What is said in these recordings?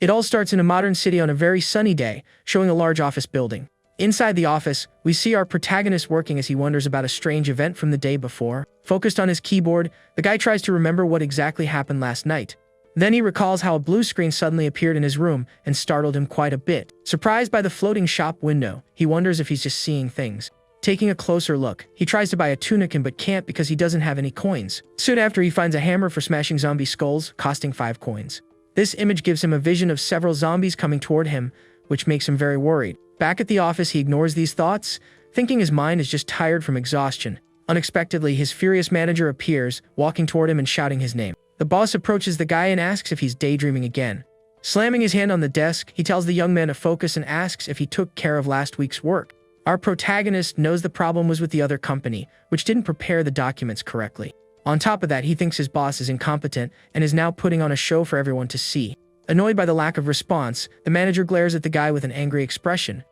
It all starts in a modern city on a very sunny day, showing a large office building. Inside the office, we see our protagonist working as he wonders about a strange event from the day before. Focused on his keyboard, the guy tries to remember what exactly happened last night. Then he recalls how a blue screen suddenly appeared in his room and startled him quite a bit. Surprised by the floating shop window, he wonders if he's just seeing things. Taking a closer look, he tries to buy a tunic but can't because he doesn't have any coins. Soon after, he finds a hammer for smashing zombie skulls, costing 5 coins. This image gives him a vision of several zombies coming toward him, which makes him very worried. Back at the office, he ignores these thoughts, thinking his mind is just tired from exhaustion. Unexpectedly, his furious manager appears, walking toward him and shouting his name. The boss approaches the guy and asks if he's daydreaming again. Slamming his hand on the desk, he tells the young man to focus and asks if he took care of last week's work. Our protagonist knows the problem was with the other company, which didn't prepare the documents correctly. On top of that, he thinks his boss is incompetent and is now putting on a show for everyone to see. Annoyed by the lack of response, the manager glares at the guy with an angry expression.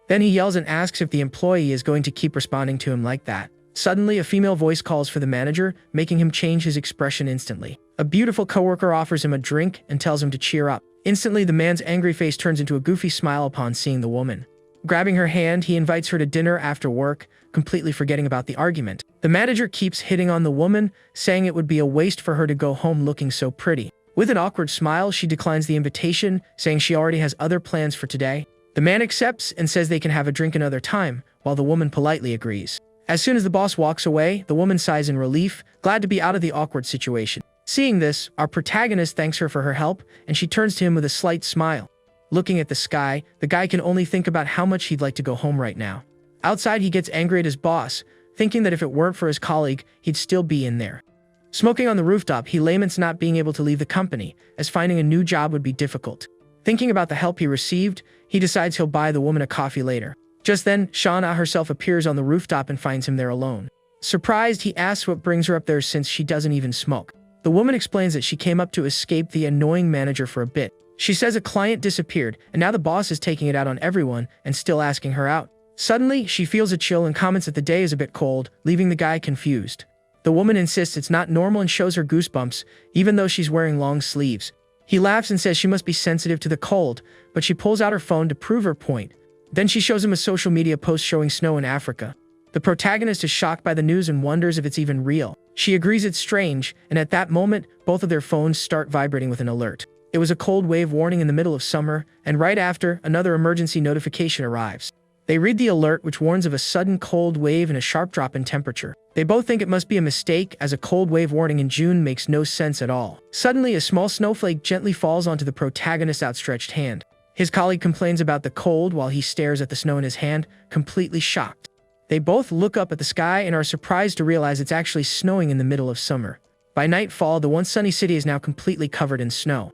Then he yells and asks if the employee is going to keep responding to him like that. Suddenly, a female voice calls for the manager, making him change his expression instantly. A beautiful coworker offers him a drink and tells him to cheer up. Instantly, the man's angry face turns into a goofy smile upon seeing the woman. Grabbing her hand, he invites her to dinner after work, completely forgetting about the argument. The manager keeps hitting on the woman, saying it would be a waste for her to go home looking so pretty. With an awkward smile, she declines the invitation, saying she already has other plans for today. The man accepts and says they can have a drink another time, while the woman politely agrees. As soon as the boss walks away, the woman sighs in relief, glad to be out of the awkward situation. Seeing this, our protagonist thanks her for her help, and she turns to him with a slight smile. Looking at the sky, the guy can only think about how much he'd like to go home right now. Outside, he gets angry at his boss, thinking that if it weren't for his colleague, he'd still be in there. Smoking on the rooftop, he laments not being able to leave the company, as finding a new job would be difficult. Thinking about the help he received, he decides he'll buy the woman a coffee later. Just then, Shauna herself appears on the rooftop and finds him there alone. Surprised, he asks what brings her up there since she doesn't even smoke. The woman explains that she came up to escape the annoying manager for a bit. She says a client disappeared, and now the boss is taking it out on everyone and still asking her out. Suddenly, she feels a chill and comments that the day is a bit cold, leaving the guy confused. The woman insists it's not normal and shows her goosebumps, even though she's wearing long sleeves. He laughs and says she must be sensitive to the cold, but she pulls out her phone to prove her point. Then she shows him a social media post showing snow in Africa. The protagonist is shocked by the news and wonders if it's even real. She agrees it's strange, and at that moment, both of their phones start vibrating with an alert. It was a cold wave warning in the middle of summer, and right after, another emergency notification arrives. They read the alert, which warns of a sudden cold wave and a sharp drop in temperature. They both think it must be a mistake, as a cold wave warning in June makes no sense at all. Suddenly, a small snowflake gently falls onto the protagonist's outstretched hand. His colleague complains about the cold while he stares at the snow in his hand, completely shocked. They both look up at the sky and are surprised to realize it's actually snowing in the middle of summer. By nightfall, the once sunny city is now completely covered in snow.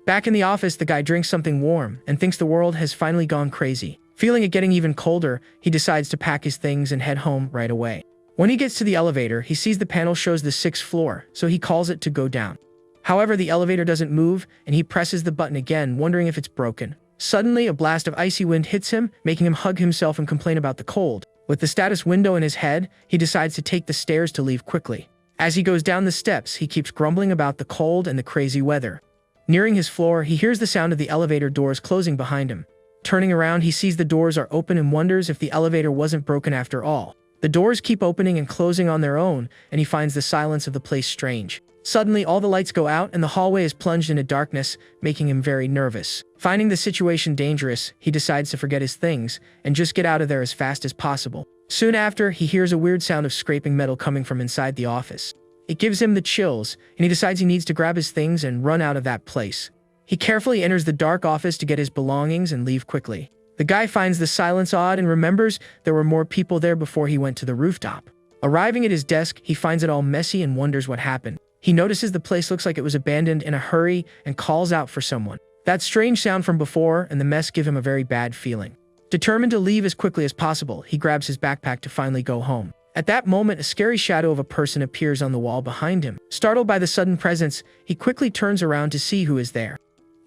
Back in the office, the guy drinks something warm and thinks the world has finally gone crazy. Feeling it getting even colder, he decides to pack his things and head home right away. When he gets to the elevator, he sees the panel shows the 6th floor, so he calls it to go down. However, the elevator doesn't move, and he presses the button again, wondering if it's broken. Suddenly, a blast of icy wind hits him, making him hug himself and complain about the cold. With the status window in his head, he decides to take the stairs to leave quickly. As he goes down the steps, he keeps grumbling about the cold and the crazy weather. Nearing his floor, he hears the sound of the elevator doors closing behind him. Turning around, he sees the doors are open and wonders if the elevator wasn't broken after all. The doors keep opening and closing on their own, and he finds the silence of the place strange. Suddenly, all the lights go out and the hallway is plunged into darkness, making him very nervous. Finding the situation dangerous, he decides to forget his things and just get out of there as fast as possible. Soon after, he hears a weird sound of scraping metal coming from inside the office. It gives him the chills, and he decides he needs to grab his things and run out of that place. He carefully enters the dark office to get his belongings and leave quickly. The guy finds the silence odd and remembers there were more people there before he went to the rooftop. Arriving at his desk, he finds it all messy and wonders what happened. He notices the place looks like it was abandoned in a hurry and calls out for someone. That strange sound from before and the mess give him a very bad feeling. Determined to leave as quickly as possible, he grabs his backpack to finally go home. At that moment, a scary shadow of a person appears on the wall behind him. Startled by the sudden presence, he quickly turns around to see who is there.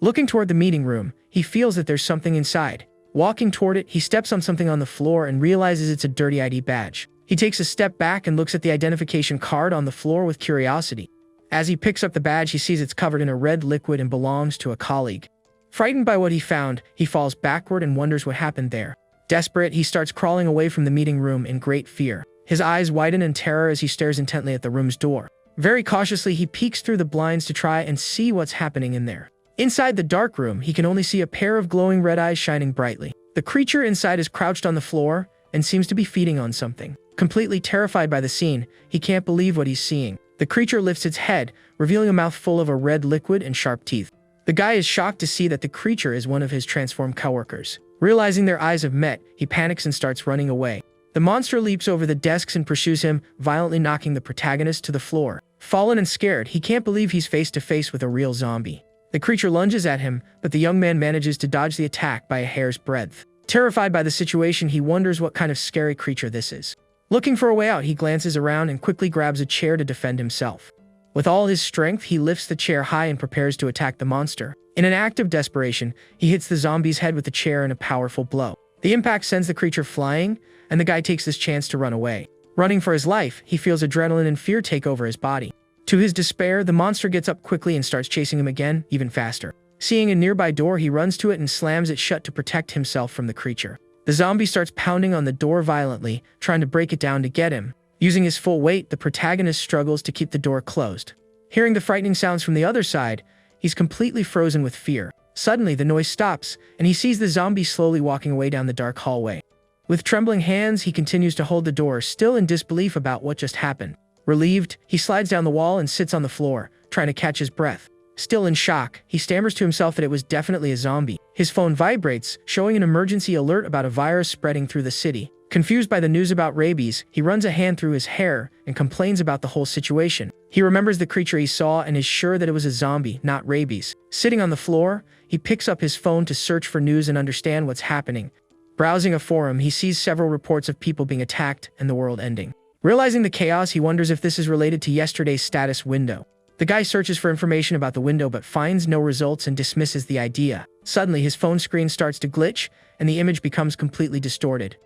Looking toward the meeting room, he feels that there's something inside. Walking toward it, he steps on something on the floor and realizes it's a dirty ID badge. He takes a step back and looks at the identification card on the floor with curiosity. As he picks up the badge, he sees it's covered in a red liquid and belongs to a colleague. Frightened by what he found, he falls backward and wonders what happened there. Desperate, he starts crawling away from the meeting room in great fear. His eyes widen in terror as he stares intently at the room's door. Very cautiously, he peeks through the blinds to try and see what's happening in there. Inside the dark room, he can only see a pair of glowing red eyes shining brightly. The creature inside is crouched on the floor and seems to be feeding on something. Completely terrified by the scene, he can't believe what he's seeing. The creature lifts its head, revealing a mouth full of a red liquid and sharp teeth. The guy is shocked to see that the creature is one of his transformed coworkers. Realizing their eyes have met, he panics and starts running away. The monster leaps over the desks and pursues him, violently knocking the protagonist to the floor. Fallen and scared, he can't believe he's face to face with a real zombie. The creature lunges at him, but the young man manages to dodge the attack by a hair's breadth. Terrified by the situation, he wonders what kind of scary creature this is. Looking for a way out, he glances around and quickly grabs a chair to defend himself. With all his strength, he lifts the chair high and prepares to attack the monster. In an act of desperation, he hits the zombie's head with the chair in a powerful blow. The impact sends the creature flying, and the guy takes this chance to run away. Running for his life, he feels adrenaline and fear take over his body. To his despair, the monster gets up quickly and starts chasing him again, even faster. Seeing a nearby door, he runs to it and slams it shut to protect himself from the creature. The zombie starts pounding on the door violently, trying to break it down to get him. Using his full weight, the protagonist struggles to keep the door closed. Hearing the frightening sounds from the other side, he's completely frozen with fear. Suddenly, the noise stops, and he sees the zombie slowly walking away down the dark hallway. With trembling hands, he continues to hold the door, still in disbelief about what just happened. Relieved, he slides down the wall and sits on the floor, trying to catch his breath. Still in shock, he stammers to himself that it was definitely a zombie. His phone vibrates, showing an emergency alert about a virus spreading through the city. Confused by the news about rabies, he runs a hand through his hair and complains about the whole situation. He remembers the creature he saw and is sure that it was a zombie, not rabies. Sitting on the floor, he picks up his phone to search for news and understand what's happening. Browsing a forum, he sees several reports of people being attacked and the world ending. Realizing the chaos, he wonders if this is related to yesterday's status window. The guy searches for information about the window but finds no results and dismisses the idea. Suddenly, his phone screen starts to glitch and the image becomes completely distorted.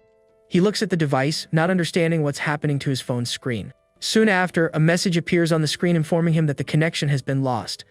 He looks at the device, not understanding what's happening to his phone's screen. Soon after, a message appears on the screen informing him that the connection has been lost.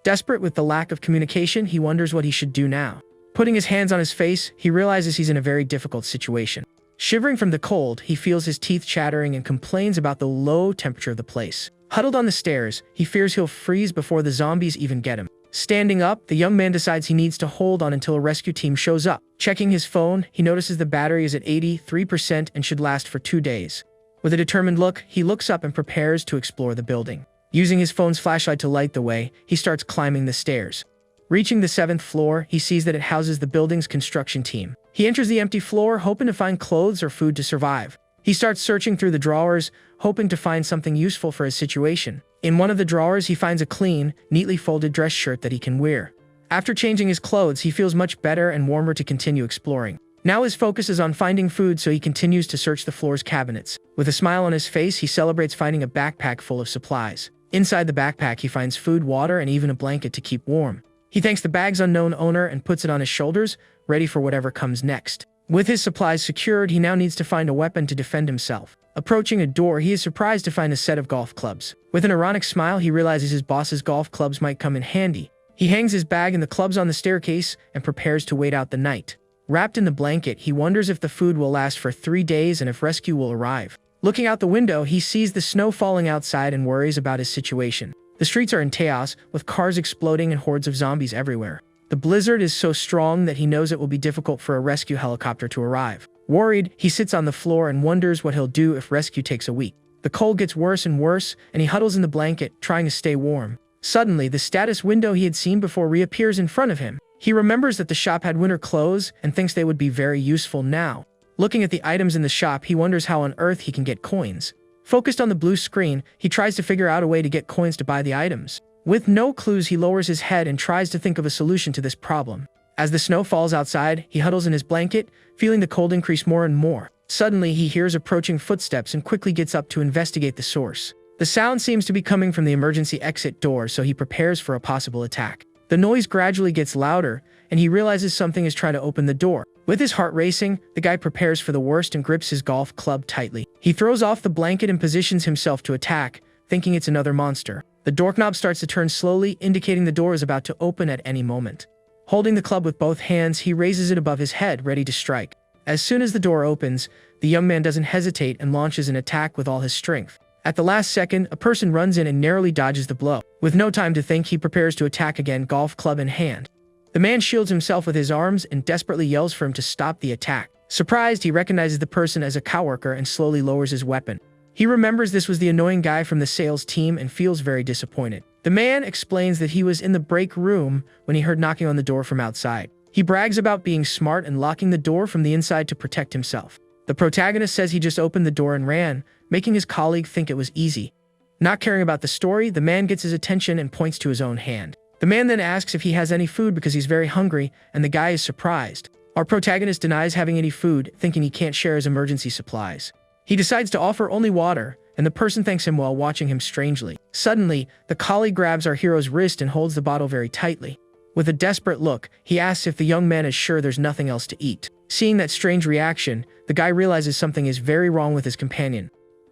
Desperate with the lack of communication, he wonders what he should do now. Putting his hands on his face, he realizes he's in a very difficult situation. Shivering from the cold, he feels his teeth chattering and complains about the low temperature of the place. Huddled on the stairs, he fears he'll freeze before the zombies even get him. Standing up, the young man decides he needs to hold on until a rescue team shows up. Checking his phone, he notices the battery is at 83% and should last for 2 days. With a determined look, he looks up and prepares to explore the building. Using his phone's flashlight to light the way, he starts climbing the stairs. Reaching the 7th floor, he sees that it houses the building's construction team. He enters the empty floor, hoping to find clothes or food to survive. He starts searching through the drawers, hoping to find something useful for his situation. In one of the drawers, he finds a clean, neatly folded dress shirt that he can wear. After changing his clothes, he feels much better and warmer to continue exploring. Now his focus is on finding food, so he continues to search the floor's cabinets. With a smile on his face, he celebrates finding a backpack full of supplies. Inside the backpack, he finds food, water, and even a blanket to keep warm. He thanks the bag's unknown owner and puts it on his shoulders, ready for whatever comes next. With his supplies secured, he now needs to find a weapon to defend himself. Approaching a door, he is surprised to find a set of golf clubs. With an ironic smile, he realizes his boss's golf clubs might come in handy. He hangs his bag and the clubs on the staircase and prepares to wait out the night. Wrapped in the blanket, he wonders if the food will last for 3 days and if rescue will arrive. Looking out the window, he sees the snow falling outside and worries about his situation. The streets are in chaos, with cars exploding and hordes of zombies everywhere. The blizzard is so strong that he knows it will be difficult for a rescue helicopter to arrive. Worried, he sits on the floor and wonders what he'll do if rescue takes a week. The cold gets worse and worse, and he huddles in the blanket, trying to stay warm. Suddenly, the status window he had seen before reappears in front of him. He remembers that the shop had winter clothes and thinks they would be very useful now. Looking at the items in the shop, he wonders how on earth he can get coins. Focused on the blue screen, he tries to figure out a way to get coins to buy the items. With no clues, he lowers his head and tries to think of a solution to this problem. As the snow falls outside, he huddles in his blanket, feeling the cold increase more and more. Suddenly, he hears approaching footsteps and quickly gets up to investigate the source. The sound seems to be coming from the emergency exit door, so he prepares for a possible attack. The noise gradually gets louder, and he realizes something is trying to open the door. With his heart racing, the guy prepares for the worst and grips his golf club tightly. He throws off the blanket and positions himself to attack, thinking it's another monster. The doorknob starts to turn slowly, indicating the door is about to open at any moment. Holding the club with both hands, he raises it above his head, ready to strike. As soon as the door opens, the young man doesn't hesitate and launches an attack with all his strength. At the last second, a person runs in and narrowly dodges the blow. With no time to think, he prepares to attack again, golf club in hand. The man shields himself with his arms and desperately yells for him to stop the attack. Surprised, he recognizes the person as a coworker and slowly lowers his weapon. He remembers this was the annoying guy from the sales team and feels very disappointed. The man explains that he was in the break room when he heard knocking on the door from outside. He brags about being smart and locking the door from the inside to protect himself. The protagonist says he just opened the door and ran, making his colleague think it was easy. Not caring about the story, the man gets his attention and points to his own hand. The man then asks if he has any food because he's very hungry, and the guy is surprised. Our protagonist denies having any food, thinking he can't share his emergency supplies. He decides to offer only water, and the person thanks him while watching him strangely. Suddenly, the colleague grabs our hero's wrist and holds the bottle very tightly. With a desperate look, he asks if the young man is sure there's nothing else to eat. Seeing that strange reaction, the guy realizes something is very wrong with his companion.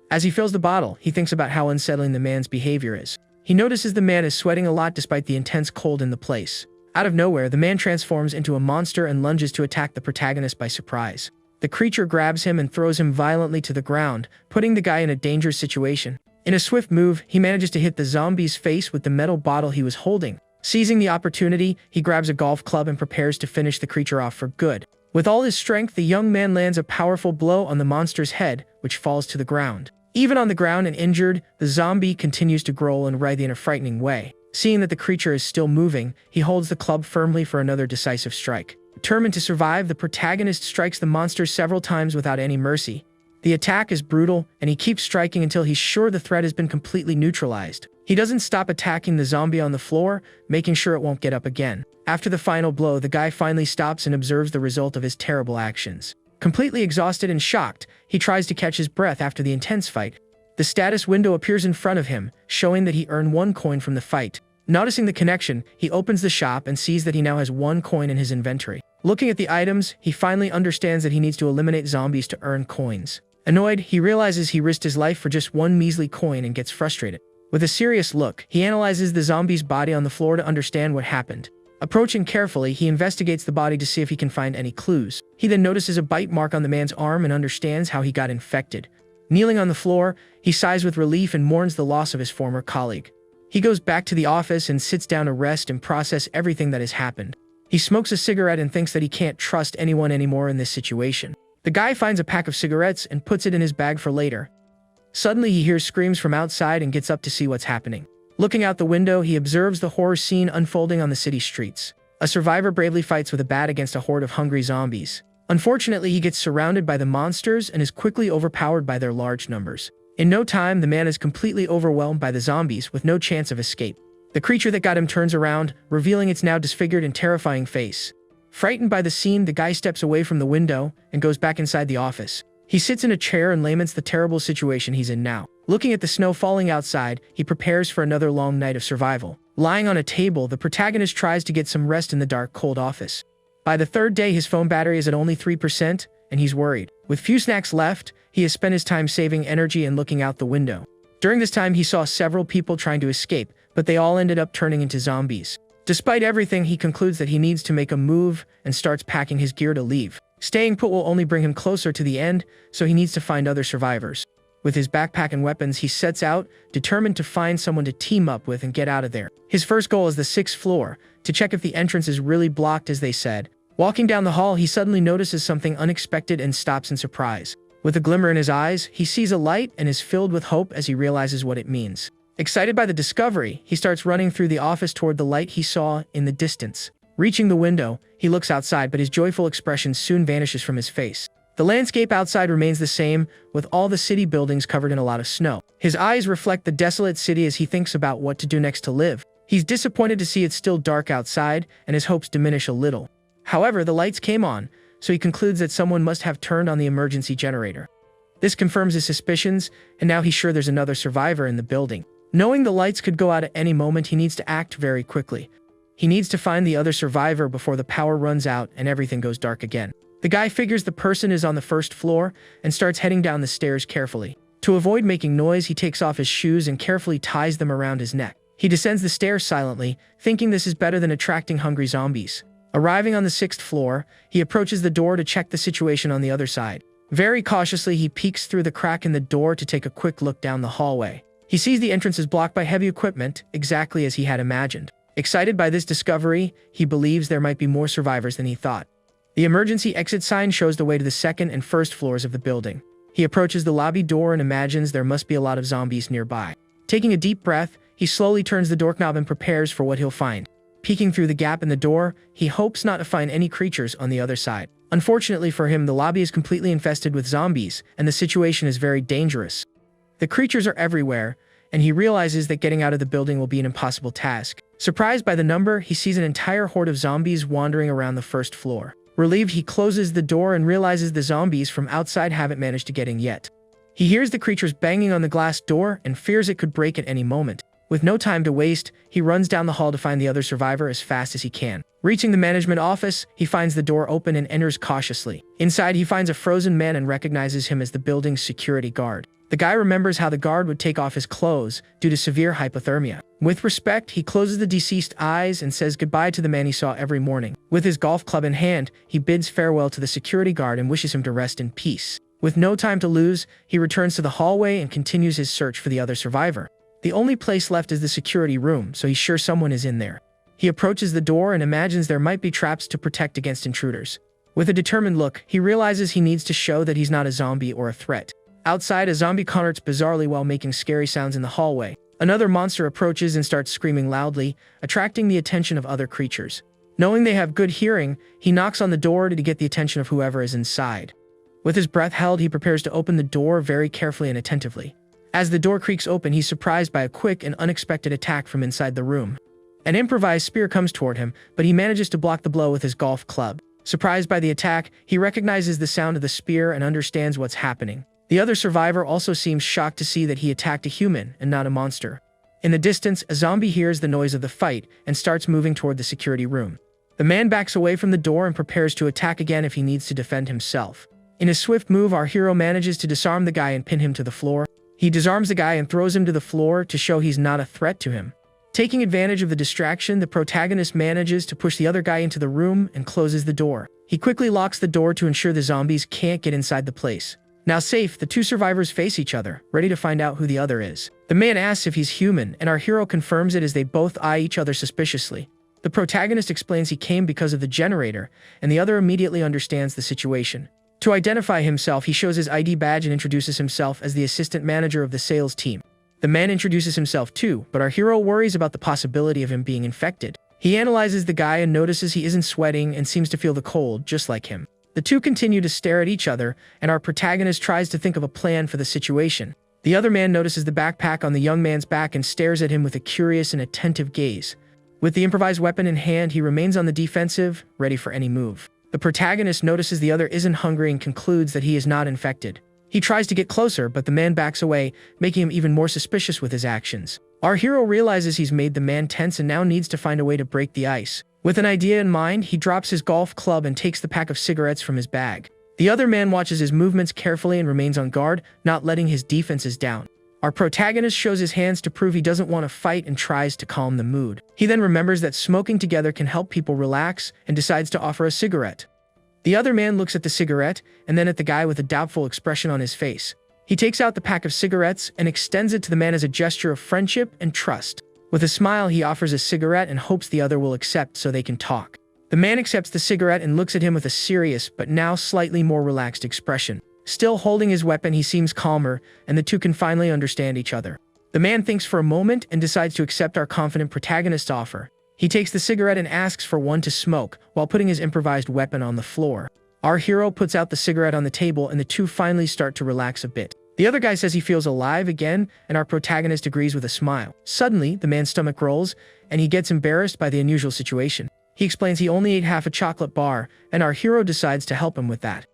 As he fills the bottle, he thinks about how unsettling the man's behavior is. He notices the man is sweating a lot despite the intense cold in the place. Out of nowhere, the man transforms into a monster and lunges to attack the protagonist by surprise. The creature grabs him and throws him violently to the ground, putting the guy in a dangerous situation. In a swift move, he manages to hit the zombie's face with the metal bottle he was holding. Seizing the opportunity, he grabs a golf club and prepares to finish the creature off for good. With all his strength, the young man lands a powerful blow on the monster's head, which falls to the ground. Even on the ground and injured, the zombie continues to growl and writhe in a frightening way. Seeing that the creature is still moving, he holds the club firmly for another decisive strike. Determined to survive, the protagonist strikes the monster several times without any mercy. The attack is brutal, and he keeps striking until he's sure the threat has been completely neutralized. He doesn't stop attacking the zombie on the floor, making sure it won't get up again. After the final blow, the guy finally stops and observes the result of his terrible actions. Completely exhausted and shocked, he tries to catch his breath after the intense fight. The status window appears in front of him, showing that he earned 1 coin from the fight. Noticing the connection, he opens the shop and sees that he now has 1 coin in his inventory. Looking at the items, he finally understands that he needs to eliminate zombies to earn coins. Annoyed, he realizes he risked his life for just 1 measly coin and gets frustrated. With a serious look, he analyzes the zombie's body on the floor to understand what happened. Approaching carefully, he investigates the body to see if he can find any clues. He then notices a bite mark on the man's arm and understands how he got infected. Kneeling on the floor, he sighs with relief and mourns the loss of his former colleague. He goes back to the office and sits down to rest and process everything that has happened. He smokes a cigarette and thinks that he can't trust anyone anymore in this situation. The guy finds a pack of cigarettes and puts it in his bag for later. Suddenly, he hears screams from outside and gets up to see what's happening. Looking out the window, he observes the horror scene unfolding on the city streets. A survivor bravely fights with a bat against a horde of hungry zombies. Unfortunately, he gets surrounded by the monsters and is quickly overpowered by their large numbers. In no time, the man is completely overwhelmed by the zombies with no chance of escape. The creature that got him turns around, revealing its now disfigured and terrifying face. Frightened by the scene, the guy steps away from the window and goes back inside the office. He sits in a chair and laments the terrible situation he's in now. Looking at the snow falling outside, he prepares for another long night of survival. Lying on a table, the protagonist tries to get some rest in the dark, cold office. By the 3rd day, his phone battery is at only 3%, and he's worried. With few snacks left, he has spent his time saving energy and looking out the window. During this time, he saw several people trying to escape, but they all ended up turning into zombies. Despite everything, he concludes that he needs to make a move and starts packing his gear to leave. Staying put will only bring him closer to the end, so he needs to find other survivors. With his backpack and weapons, he sets out, determined to find someone to team up with and get out of there. His first goal is the 6th floor, to check if the entrance is really blocked as they said. Walking down the hall, he suddenly notices something unexpected and stops in surprise. With a glimmer in his eyes, he sees a light and is filled with hope as he realizes what it means. Excited by the discovery, he starts running through the office toward the light he saw in the distance. Reaching the window, he looks outside, but his joyful expression soon vanishes from his face. The landscape outside remains the same, with all the city buildings covered in a lot of snow. His eyes reflect the desolate city as he thinks about what to do next to live. He's disappointed to see it's still dark outside, and his hopes diminish a little. However, the lights came on, so he concludes that someone must have turned on the emergency generator. This confirms his suspicions, and now he's sure there's another survivor in the building. Knowing the lights could go out at any moment, he needs to act very quickly. He needs to find the other survivor before the power runs out and everything goes dark again. The guy figures the person is on the 1st floor and starts heading down the stairs carefully. To avoid making noise, he takes off his shoes and carefully ties them around his neck. He descends the stairs silently, thinking this is better than attracting hungry zombies. Arriving on the 6th floor, he approaches the door to check the situation on the other side. Very cautiously, he peeks through the crack in the door to take a quick look down the hallway. He sees the entrance is blocked by heavy equipment, exactly as he had imagined. Excited by this discovery, he believes there might be more survivors than he thought. The emergency exit sign shows the way to the 2nd and 1st floors of the building. He approaches the lobby door and imagines there must be a lot of zombies nearby. Taking a deep breath, he slowly turns the doorknob and prepares for what he'll find. Peeking through the gap in the door, he hopes not to find any creatures on the other side. Unfortunately for him, the lobby is completely infested with zombies, and the situation is very dangerous. The creatures are everywhere, and he realizes that getting out of the building will be an impossible task. Surprised by the number, he sees an entire horde of zombies wandering around the 1st floor. Relieved, he closes the door and realizes the zombies from outside haven't managed to get in yet. He hears the creatures banging on the glass door and fears it could break at any moment. With no time to waste, he runs down the hall to find the other survivor as fast as he can. Reaching the management office, he finds the door open and enters cautiously. Inside, he finds a frozen man and recognizes him as the building's security guard. The guy remembers how the guard would take off his clothes due to severe hypothermia. With respect, he closes the deceased eyes and says goodbye to the man he saw every morning. With his golf club in hand, he bids farewell to the security guard and wishes him to rest in peace. With no time to lose, he returns to the hallway and continues his search for the other survivor. The only place left is the security room, so he's sure someone is in there. He approaches the door and imagines there might be traps to protect against intruders. With a determined look, he realizes he needs to show that he's not a zombie or a threat. Outside, a zombie converts bizarrely while making scary sounds in the hallway. Another monster approaches and starts screaming loudly, attracting the attention of other creatures. Knowing they have good hearing, he knocks on the door to get the attention of whoever is inside. With his breath held, he prepares to open the door very carefully and attentively. As the door creaks open, he's surprised by a quick and unexpected attack from inside the room. An improvised spear comes toward him, but he manages to block the blow with his golf club. Surprised by the attack, he recognizes the sound of the spear and understands what's happening. The other survivor also seems shocked to see that he attacked a human and not a monster. In the distance, a zombie hears the noise of the fight and starts moving toward the security room. The man backs away from the door and prepares to attack again if he needs to defend himself. In a swift move, our hero manages to disarm the guy and pin him to the floor. He disarms the guy and throws him to the floor to show he's not a threat to him. Taking advantage of the distraction, the protagonist manages to push the other guy into the room and closes the door. He quickly locks the door to ensure the zombies can't get inside the place. Now safe, the two survivors face each other, ready to find out who the other is. The man asks if he's human, and our hero confirms it as they both eye each other suspiciously. The protagonist explains he came because of the generator, and the other immediately understands the situation. To identify himself, he shows his ID badge and introduces himself as the assistant manager of the sales team. The man introduces himself too, but our hero worries about the possibility of him being infected. He analyzes the guy and notices he isn't sweating and seems to feel the cold, just like him. The two continue to stare at each other, and our protagonist tries to think of a plan for the situation. The other man notices the backpack on the young man's back and stares at him with a curious and attentive gaze. With the improvised weapon in hand, he remains on the defensive, ready for any move. The protagonist notices the other isn't hungry and concludes that he is not infected. He tries to get closer, but the man backs away, making him even more suspicious with his actions. Our hero realizes he's made the man tense and now needs to find a way to break the ice. With an idea in mind, he drops his golf club and takes the pack of cigarettes from his bag. The other man watches his movements carefully and remains on guard, not letting his defenses down. Our protagonist shows his hands to prove he doesn't want to fight and tries to calm the mood. He then remembers that smoking together can help people relax and decides to offer a cigarette. The other man looks at the cigarette and then at the guy with a doubtful expression on his face. He takes out the pack of cigarettes and extends it to the man as a gesture of friendship and trust. With a smile, he offers a cigarette and hopes the other will accept so they can talk. The man accepts the cigarette and looks at him with a serious but now slightly more relaxed expression. Still holding his weapon, he seems calmer, and the two can finally understand each other. The man thinks for a moment and decides to accept our confident protagonist's offer. He takes the cigarette and asks for one to smoke, while putting his improvised weapon on the floor. Our hero puts out the cigarette on the table and the two finally start to relax a bit. The other guy says he feels alive again, and our protagonist agrees with a smile. Suddenly, the man's stomach rolls, and he gets embarrassed by the unusual situation. He explains he only ate half a chocolate bar, and our hero decides to help him with that.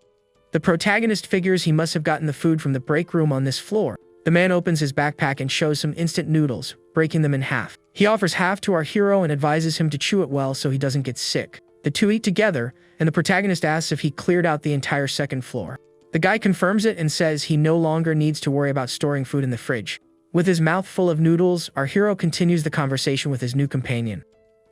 The protagonist figures he must have gotten the food from the break room on this floor. The man opens his backpack and shows some instant noodles, breaking them in half. He offers half to our hero and advises him to chew it well so he doesn't get sick. The two eat together, and the protagonist asks if he cleared out the entire second floor. The guy confirms it and says he no longer needs to worry about storing food in the fridge. With his mouth full of noodles, our hero continues the conversation with his new companion.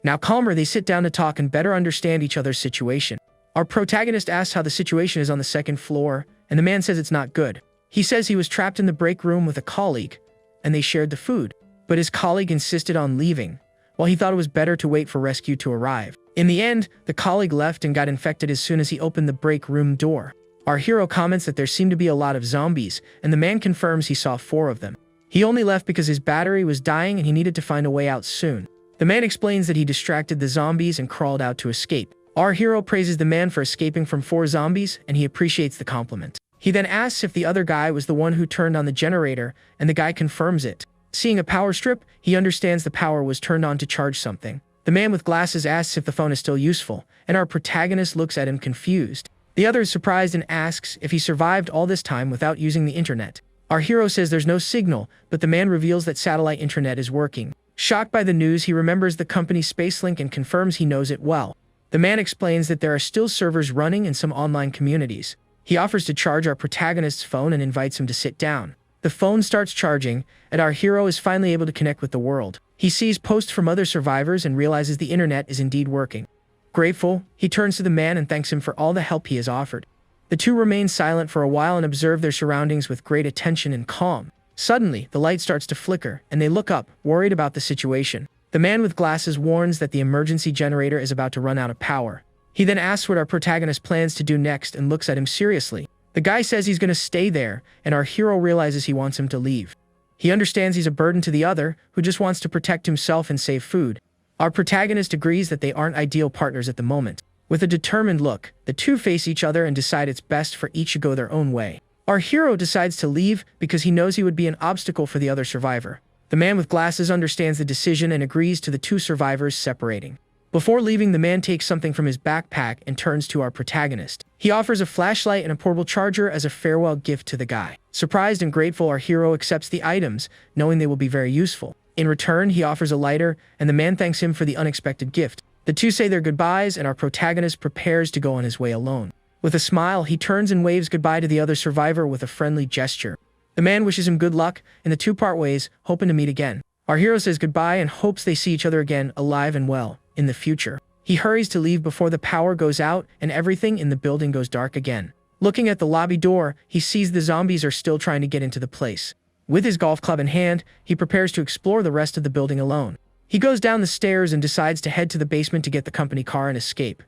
Now calmer, they sit down to talk and better understand each other's situation. Our protagonist asks how the situation is on the second floor, and the man says it's not good. He says he was trapped in the break room with a colleague, and they shared the food. But his colleague insisted on leaving, while he thought it was better to wait for rescue to arrive. In the end, the colleague left and got infected as soon as he opened the break room door. Our hero comments that there seemed to be a lot of zombies, and the man confirms he saw 4 of them. He only left because his battery was dying and he needed to find a way out soon. The man explains that he distracted the zombies and crawled out to escape. Our hero praises the man for escaping from 4 zombies, and he appreciates the compliment. He then asks if the other guy was the one who turned on the generator, and the guy confirms it. Seeing a power strip, he understands the power was turned on to charge something. The man with glasses asks if the phone is still useful, and our protagonist looks at him confused. The other is surprised and asks if he survived all this time without using the internet. Our hero says there's no signal, but the man reveals that satellite internet is working. Shocked by the news, he remembers the company's Spacelink and confirms he knows it well. The man explains that there are still servers running in some online communities. He offers to charge our protagonist's phone and invites him to sit down. The phone starts charging, and our hero is finally able to connect with the world. He sees posts from other survivors and realizes the internet is indeed working. Grateful, he turns to the man and thanks him for all the help he has offered. The two remain silent for a while and observe their surroundings with great attention and calm. Suddenly, the light starts to flicker, and they look up, worried about the situation. The man with glasses warns that the emergency generator is about to run out of power. He then asks what our protagonist plans to do next and looks at him seriously. The guy says he's going to stay there, and our hero realizes he wants him to leave. He understands he's a burden to the other, who just wants to protect himself and save food. Our protagonist agrees that they aren't ideal partners at the moment. With a determined look, the two face each other and decide it's best for each to go their own way. Our hero decides to leave because he knows he would be an obstacle for the other survivor. The man with glasses understands the decision and agrees to the two survivors separating. Before leaving, the man takes something from his backpack and turns to our protagonist. He offers a flashlight and a portable charger as a farewell gift to the guy. Surprised and grateful, our hero accepts the items, knowing they will be very useful. In return, he offers a lighter, and the man thanks him for the unexpected gift. The two say their goodbyes, and our protagonist prepares to go on his way alone. With a smile, he turns and waves goodbye to the other survivor with a friendly gesture. The man wishes him good luck, and the two part ways, hoping to meet again. Our hero says goodbye and hopes they see each other again, alive and well, in the future. He hurries to leave before the power goes out and everything in the building goes dark again. Looking at the lobby door, he sees the zombies are still trying to get into the place. With his golf club in hand, he prepares to explore the rest of the building alone. He goes down the stairs and decides to head to the basement to get the company car and escape.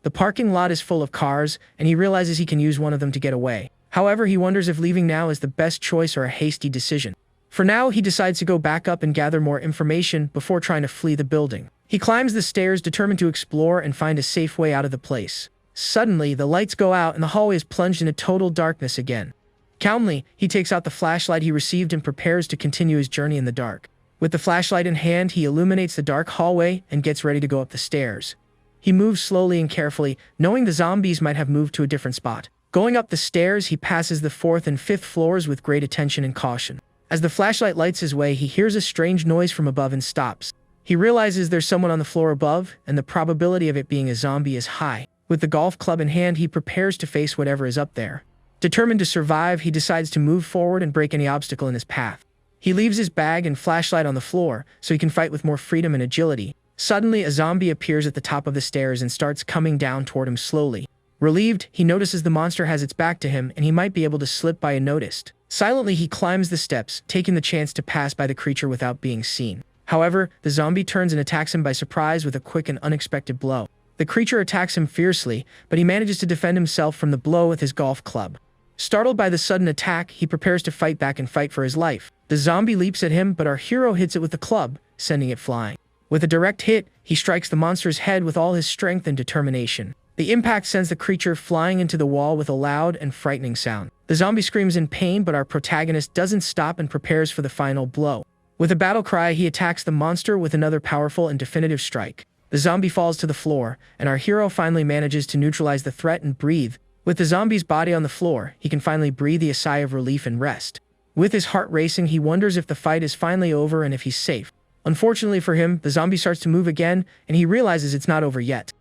The parking lot is full of cars, and he realizes he can use one of them to get away. However, he wonders if leaving now is the best choice or a hasty decision. For now, he decides to go back up and gather more information before trying to flee the building. He climbs the stairs, determined to explore and find a safe way out of the place. Suddenly, the lights go out and the hallway is plunged into total darkness again. Calmly, he takes out the flashlight he received and prepares to continue his journey in the dark. With the flashlight in hand, he illuminates the dark hallway and gets ready to go up the stairs. He moves slowly and carefully, knowing the zombies might have moved to a different spot. Going up the stairs, he passes the 4th and 5th floors with great attention and caution. As the flashlight lights his way, he hears a strange noise from above and stops. He realizes there's someone on the floor above, and the probability of it being a zombie is high. With the golf club in hand, he prepares to face whatever is up there. Determined to survive, he decides to move forward and break any obstacle in his path. He leaves his bag and flashlight on the floor, so he can fight with more freedom and agility. Suddenly, a zombie appears at the top of the stairs and starts coming down toward him slowly. Relieved, he notices the monster has its back to him and he might be able to slip by unnoticed. Silently, he climbs the steps, taking the chance to pass by the creature without being seen. However, the zombie turns and attacks him by surprise with a quick and unexpected blow. The creature attacks him fiercely, but he manages to defend himself from the blow with his golf club. Startled by the sudden attack, he prepares to fight back and fight for his life. The zombie leaps at him, but our hero hits it with the club, sending it flying. With a direct hit, he strikes the monster's head with all his strength and determination. The impact sends the creature flying into the wall with a loud and frightening sound. The zombie screams in pain, but our protagonist doesn't stop and prepares for the final blow. With a battle cry, he attacks the monster with another powerful and definitive strike. The zombie falls to the floor, and our hero finally manages to neutralize the threat and breathe. With the zombie's body on the floor, he can finally breathe a sigh of relief and rest. With his heart racing, he wonders if the fight is finally over and if he's safe. Unfortunately for him, the zombie starts to move again, and he realizes it's not over yet.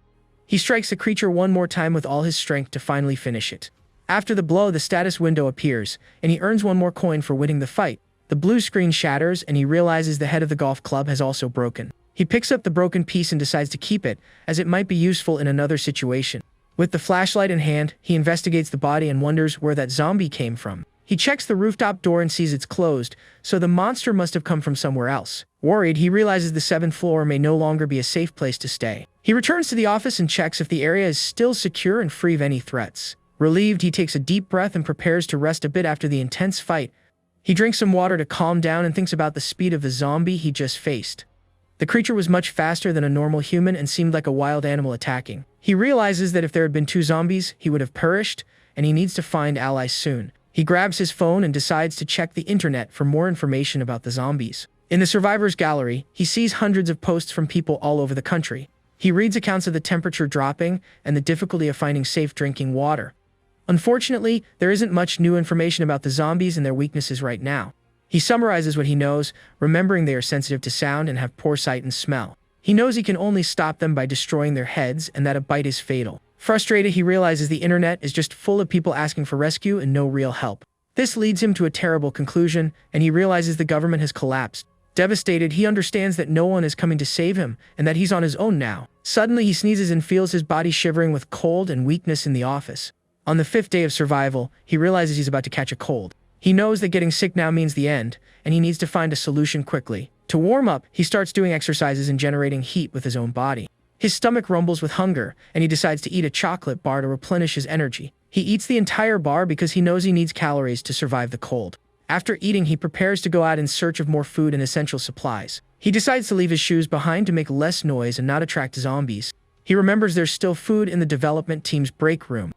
He strikes the creature one more time with all his strength to finally finish it. After the blow, the status window appears, and he earns one more coin for winning the fight. The blue screen shatters, and he realizes the head of the golf club has also broken. He picks up the broken piece and decides to keep it, as it might be useful in another situation. With the flashlight in hand, he investigates the body and wonders where that zombie came from. He checks the rooftop door and sees it's closed, so the monster must have come from somewhere else. Worried, he realizes the 7th floor may no longer be a safe place to stay. He returns to the office and checks if the area is still secure and free of any threats. Relieved, he takes a deep breath and prepares to rest a bit after the intense fight. He drinks some water to calm down and thinks about the speed of the zombie he just faced. The creature was much faster than a normal human and seemed like a wild animal attacking. He realizes that if there had been 2 zombies, he would have perished, and he needs to find allies soon. He grabs his phone and decides to check the internet for more information about the zombies. In the survivors gallery, he sees hundreds of posts from people all over the country. He reads accounts of the temperature dropping and the difficulty of finding safe drinking water. Unfortunately, there isn't much new information about the zombies and their weaknesses right now. He summarizes what he knows, remembering they are sensitive to sound and have poor sight and smell. He knows he can only stop them by destroying their heads and that a bite is fatal. Frustrated, he realizes the internet is just full of people asking for rescue and no real help. This leads him to a terrible conclusion, and he realizes the government has collapsed. Devastated, he understands that no one is coming to save him and that he's on his own now. Suddenly, he sneezes and feels his body shivering with cold and weakness in the office. On the 5th day of survival, he realizes he's about to catch a cold. He knows that getting sick now means the end, and he needs to find a solution quickly. To warm up, he starts doing exercises and generating heat with his own body. His stomach rumbles with hunger, and he decides to eat a chocolate bar to replenish his energy. He eats the entire bar because he knows he needs calories to survive the cold. After eating, he prepares to go out in search of more food and essential supplies. He decides to leave his shoes behind to make less noise and not attract zombies. He remembers there's still food in the development team's break room.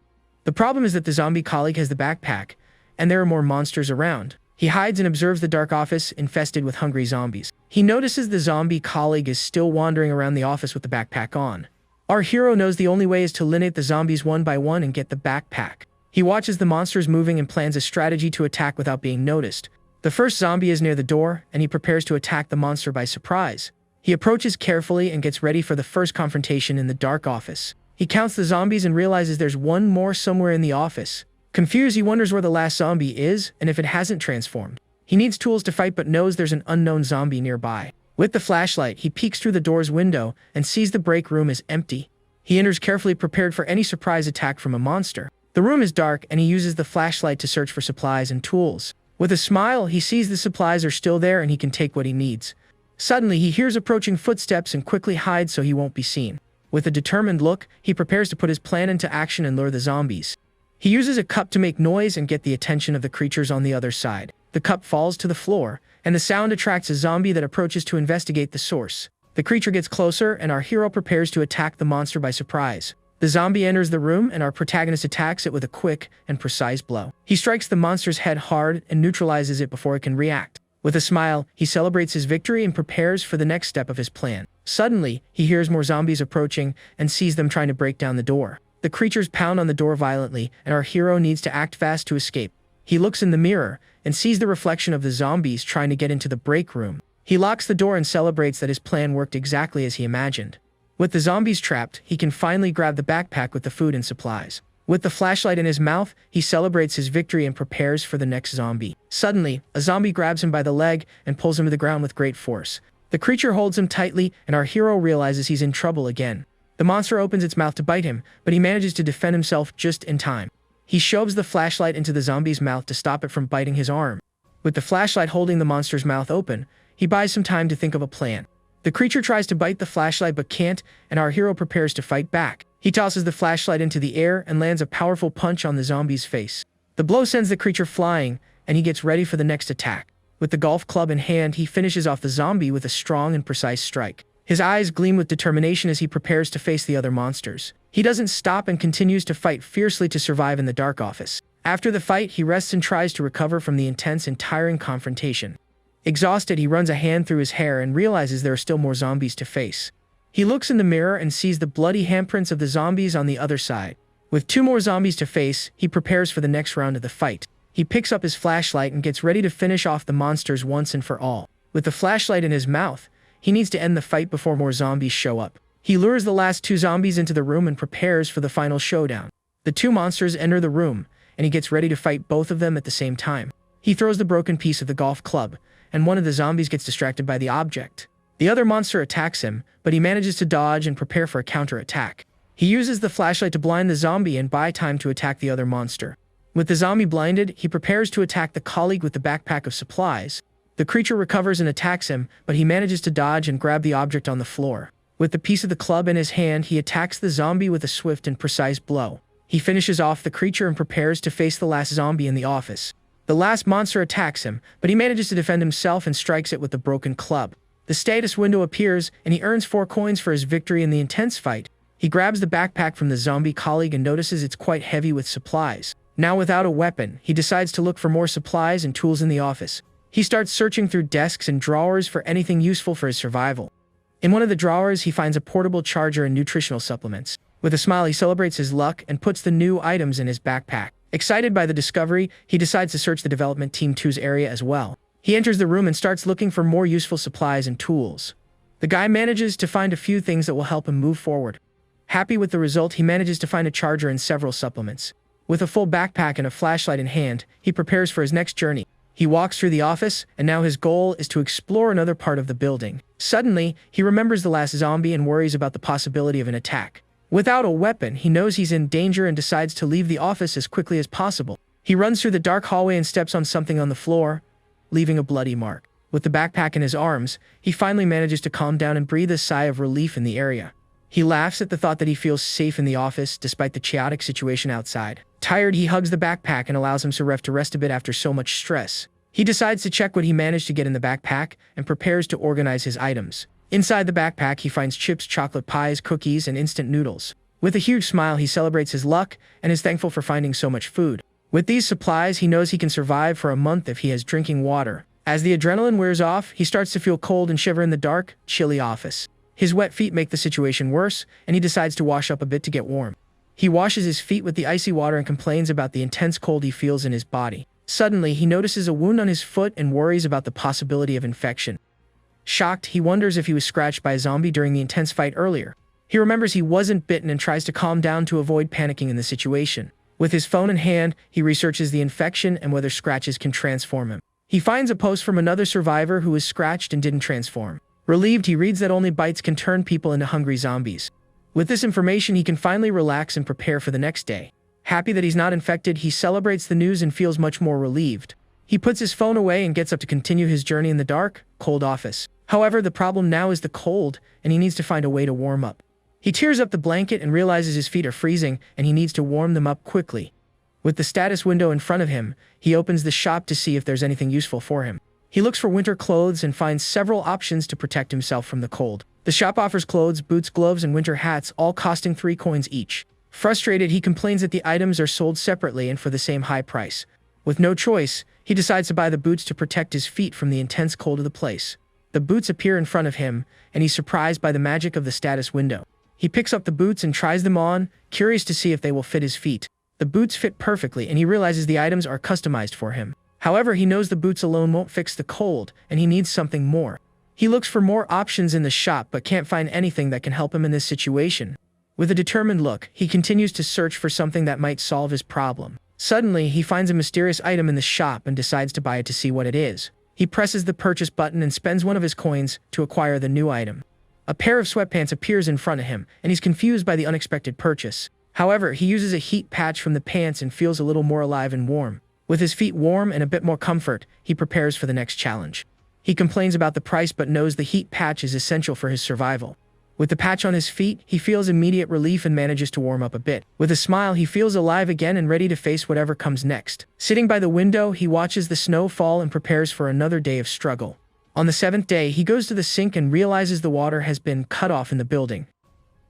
The problem is that the zombie colleague has the backpack, and there are more monsters around. He hides and observes the dark office infested with hungry zombies. He notices the zombie colleague is still wandering around the office with the backpack on. Our hero knows the only way is to eliminate the zombies one by one and get the backpack. He watches the monsters moving and plans a strategy to attack without being noticed. The first zombie is near the door, and he prepares to attack the monster by surprise. He approaches carefully and gets ready for the first confrontation in the dark office. He counts the zombies and realizes there's one more somewhere in the office. Confused, he wonders where the last zombie is and if it hasn't transformed. He needs tools to fight but knows there's an unknown zombie nearby. With the flashlight, he peeks through the door's window and sees the break room is empty. He enters carefully prepared for any surprise attack from a monster. The room is dark and he uses the flashlight to search for supplies and tools. With a smile, he sees the supplies are still there and he can take what he needs. Suddenly, he hears approaching footsteps and quickly hides so he won't be seen. With a determined look, he prepares to put his plan into action and lure the zombies. He uses a cup to make noise and get the attention of the creatures on the other side. The cup falls to the floor, and the sound attracts a zombie that approaches to investigate the source. The creature gets closer, and our hero prepares to attack the monster by surprise. The zombie enters the room, and our protagonist attacks it with a quick and precise blow. He strikes the monster's head hard and neutralizes it before it can react. With a smile, he celebrates his victory and prepares for the next step of his plan. Suddenly, he hears more zombies approaching and sees them trying to break down the door. The creatures pound on the door violently, and our hero needs to act fast to escape. He looks in the mirror and sees the reflection of the zombies trying to get into the break room. He locks the door and celebrates that his plan worked exactly as he imagined. With the zombies trapped, he can finally grab the backpack with the food and supplies. With the flashlight in his mouth, he celebrates his victory and prepares for the next zombie. Suddenly, a zombie grabs him by the leg and pulls him to the ground with great force. The creature holds him tightly, and our hero realizes he's in trouble again. The monster opens its mouth to bite him, but he manages to defend himself just in time. He shoves the flashlight into the zombie's mouth to stop it from biting his arm. With the flashlight holding the monster's mouth open, he buys some time to think of a plan. The creature tries to bite the flashlight but can't, and our hero prepares to fight back. He tosses the flashlight into the air and lands a powerful punch on the zombie's face. The blow sends the creature flying, and he gets ready for the next attack. With the golf club in hand, he finishes off the zombie with a strong and precise strike. His eyes gleam with determination as he prepares to face the other monsters. He doesn't stop and continues to fight fiercely to survive in the dark office. After the fight, he rests and tries to recover from the intense and tiring confrontation. Exhausted, he runs a hand through his hair and realizes there are still more zombies to face. He looks in the mirror and sees the bloody handprints of the zombies on the other side. With 2 more zombies to face, he prepares for the next round of the fight. He picks up his flashlight and gets ready to finish off the monsters once and for all. With the flashlight in his mouth, he needs to end the fight before more zombies show up. He lures the last 2 zombies into the room and prepares for the final showdown. The 2 monsters enter the room, and he gets ready to fight both of them at the same time. He throws the broken piece of the golf club, and one of the zombies gets distracted by the object. The other monster attacks him, but he manages to dodge and prepare for a counterattack. He uses the flashlight to blind the zombie and buy time to attack the other monster. With the zombie blinded, he prepares to attack the colleague with the backpack of supplies. The creature recovers and attacks him, but he manages to dodge and grab the object on the floor. With the piece of the club in his hand, he attacks the zombie with a swift and precise blow. He finishes off the creature and prepares to face the last zombie in the office. The last monster attacks him, but he manages to defend himself and strikes it with the broken club. The status window appears, and he earns 4 coins for his victory in the intense fight. He grabs the backpack from the zombie colleague and notices it's quite heavy with supplies. Now without a weapon, he decides to look for more supplies and tools in the office. He starts searching through desks and drawers for anything useful for his survival. In one of the drawers, he finds a portable charger and nutritional supplements. With a smile, he celebrates his luck and puts the new items in his backpack. Excited by the discovery, he decides to search the Development Team 2's area as well. He enters the room and starts looking for more useful supplies and tools. The guy manages to find a few things that will help him move forward. Happy with the result, he manages to find a charger and several supplements. With a full backpack and a flashlight in hand, he prepares for his next journey. He walks through the office, and now his goal is to explore another part of the building. Suddenly, he remembers the last zombie and worries about the possibility of an attack. Without a weapon, he knows he's in danger and decides to leave the office as quickly as possible. He runs through the dark hallway and steps on something on the floor, leaving a bloody mark. With the backpack in his arms, he finally manages to calm down and breathe a sigh of relief in the area. He laughs at the thought that he feels safe in the office despite the chaotic situation outside. Tired, he hugs the backpack and allows himself to rest a bit after so much stress. He decides to check what he managed to get in the backpack and prepares to organize his items. Inside the backpack, he finds chips, chocolate pies, cookies, and instant noodles. With a huge smile, he celebrates his luck and is thankful for finding so much food. With these supplies, he knows he can survive for a month if he has drinking water. As the adrenaline wears off, he starts to feel cold and shiver in the dark, chilly office. His wet feet make the situation worse, and he decides to wash up a bit to get warm. He washes his feet with the icy water and complains about the intense cold he feels in his body. Suddenly, he notices a wound on his foot and worries about the possibility of infection. Shocked, he wonders if he was scratched by a zombie during the intense fight earlier. He remembers he wasn't bitten and tries to calm down to avoid panicking in the situation. With his phone in hand, he researches the infection and whether scratches can transform him. He finds a post from another survivor who was scratched and didn't transform. Relieved, he reads that only bites can turn people into hungry zombies. With this information, he can finally relax and prepare for the next day. Happy that he's not infected, he celebrates the news and feels much more relieved. He puts his phone away and gets up to continue his journey in the dark, cold office. However, the problem now is the cold, and he needs to find a way to warm up. He tears up the blanket and realizes his feet are freezing, and he needs to warm them up quickly. With the status window in front of him, he opens the shop to see if there's anything useful for him. He looks for winter clothes and finds several options to protect himself from the cold. The shop offers clothes, boots, gloves, and winter hats, all costing 3 coins each. Frustrated, he complains that the items are sold separately and for the same high price. With no choice, he decides to buy the boots to protect his feet from the intense cold of the place. The boots appear in front of him, and he's surprised by the magic of the status window. He picks up the boots and tries them on, curious to see if they will fit his feet. The boots fit perfectly, and he realizes the items are customized for him. However, he knows the boots alone won't fix the cold, and he needs something more. He looks for more options in the shop but can't find anything that can help him in this situation. With a determined look, he continues to search for something that might solve his problem. Suddenly, he finds a mysterious item in the shop and decides to buy it to see what it is. He presses the purchase button and spends one of his coins to acquire the new item. A pair of sweatpants appears in front of him, and he's confused by the unexpected purchase. However, he uses a heat patch from the pants and feels a little more alive and warm. With his feet warm and a bit more comfort, he prepares for the next challenge. He complains about the price but knows the heat patch is essential for his survival. With the patch on his feet, he feels immediate relief and manages to warm up a bit. With a smile, he feels alive again and ready to face whatever comes next. Sitting by the window, he watches the snow fall and prepares for another day of struggle. On the 7th day, he goes to the sink and realizes the water has been cut off in the building.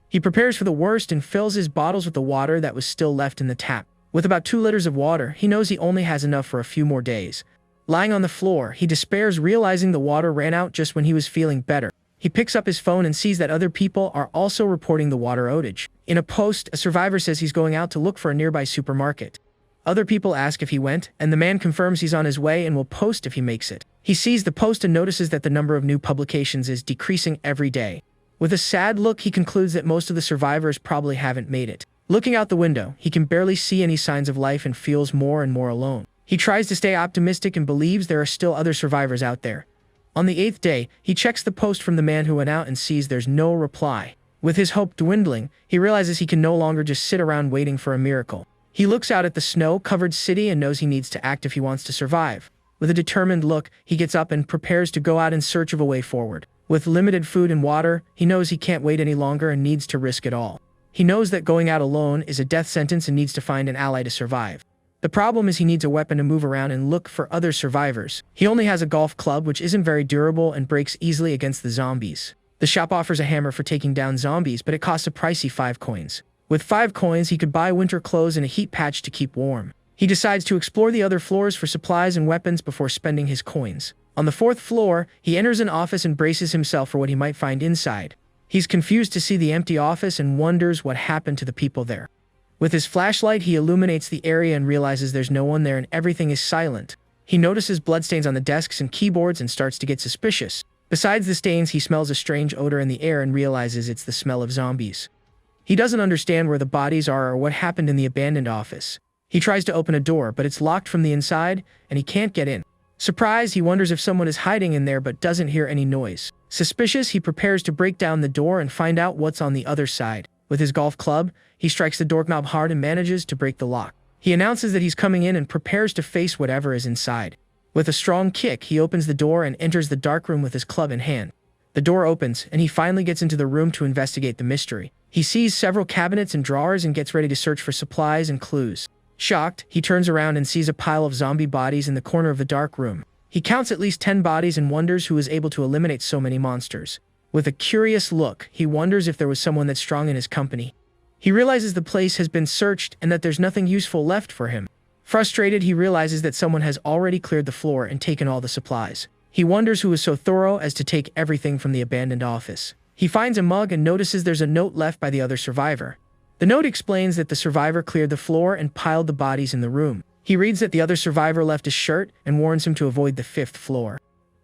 He prepares for the worst and fills his bottles with the water that was still left in the tap. With about 2 liters of water, he knows he only has enough for a few more days. Lying on the floor, he despairs, realizing the water ran out just when he was feeling better. He picks up his phone and sees that other people are also reporting the water outage. In a post, a survivor says he's going out to look for a nearby supermarket. Other people ask if he went, and the man confirms he's on his way and will post if he makes it. He sees the post and notices that the number of new publications is decreasing every day. With a sad look, he concludes that most of the survivors probably haven't made it. Looking out the window, he can barely see any signs of life and feels more and more alone. He tries to stay optimistic and believes there are still other survivors out there. On the 8th day, he checks the post from the man who went out and sees there's no reply. With his hope dwindling, he realizes he can no longer just sit around waiting for a miracle. He looks out at the snow-covered city and knows he needs to act if he wants to survive. With a determined look, he gets up and prepares to go out in search of a way forward. With limited food and water, he knows he can't wait any longer and needs to risk it all. He knows that going out alone is a death sentence and needs to find an ally to survive. The problem is he needs a weapon to move around and look for other survivors. He only has a golf club, which isn't very durable and breaks easily against the zombies. The shop offers a hammer for taking down zombies, but it costs a pricey 5 coins. With 5 coins, he could buy winter clothes and a heat patch to keep warm. He decides to explore the other floors for supplies and weapons before spending his coins. On the 4th floor, he enters an office and braces himself for what he might find inside. He's confused to see the empty office and wonders what happened to the people there. With his flashlight, he illuminates the area and realizes there's no one there and everything is silent. He notices bloodstains on the desks and keyboards and starts to get suspicious. Besides the stains, he smells a strange odor in the air and realizes it's the smell of zombies. He doesn't understand where the bodies are or what happened in the abandoned office. He tries to open a door, but it's locked from the inside, and he can't get in. Surprised, he wonders if someone is hiding in there but doesn't hear any noise. Suspicious, he prepares to break down the door and find out what's on the other side. With his golf club, he strikes the doorknob hard and manages to break the lock. He announces that he's coming in and prepares to face whatever is inside. With a strong kick, he opens the door and enters the dark room with his club in hand. The door opens, and he finally gets into the room to investigate the mystery. He sees several cabinets and drawers and gets ready to search for supplies and clues. Shocked, he turns around and sees a pile of zombie bodies in the corner of the dark room. He counts at least 10 bodies and wonders who was able to eliminate so many monsters. With a curious look, he wonders if there was someone that's strong in his company. He realizes the place has been searched and that there's nothing useful left for him. Frustrated, he realizes that someone has already cleared the floor and taken all the supplies. He wonders who was so thorough as to take everything from the abandoned office. He finds a mug and notices there's a note left by the other survivor. The note explains that the survivor cleared the floor and piled the bodies in the room. He reads that the other survivor left his shirt and warns him to avoid the 5th floor.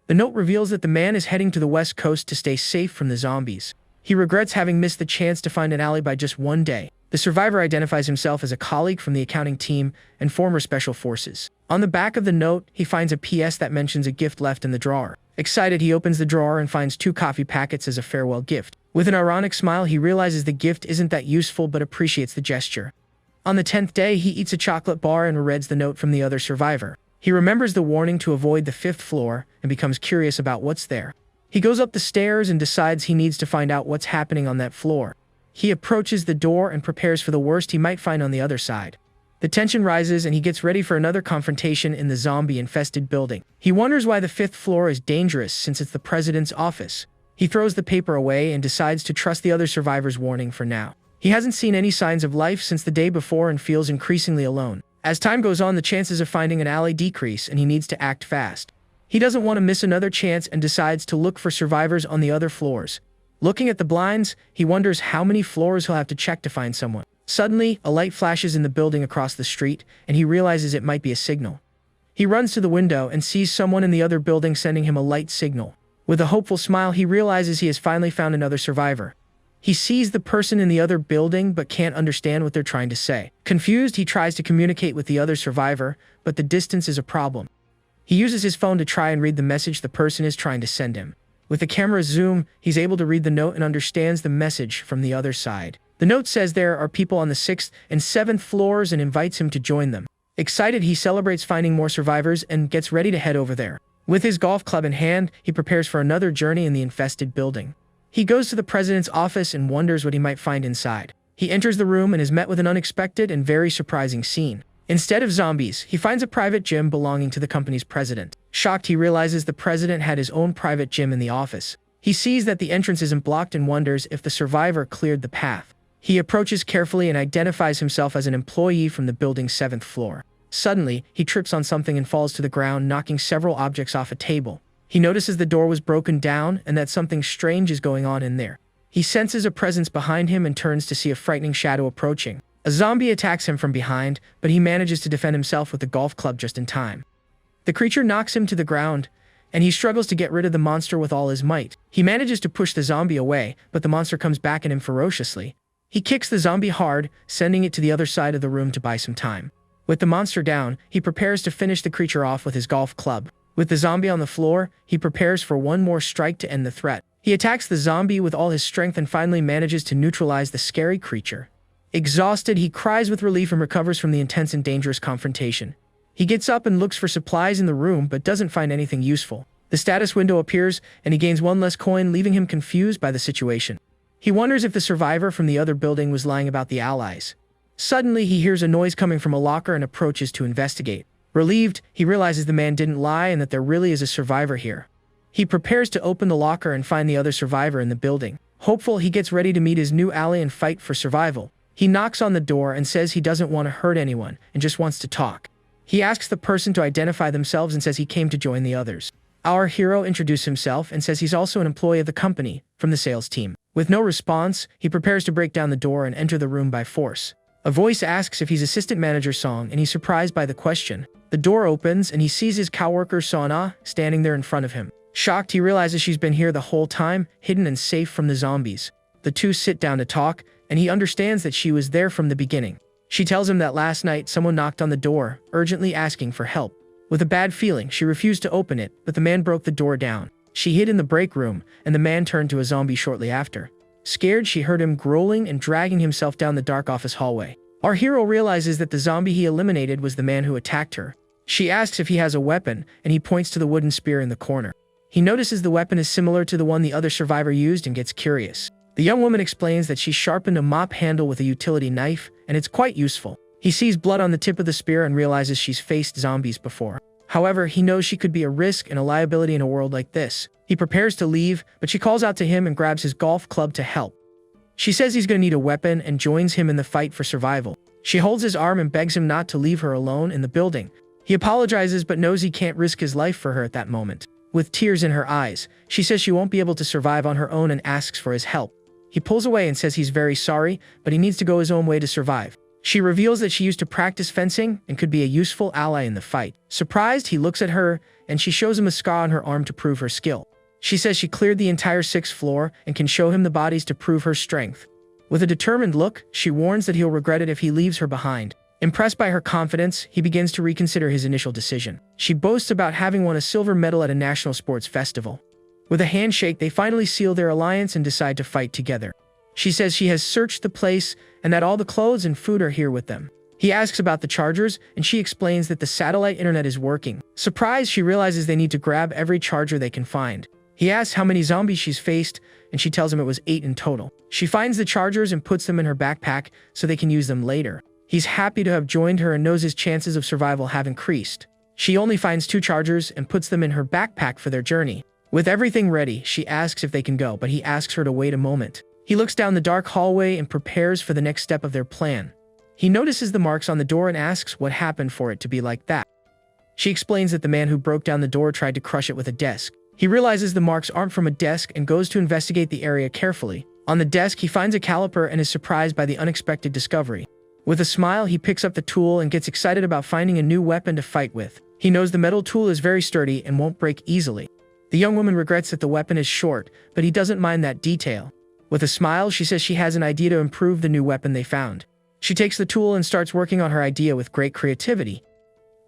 The note reveals that the man is heading to the west coast to stay safe from the zombies. He regrets having missed the chance to find an ally by just one day. The survivor identifies himself as a colleague from the accounting team and former special forces. On the back of the note, he finds a PS that mentions a gift left in the drawer. Excited, he opens the drawer and finds 2 coffee packets as a farewell gift. With an ironic smile, he realizes the gift isn't that useful but appreciates the gesture. On the 10th day, he eats a chocolate bar and rereads the note from the other survivor. He remembers the warning to avoid the 5th floor and becomes curious about what's there. He goes up the stairs and decides he needs to find out what's happening on that floor. He approaches the door and prepares for the worst he might find on the other side. The tension rises and he gets ready for another confrontation in the zombie-infested building. He wonders why the 5th floor is dangerous since it's the president's office. He throws the paper away and decides to trust the other survivor's warning for now. He hasn't seen any signs of life since the day before and feels increasingly alone. As time goes on, the chances of finding an ally decrease and he needs to act fast. He doesn't want to miss another chance and decides to look for survivors on the other floors. Looking at the blinds, he wonders how many floors he'll have to check to find someone. Suddenly, a light flashes in the building across the street, and he realizes it might be a signal. He runs to the window and sees someone in the other building sending him a light signal. With a hopeful smile, he realizes he has finally found another survivor. He sees the person in the other building but can't understand what they're trying to say. Confused, he tries to communicate with the other survivor, but the distance is a problem. He uses his phone to try and read the message the person is trying to send him. With the camera's zoom, he's able to read the note and understands the message from the other side. The note says there are people on the 6th and 7th floors and invites him to join them. Excited, he celebrates finding more survivors and gets ready to head over there. With his golf club in hand, he prepares for another journey in the infested building. He goes to the president's office and wonders what he might find inside. He enters the room and is met with an unexpected and very surprising scene. Instead of zombies, he finds a private gym belonging to the company's president. Shocked, he realizes the president had his own private gym in the office. He sees that the entrance isn't blocked and wonders if the survivor cleared the path. He approaches carefully and identifies himself as an employee from the building's 7th floor. Suddenly, he trips on something and falls to the ground, knocking several objects off a table. He notices the door was broken down and that something strange is going on in there. He senses a presence behind him and turns to see a frightening shadow approaching. A zombie attacks him from behind, but he manages to defend himself with the golf club just in time. The creature knocks him to the ground, and he struggles to get rid of the monster with all his might. He manages to push the zombie away, but the monster comes back at him ferociously. He kicks the zombie hard, sending it to the other side of the room to buy some time. With the monster down, he prepares to finish the creature off with his golf club. With the zombie on the floor, he prepares for one more strike to end the threat. He attacks the zombie with all his strength and finally manages to neutralize the scary creature. Exhausted, he cries with relief and recovers from the intense and dangerous confrontation. He gets up and looks for supplies in the room but doesn't find anything useful. The status window appears and he gains one less coin, leaving him confused by the situation. He wonders if the survivor from the other building was lying about the allies. Suddenly, he hears a noise coming from a locker and approaches to investigate. Relieved, he realizes the man didn't lie and that there really is a survivor here. He prepares to open the locker and find the other survivor in the building. Hopeful, he gets ready to meet his new ally and fight for survival. He knocks on the door and says he doesn't want to hurt anyone and just wants to talk. He asks the person to identify themselves and says he came to join the others. Our hero introduces himself and says he's also an employee of the company, from the sales team. With no response, he prepares to break down the door and enter the room by force. A voice asks if he's assistant manager Song, and he's surprised by the question. The door opens and he sees his coworker Sona standing there in front of him. Shocked, he realizes she's been here the whole time, hidden and safe from the zombies. The two sit down to talk, and he understands that she was there from the beginning. She tells him that last night someone knocked on the door, urgently asking for help. With a bad feeling, she refused to open it, but the man broke the door down. She hid in the break room, and the man turned to a zombie shortly after. Scared, she heard him growling and dragging himself down the dark office hallway. Our hero realizes that the zombie he eliminated was the man who attacked her. She asks if he has a weapon, and he points to the wooden spear in the corner. He notices the weapon is similar to the one the other survivor used and gets curious. The young woman explains that she sharpened a mop handle with a utility knife, and it's quite useful. He sees blood on the tip of the spear and realizes she's faced zombies before. However, he knows she could be a risk and a liability in a world like this. He prepares to leave, but she calls out to him and grabs his golf club to help. She says he's going to need a weapon and joins him in the fight for survival. She holds his arm and begs him not to leave her alone in the building. He apologizes but knows he can't risk his life for her at that moment. With tears in her eyes, she says she won't be able to survive on her own and asks for his help. He pulls away and says he's very sorry, but he needs to go his own way to survive. She reveals that she used to practice fencing and could be a useful ally in the fight. Surprised, he looks at her, and she shows him a scar on her arm to prove her skill. She says she cleared the entire 6th floor and can show him the bodies to prove her strength. With a determined look, she warns that he'll regret it if he leaves her behind. Impressed by her confidence, he begins to reconsider his initial decision. She boasts about having won a silver medal at a national sports festival. With a handshake, they finally seal their alliance and decide to fight together. She says she has searched the place and that all the clothes and food are here with them. He asks about the chargers, and she explains that the satellite internet is working. Surprised, she realizes they need to grab every charger they can find. He asks how many zombies she's faced, and she tells him it was 8 in total. She finds the chargers and puts them in her backpack so they can use them later. He's happy to have joined her and knows his chances of survival have increased. She only finds 2 chargers and puts them in her backpack for their journey. With everything ready, she asks if they can go, but he asks her to wait a moment. He looks down the dark hallway and prepares for the next step of their plan. He notices the marks on the door and asks what happened for it to be like that. She explains that the man who broke down the door tried to crush it with a desk. He realizes the marks aren't from a desk and goes to investigate the area carefully. On the desk, he finds a caliper and is surprised by the unexpected discovery. With a smile, he picks up the tool and gets excited about finding a new weapon to fight with. He knows the metal tool is very sturdy and won't break easily. The young woman regrets that the weapon is short, but he doesn't mind that detail. With a smile, she says she has an idea to improve the new weapon they found. She takes the tool and starts working on her idea with great creativity.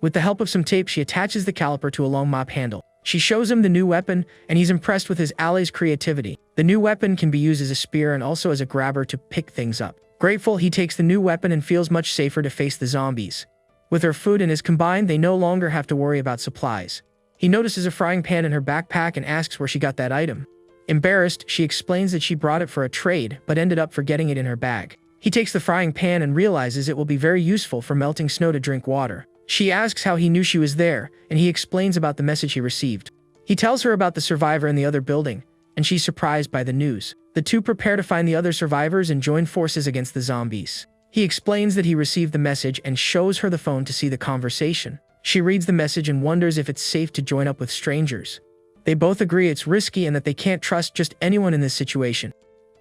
With the help of some tape, she attaches the caliper to a long mop handle. She shows him the new weapon, and he's impressed with his ally's creativity. The new weapon can be used as a spear and also as a grabber to pick things up. Grateful, he takes the new weapon and feels much safer to face the zombies. With her food and his combined, they no longer have to worry about supplies. He notices a frying pan in her backpack and asks where she got that item. Embarrassed, she explains that she brought it for a trade, but ended up forgetting it in her bag. He takes the frying pan and realizes it will be very useful for melting snow to drink water. She asks how he knew she was there, and he explains about the message he received. He tells her about the survivor in the other building, and she's surprised by the news. The two prepare to find the other survivors and join forces against the zombies. He explains that he received the message and shows her the phone to see the conversation. She reads the message and wonders if it's safe to join up with strangers. They both agree it's risky and that they can't trust just anyone in this situation.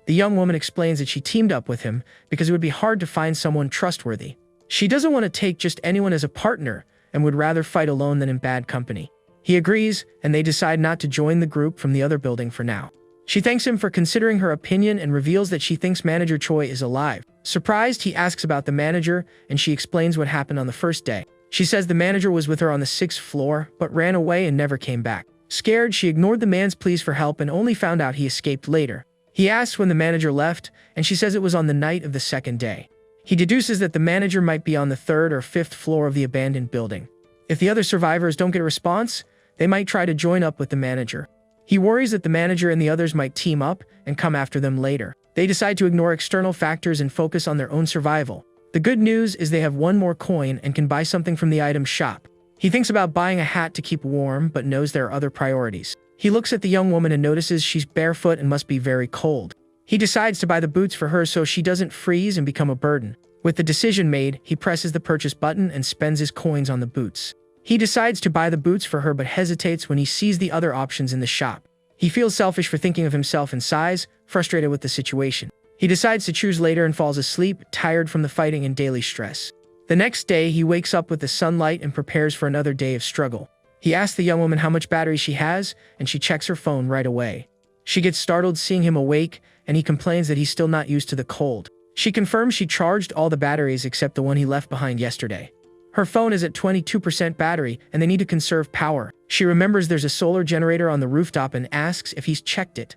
The young woman explains that she teamed up with him because it would be hard to find someone trustworthy. She doesn't want to take just anyone as a partner and would rather fight alone than in bad company. He agrees, and they decide not to join the group from the other building for now. She thanks him for considering her opinion and reveals that she thinks Manager Choi is alive. Surprised, he asks about the manager, and she explains what happened on the first day. She says the manager was with her on the 6th floor, but ran away and never came back. Scared, she ignored the man's pleas for help and only found out he escaped later. He asks when the manager left, and she says it was on the night of the 2nd day. He deduces that the manager might be on the 3rd or 5th floor of the abandoned building. If the other survivors don't get a response, they might try to join up with the manager. He worries that the manager and the others might team up and come after them later. They decide to ignore external factors and focus on their own survival. The good news is they have one more coin and can buy something from the item shop. He thinks about buying a hat to keep warm, but knows there are other priorities. He looks at the young woman and notices she's barefoot and must be very cold. He decides to buy the boots for her so she doesn't freeze and become a burden. With the decision made, he presses the purchase button and spends his coins on the boots. He decides to buy the boots for her but hesitates when he sees the other options in the shop. He feels selfish for thinking of himself in size, frustrated with the situation. He decides to choose later and falls asleep, tired from the fighting and daily stress. The next day, he wakes up with the sunlight and prepares for another day of struggle. He asks the young woman how much battery she has, and she checks her phone right away. She gets startled seeing him awake, and he complains that he's still not used to the cold. She confirms she charged all the batteries except the one he left behind yesterday. Her phone is at 22% battery, and they need to conserve power. She remembers there's a solar generator on the rooftop and asks if he's checked it.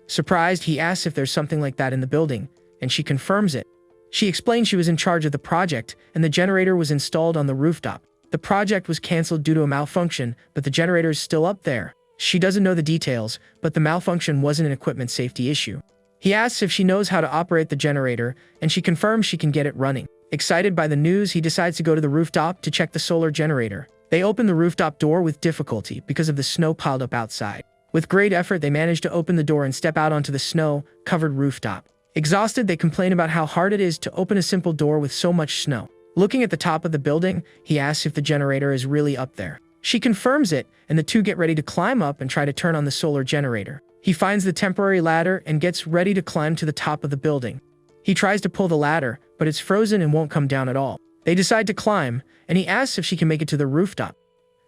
Surprised, he asks if there's something like that in the building, and she confirms it. She explains she was in charge of the project, and the generator was installed on the rooftop. The project was cancelled due to a malfunction, but the generator is still up there. She doesn't know the details, but the malfunction wasn't an equipment safety issue. He asks if she knows how to operate the generator, and she confirms she can get it running. Excited by the news, he decides to go to the rooftop to check the solar generator. They open the rooftop door with difficulty because of the snow piled up outside. With great effort, they manage to open the door and step out onto the snow-covered rooftop. Exhausted, they complain about how hard it is to open a simple door with so much snow. Looking at the top of the building, he asks if the generator is really up there. She confirms it, and the two get ready to climb up and try to turn on the solar generator. He finds the temporary ladder and gets ready to climb to the top of the building. He tries to pull the ladder, but it's frozen and won't come down at all. They decide to climb, and he asks if she can make it to the rooftop.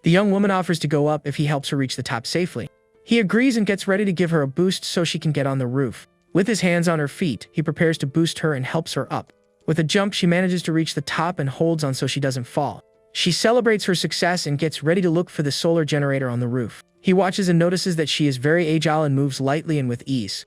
The young woman offers to go up if he helps her reach the top safely. He agrees and gets ready to give her a boost so she can get on the roof. With his hands on her feet, he prepares to boost her and helps her up. With a jump, she manages to reach the top and holds on so she doesn't fall. She celebrates her success and gets ready to look for the solar generator on the roof. He watches and notices that she is very agile and moves lightly and with ease.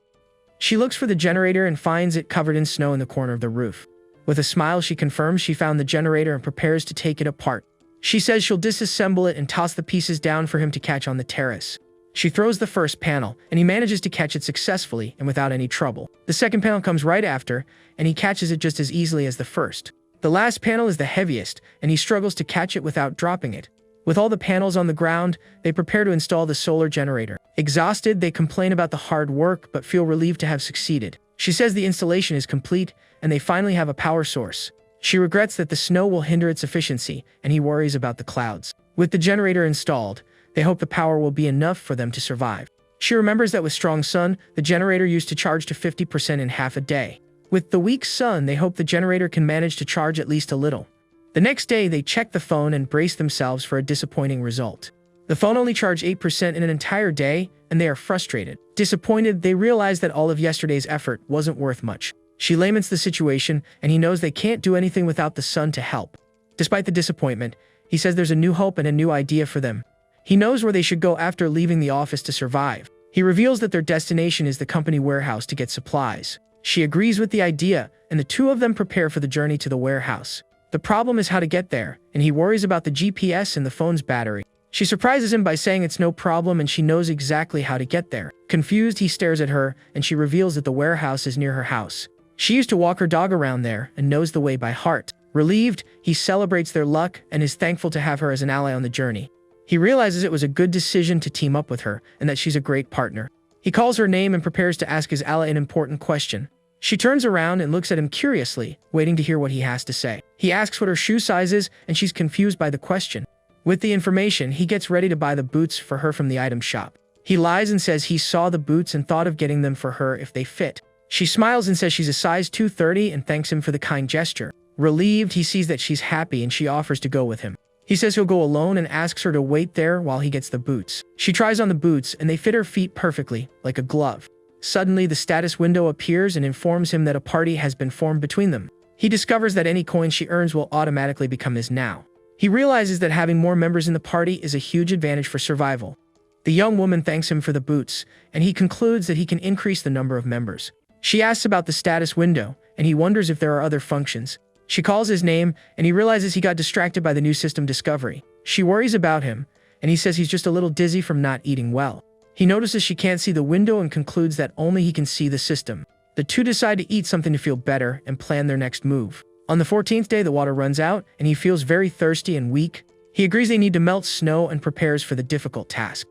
She looks for the generator and finds it covered in snow in the corner of the roof. With a smile, she confirms she found the generator and prepares to take it apart. She says she'll disassemble it and toss the pieces down for him to catch on the terrace. She throws the first panel, and he manages to catch it successfully and without any trouble. The second panel comes right after, and he catches it just as easily as the first. The last panel is the heaviest, and he struggles to catch it without dropping it. With all the panels on the ground, they prepare to install the solar generator. Exhausted, they complain about the hard work but feel relieved to have succeeded. She says the installation is complete, and they finally have a power source. She regrets that the snow will hinder its efficiency, and he worries about the clouds. With the generator installed, they hope the power will be enough for them to survive. She remembers that with strong sun, the generator used to charge to 50% in half a day. With the weak sun, they hope the generator can manage to charge at least a little. The next day, they check the phone and brace themselves for a disappointing result. The phone only charged 8% in an entire day, and they are frustrated. Disappointed, they realize that all of yesterday's effort wasn't worth much. She laments the situation, and he knows they can't do anything without the sun to help. Despite the disappointment, he says there's a new hope and a new idea for them. He knows where they should go after leaving the office to survive. He reveals that their destination is the company warehouse to get supplies. She agrees with the idea, and the two of them prepare for the journey to the warehouse. The problem is how to get there, and he worries about the GPS and the phone's battery. She surprises him by saying it's no problem and she knows exactly how to get there. Confused, he stares at her, and she reveals that the warehouse is near her house. She used to walk her dog around there and knows the way by heart. Relieved, he celebrates their luck and is thankful to have her as an ally on the journey. He realizes it was a good decision to team up with her and that she's a great partner. He calls her name and prepares to ask his ally an important question. She turns around and looks at him curiously, waiting to hear what he has to say. He asks what her shoe size is, and she's confused by the question. With the information, he gets ready to buy the boots for her from the item shop. He lies and says he saw the boots and thought of getting them for her if they fit. She smiles and says she's a size 230 and thanks him for the kind gesture. Relieved, he sees that she's happy and she offers to go with him. He says he'll go alone and asks her to wait there while he gets the boots. She tries on the boots and they fit her feet perfectly, like a glove. Suddenly, the status window appears and informs him that a party has been formed between them. He discovers that any coin she earns will automatically become his now. He realizes that having more members in the party is a huge advantage for survival. The young woman thanks him for the boots, and he concludes that he can increase the number of members. She asks about the status window, and he wonders if there are other functions. She calls his name, and he realizes he got distracted by the new system discovery. She worries about him, and he says he's just a little dizzy from not eating well. He notices she can't see the window and concludes that only he can see the system. The two decide to eat something to feel better and plan their next move. On the 14th day, the water runs out, and he feels very thirsty and weak. He agrees they need to melt snow and prepares for the difficult task.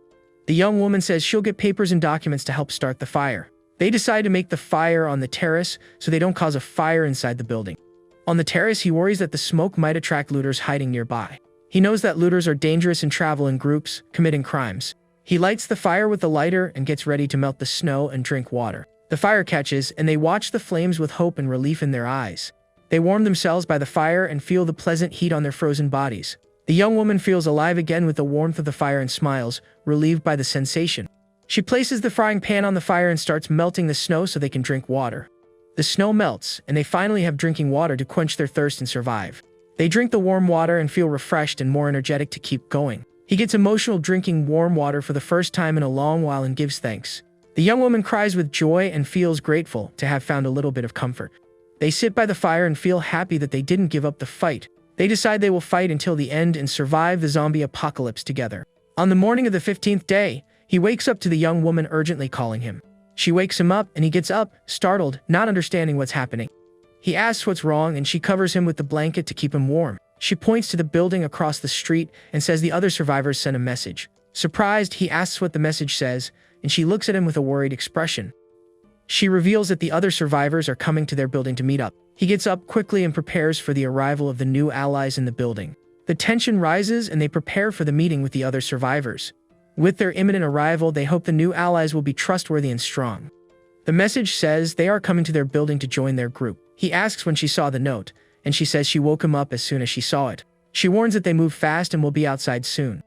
The young woman says she'll get papers and documents to help start the fire. They decide to make the fire on the terrace so they don't cause a fire inside the building. On the terrace, he worries that the smoke might attract looters hiding nearby. He knows that looters are dangerous and travel in groups, committing crimes. He lights the fire with the lighter and gets ready to melt the snow and drink water. The fire catches, and they watch the flames with hope and relief in their eyes. They warm themselves by the fire and feel the pleasant heat on their frozen bodies. The young woman feels alive again with the warmth of the fire and smiles, relieved by the sensation. She places the frying pan on the fire and starts melting the snow so they can drink water. The snow melts, and they finally have drinking water to quench their thirst and survive. They drink the warm water and feel refreshed and more energetic to keep going. He gets emotional drinking warm water for the first time in a long while and gives thanks. The young woman cries with joy and feels grateful to have found a little bit of comfort. They sit by the fire and feel happy that they didn't give up the fight. They decide they will fight until the end and survive the zombie apocalypse together. On the morning of the 15th day, he wakes up to the young woman urgently calling him. She wakes him up and he gets up, startled, not understanding what's happening. He asks what's wrong and she covers him with the blanket to keep him warm. She points to the building across the street and says the other survivors sent a message. Surprised, he asks what the message says, and she looks at him with a worried expression. She reveals that the other survivors are coming to their building to meet up. He gets up quickly and prepares for the arrival of the new allies in the building. The tension rises and they prepare for the meeting with the other survivors. With their imminent arrival, they hope the new allies will be trustworthy and strong. The message says they are coming to their building to join their group. He asks when she saw the note, and she says she woke him up as soon as she saw it. She warns that they move fast and will be outside soon.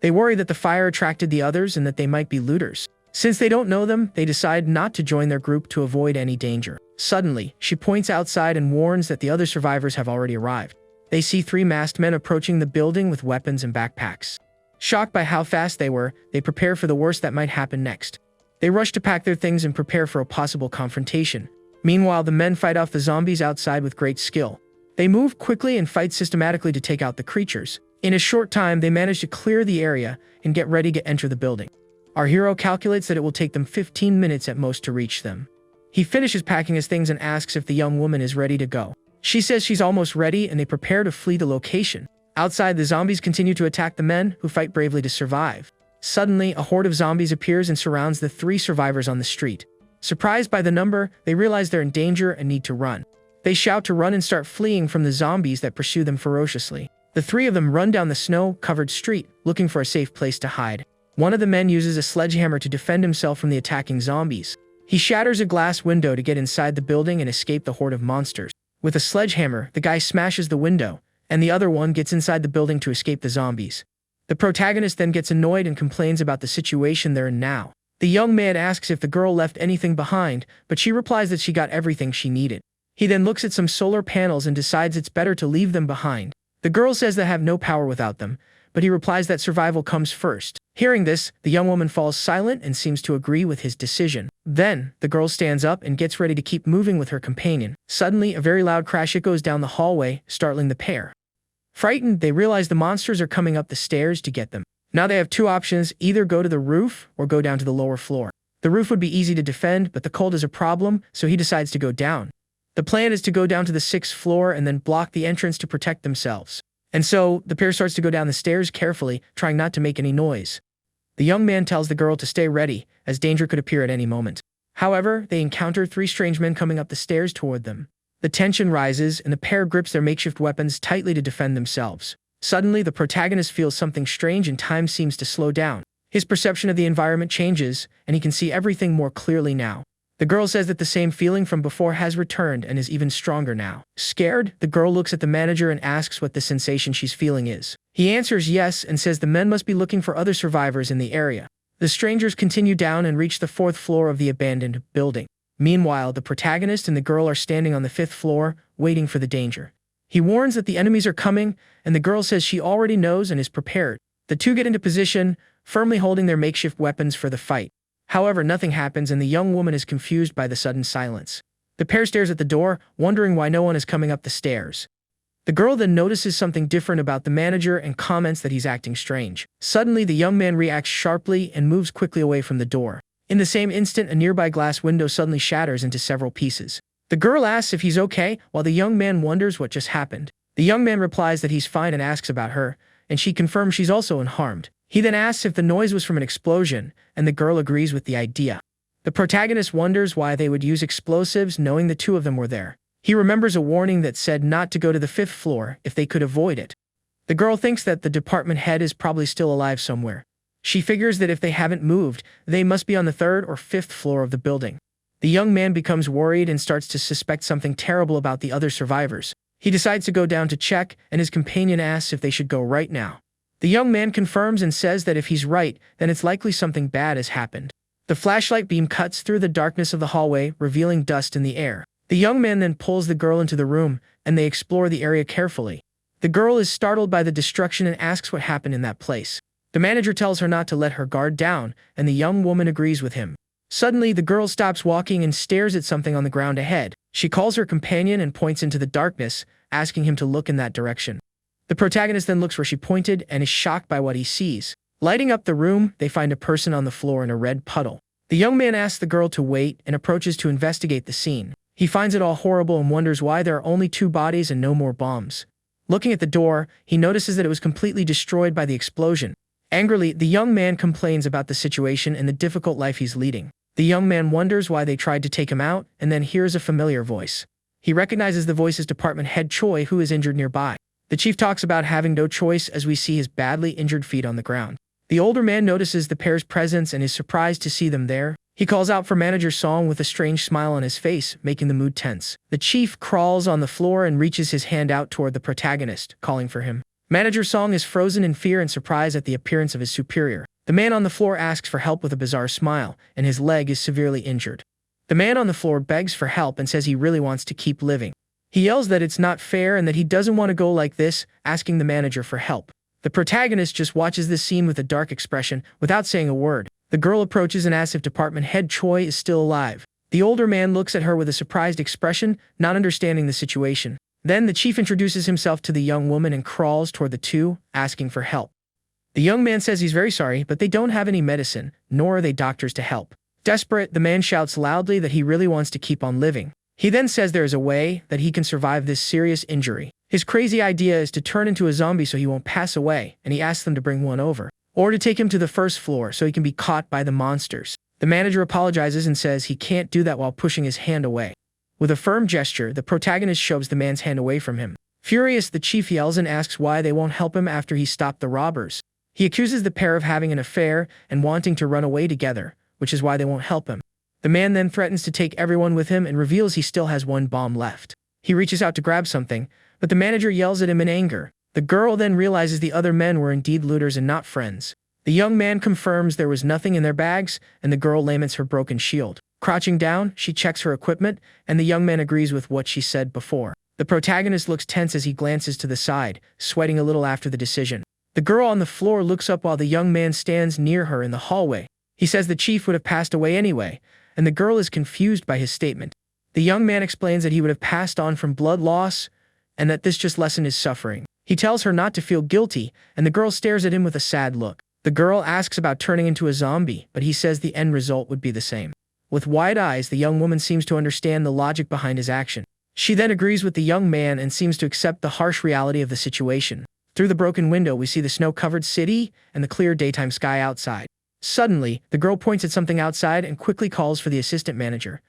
They worry that the fire attracted the others and that they might be looters. Since they don't know them, they decide not to join their group to avoid any danger. Suddenly, she points outside and warns that the other survivors have already arrived. They see 3 masked men approaching the building with weapons and backpacks. Shocked by how fast they were, they prepare for the worst that might happen next. They rush to pack their things and prepare for a possible confrontation. Meanwhile, the men fight off the zombies outside with great skill. They move quickly and fight systematically to take out the creatures. In a short time, they manage to clear the area and get ready to enter the building. Our hero calculates that it will take them 15 minutes at most to reach them. He finishes packing his things and asks if the young woman is ready to go. She says she's almost ready and they prepare to flee the location. Outside, the zombies continue to attack the men, who fight bravely to survive. Suddenly, a horde of zombies appears and surrounds the 3 survivors on the street. Surprised by the number, they realize they're in danger and need to run. They shout to run and start fleeing from the zombies that pursue them ferociously. The 3 of them run down the snow-covered street, looking for a safe place to hide. One of the men uses a sledgehammer to defend himself from the attacking zombies. He shatters a glass window to get inside the building and escape the horde of monsters. With a sledgehammer, the guy smashes the window, and the other one gets inside the building to escape the zombies. The protagonist then gets annoyed and complains about the situation they're in now. The young man asks if the girl left anything behind, but she replies that she got everything she needed. He then looks at some solar panels and decides it's better to leave them behind. The girl says they have no power without them, but he replies that survival comes first. Hearing this, the young woman falls silent and seems to agree with his decision. Then, the girl stands up and gets ready to keep moving with her companion. Suddenly, a very loud crash echoes down the hallway, startling the pair. Frightened, they realize the monsters are coming up the stairs to get them. Now they have 2 options, either go to the roof or go down to the lower floor. The roof would be easy to defend, but the cold is a problem, so he decides to go down. The plan is to go down to the 6th floor and then block the entrance to protect themselves. And so, the pair starts to go down the stairs carefully, trying not to make any noise. The young man tells the girl to stay ready, as danger could appear at any moment. However, they encounter 3 strange men coming up the stairs toward them. The tension rises, and the pair grips their makeshift weapons tightly to defend themselves. Suddenly, the protagonist feels something strange and time seems to slow down. His perception of the environment changes, and he can see everything more clearly now. The girl says that the same feeling from before has returned and is even stronger now. Scared, the girl looks at the manager and asks what the sensation she's feeling is. He answers yes and says the men must be looking for other survivors in the area. The strangers continue down and reach the 4th floor of the abandoned building. Meanwhile, the protagonist and the girl are standing on the 5th floor, waiting for the danger. He warns that the enemies are coming, and the girl says she already knows and is prepared. The two get into position, firmly holding their makeshift weapons for the fight. However, nothing happens and the young woman is confused by the sudden silence. The pair stares at the door, wondering why no one is coming up the stairs. The girl then notices something different about the manager and comments that he's acting strange. Suddenly, the young man reacts sharply and moves quickly away from the door. In the same instant, a nearby glass window suddenly shatters into several pieces. The girl asks if he's okay, while the young man wonders what just happened. The young man replies that he's fine and asks about her, and she confirms she's also unharmed. He then asks if the noise was from an explosion, and the girl agrees with the idea. The protagonist wonders why they would use explosives knowing the two of them were there. He remembers a warning that said not to go to the 5th floor if they could avoid it. The girl thinks that the department head is probably still alive somewhere. She figures that if they haven't moved, they must be on the 3rd or 5th floor of the building. The young man becomes worried and starts to suspect something terrible about the other survivors. He decides to go down to check, and his companion asks if they should go right now. The young man confirms and says that if he's right, then it's likely something bad has happened. The flashlight beam cuts through the darkness of the hallway, revealing dust in the air. The young man then pulls the girl into the room, and they explore the area carefully. The girl is startled by the destruction and asks what happened in that place. The manager tells her not to let her guard down, and the young woman agrees with him. Suddenly, the girl stops walking and stares at something on the ground ahead. She calls her companion and points into the darkness, asking him to look in that direction. The protagonist then looks where she pointed and is shocked by what he sees. Lighting up the room, they find a person on the floor in a red puddle. The young man asks the girl to wait and approaches to investigate the scene. He finds it all horrible and wonders why there are only 2 bodies and no more bombs. Looking at the door, he notices that it was completely destroyed by the explosion. Angrily, the young man complains about the situation and the difficult life he's leading. The young man wonders why they tried to take him out and then hears a familiar voice. He recognizes the voice as department head Choi, who is injured nearby. The chief talks about having no choice as we see his badly injured feet on the ground. The older man notices the pair's presence and is surprised to see them there. He calls out for Manager Song with a strange smile on his face, making the mood tense. The chief crawls on the floor and reaches his hand out toward the protagonist, calling for him. Manager Song is frozen in fear and surprise at the appearance of his superior. The man on the floor asks for help with a bizarre smile, and his leg is severely injured. The man on the floor begs for help and says he really wants to keep living. He yells that it's not fair and that he doesn't want to go like this, asking the manager for help. The protagonist just watches this scene with a dark expression, without saying a word. The girl approaches and asks if department head Choi is still alive. The older man looks at her with a surprised expression, not understanding the situation. Then the chief introduces himself to the young woman and crawls toward the two, asking for help. The young man says he's very sorry, but they don't have any medicine, nor are they doctors to help. Desperate, the man shouts loudly that he really wants to keep on living. He then says there is a way that he can survive this serious injury. His crazy idea is to turn into a zombie so he won't pass away, and he asks them to bring one over, or to take him to the 1st floor so he can be caught by the monsters. The manager apologizes and says he can't do that while pushing his hand away. With a firm gesture, the protagonist shoves the man's hand away from him. Furious, the chief yells and asks why they won't help him after he stopped the robbers. He accuses the pair of having an affair and wanting to run away together, which is why they won't help him. The man then threatens to take everyone with him and reveals he still has 1 bomb left. He reaches out to grab something, but the manager yells at him in anger. The girl then realizes the other men were indeed looters and not friends. The young man confirms there was nothing in their bags, and the girl laments her broken shield. Crouching down, she checks her equipment, and the young man agrees with what she said before. The protagonist looks tense as he glances to the side, sweating a little after the decision. The girl on the floor looks up while the young man stands near her in the hallway. He says the chief would have passed away anyway, and the girl is confused by his statement. The young man explains that he would have passed on from blood loss, and that this just lessened his suffering. He tells her not to feel guilty, and the girl stares at him with a sad look. The girl asks about turning into a zombie, but he says the end result would be the same. With wide eyes, the young woman seems to understand the logic behind his action. She then agrees with the young man and seems to accept the harsh reality of the situation. Through the broken window, we see the snow-covered city and the clear daytime sky outside. Suddenly, the girl points at something outside and quickly calls for the assistant manager.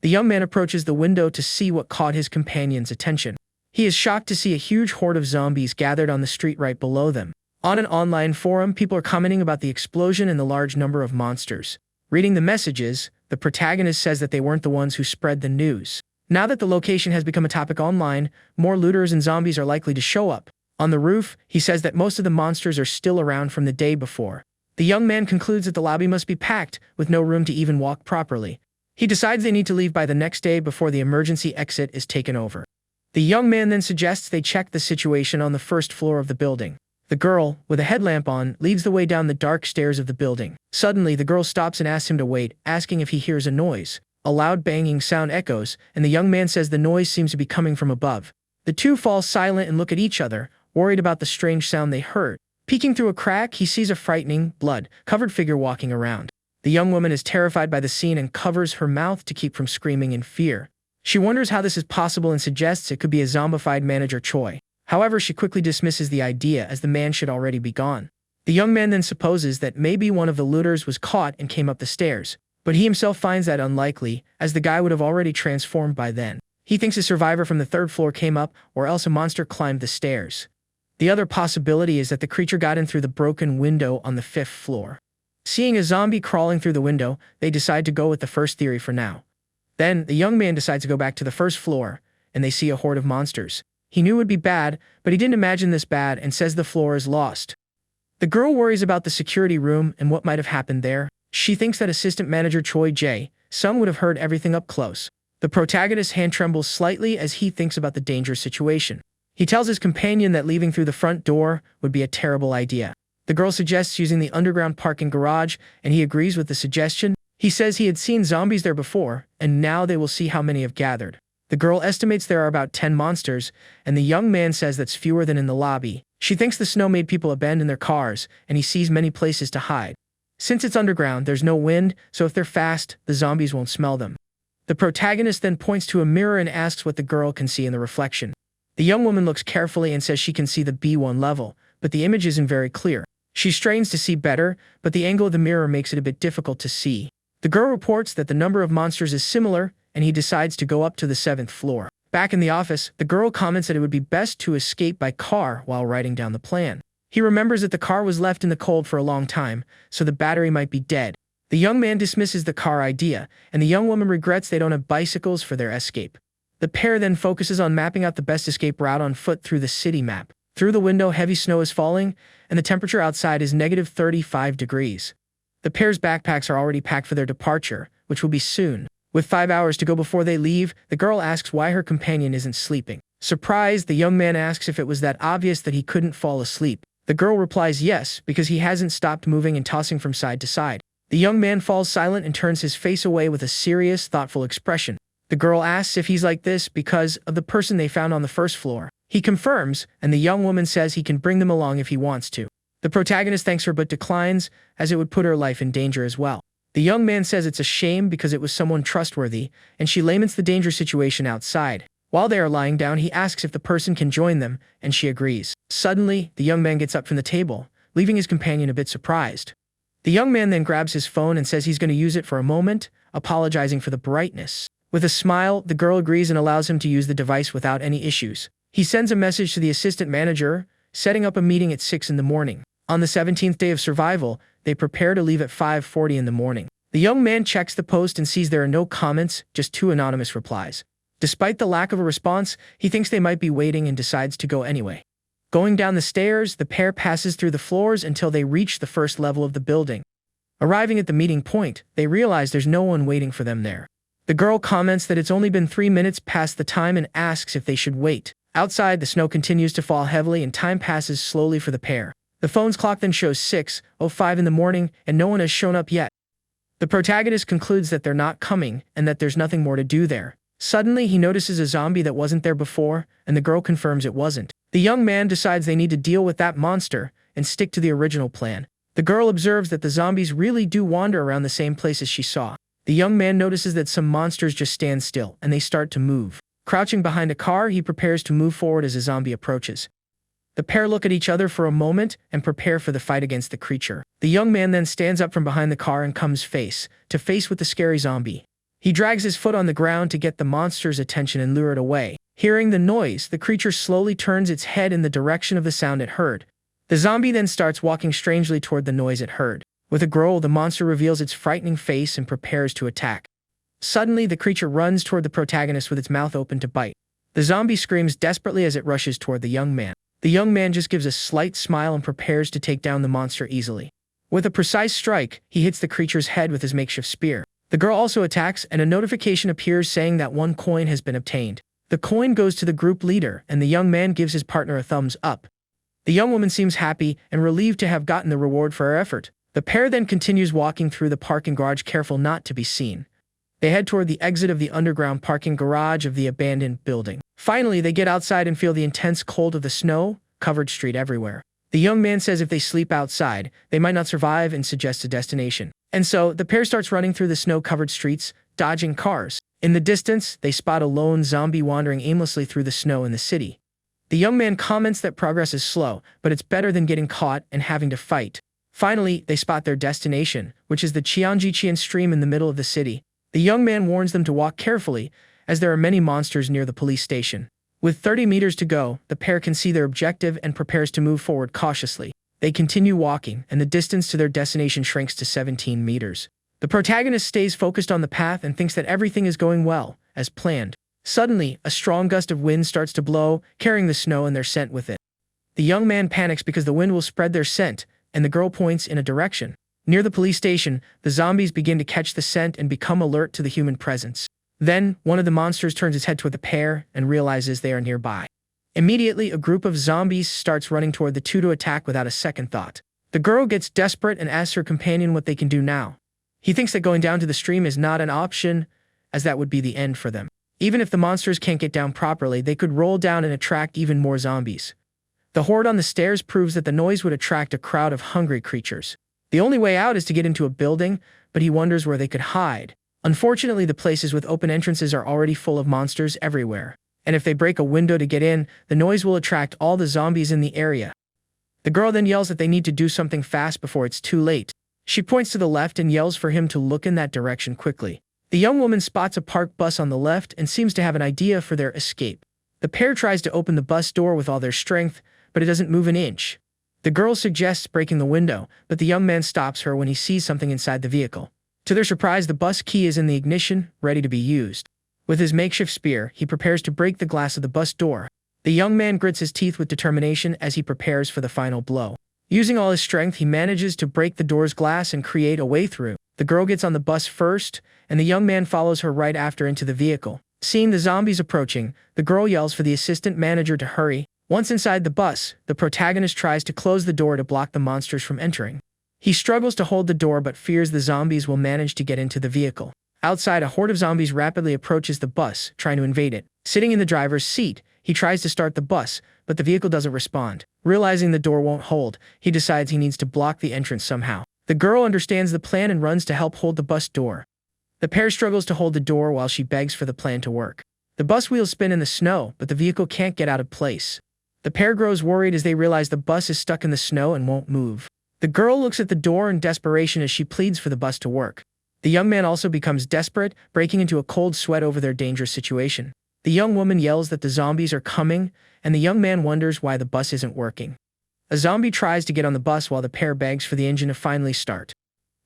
The young man approaches the window to see what caught his companion's attention. He is shocked to see a huge horde of zombies gathered on the street right below them. On an online forum, people are commenting about the explosion and the large number of monsters. Reading the messages, the protagonist says that they weren't the ones who spread the news. Now that the location has become a topic online, more looters and zombies are likely to show up. On the roof, he says that most of the monsters are still around from the day before. The young man concludes that the lobby must be packed, with no room to even walk properly. He decides they need to leave by the next day before the emergency exit is taken over. The young man then suggests they check the situation on the first floor of the building. The girl, with a headlamp on, leads the way down the dark stairs of the building. Suddenly, the girl stops and asks him to wait, asking if he hears a noise. A loud banging sound echoes, and the young man says the noise seems to be coming from above. The two fall silent and look at each other, worried about the strange sound they heard. Peeking through a crack, he sees a frightening, blood-covered figure walking around. The young woman is terrified by the scene and covers her mouth to keep from screaming in fear. She wonders how this is possible and suggests it could be a zombified manager Choi. However, she quickly dismisses the idea as the man should already be gone. The young man then supposes that maybe one of the looters was caught and came up the stairs, but he himself finds that unlikely, as the guy would have already transformed by then. He thinks a survivor from the third floor came up, or else a monster climbed the stairs. The other possibility is that the creature got in through the broken window on the fifth floor. Seeing a zombie crawling through the window, they decide to go with the first theory for now. Then, the young man decides to go back to the first floor, and they see a horde of monsters. He knew it would be bad, but he didn't imagine this bad and says the floor is lost. The girl worries about the security room and what might have happened there. She thinks that assistant manager Choi Jae-sung would have heard everything up close. The protagonist's hand trembles slightly as he thinks about the dangerous situation. He tells his companion that leaving through the front door would be a terrible idea. The girl suggests using the underground parking garage, and he agrees with the suggestion. He says he had seen zombies there before, and now they will see how many have gathered. The girl estimates there are about 10 monsters, and the young man says that's fewer than in the lobby. She thinks the snow made people abandon their cars, and he sees many places to hide. Since it's underground, there's no wind, so if they're fast, the zombies won't smell them. The protagonist then points to a mirror and asks what the girl can see in the reflection. The young woman looks carefully and says she can see the B1 level, but the image isn't very clear. She strains to see better, but the angle of the mirror makes it a bit difficult to see. The girl reports that the number of monsters is similar, and he decides to go up to the 7th floor. Back in the office, the girl comments that it would be best to escape by car while writing down the plan. He remembers that the car was left in the cold for a long time, so the battery might be dead. The young man dismisses the car idea, and the young woman regrets they don't have bicycles for their escape. The pair then focuses on mapping out the best escape route on foot through the city map. Through the window, heavy snow is falling, and the temperature outside is negative 35 degrees. The pair's backpacks are already packed for their departure, which will be soon. With 5 hours to go before they leave, the girl asks why her companion isn't sleeping. Surprised, the young man asks if it was that obvious that he couldn't fall asleep. The girl replies yes, because he hasn't stopped moving and tossing from side to side. The young man falls silent and turns his face away with a serious, thoughtful expression. The girl asks if he's like this because of the person they found on the first floor. He confirms, and the young woman says he can bring them along if he wants to. The protagonist thanks her but declines, as it would put her life in danger as well. The young man says it's a shame because it was someone trustworthy, and she laments the dangerous situation outside. While they are lying down, he asks if the person can join them, and she agrees. Suddenly, the young man gets up from the table, leaving his companion a bit surprised. The young man then grabs his phone and says he's going to use it for a moment, apologizing for the brightness. With a smile, the girl agrees and allows him to use the device without any issues. He sends a message to the assistant manager, setting up a meeting at 6 in the morning. On the 17th day of survival, they prepare to leave at 5:40 in the morning. The young man checks the post and sees there are no comments, just 2 anonymous replies. Despite the lack of a response, he thinks they might be waiting and decides to go anyway. Going down the stairs, the pair passes through the floors until they reach the first level of the building. Arriving at the meeting point, they realize there's no one waiting for them there. The girl comments that it's only been 3 minutes past the time and asks if they should wait. Outside, the snow continues to fall heavily and time passes slowly for the pair. The phone's clock then shows 6:05 in the morning, and no one has shown up yet. The protagonist concludes that they're not coming, and that there's nothing more to do there. Suddenly, he notices a zombie that wasn't there before, and the girl confirms it wasn't. The young man decides they need to deal with that monster, and stick to the original plan. The girl observes that the zombies really do wander around the same places she saw. The young man notices that some monsters just stand still, and they start to move. Crouching behind a car, he prepares to move forward as a zombie approaches. The pair look at each other for a moment and prepare for the fight against the creature. The young man then stands up from behind the car and comes face to face with the scary zombie. He drags his foot on the ground to get the monster's attention and lure it away. Hearing the noise, the creature slowly turns its head in the direction of the sound it heard. The zombie then starts walking strangely toward the noise it heard. With a growl, the monster reveals its frightening face and prepares to attack. Suddenly, the creature runs toward the protagonist with its mouth open to bite. The zombie screams desperately as it rushes toward the young man. The young man just gives a slight smile and prepares to take down the monster easily. With a precise strike, he hits the creature's head with his makeshift spear. The girl also attacks, and a notification appears saying that 1 coin has been obtained. The coin goes to the group leader, and the young man gives his partner a thumbs up. The young woman seems happy and relieved to have gotten the reward for her effort. The pair then continues walking through the parking garage, careful not to be seen. They head toward the exit of the underground parking garage of the abandoned building. Finally, they get outside and feel the intense cold of the snow-covered street everywhere. The young man says if they sleep outside, they might not survive and suggests a destination. And so, the pair starts running through the snow-covered streets, dodging cars. In the distance, they spot a lone zombie wandering aimlessly through the snow in the city. The young man comments that progress is slow, but it's better than getting caught and having to fight. Finally, they spot their destination, which is the Cheonjicheon stream in the middle of the city. The young man warns them to walk carefully, as there are many monsters near the police station. With 30 meters to go, the pair can see their objective and prepares to move forward cautiously. They continue walking, and the distance to their destination shrinks to 17 meters. The protagonist stays focused on the path and thinks that everything is going well, as planned. Suddenly, a strong gust of wind starts to blow, carrying the snow and their scent with it. The young man panics because the wind will spread their scent, and the girl points in a direction. Near the police station, the zombies begin to catch the scent and become alert to the human presence. Then, one of the monsters turns its head toward the pair and realizes they are nearby. Immediately, a group of zombies starts running toward the two to attack without a second thought. The girl gets desperate and asks her companion what they can do now. He thinks that going down to the stream is not an option, as that would be the end for them. Even if the monsters can't get down properly, they could roll down and attract even more zombies. The horde on the stairs proves that the noise would attract a crowd of hungry creatures. The only way out is to get into a building, but he wonders where they could hide. Unfortunately, the places with open entrances are already full of monsters everywhere. And if they break a window to get in, the noise will attract all the zombies in the area. The girl then yells that they need to do something fast before it's too late. She points to the left and yells for him to look in that direction quickly. The young woman spots a parked bus on the left and seems to have an idea for their escape. The pair tries to open the bus door with all their strength, but it doesn't move an inch. The girl suggests breaking the window, but the young man stops her when he sees something inside the vehicle. To their surprise, the bus key is in the ignition, ready to be used. With his makeshift spear, he prepares to break the glass of the bus door. The young man grits his teeth with determination as he prepares for the final blow. Using all his strength, he manages to break the door's glass and create a way through. The girl gets on the bus first, and the young man follows her right after into the vehicle. Seeing the zombies approaching, the girl yells for the assistant manager to hurry. Once inside the bus, the protagonist tries to close the door to block the monsters from entering. He struggles to hold the door but fears the zombies will manage to get into the vehicle. Outside, a horde of zombies rapidly approaches the bus, trying to invade it. Sitting in the driver's seat, he tries to start the bus, but the vehicle doesn't respond. Realizing the door won't hold, he decides he needs to block the entrance somehow. The girl understands the plan and runs to help hold the bus door. The pair struggles to hold the door while she begs for the plan to work. The bus wheels spin in the snow, but the vehicle can't get out of place. The pair grows worried as they realize the bus is stuck in the snow and won't move. The girl looks at the door in desperation as she pleads for the bus to work. The young man also becomes desperate, breaking into a cold sweat over their dangerous situation. The young woman yells that the zombies are coming, and the young man wonders why the bus isn't working. A zombie tries to get on the bus while the pair begs for the engine to finally start.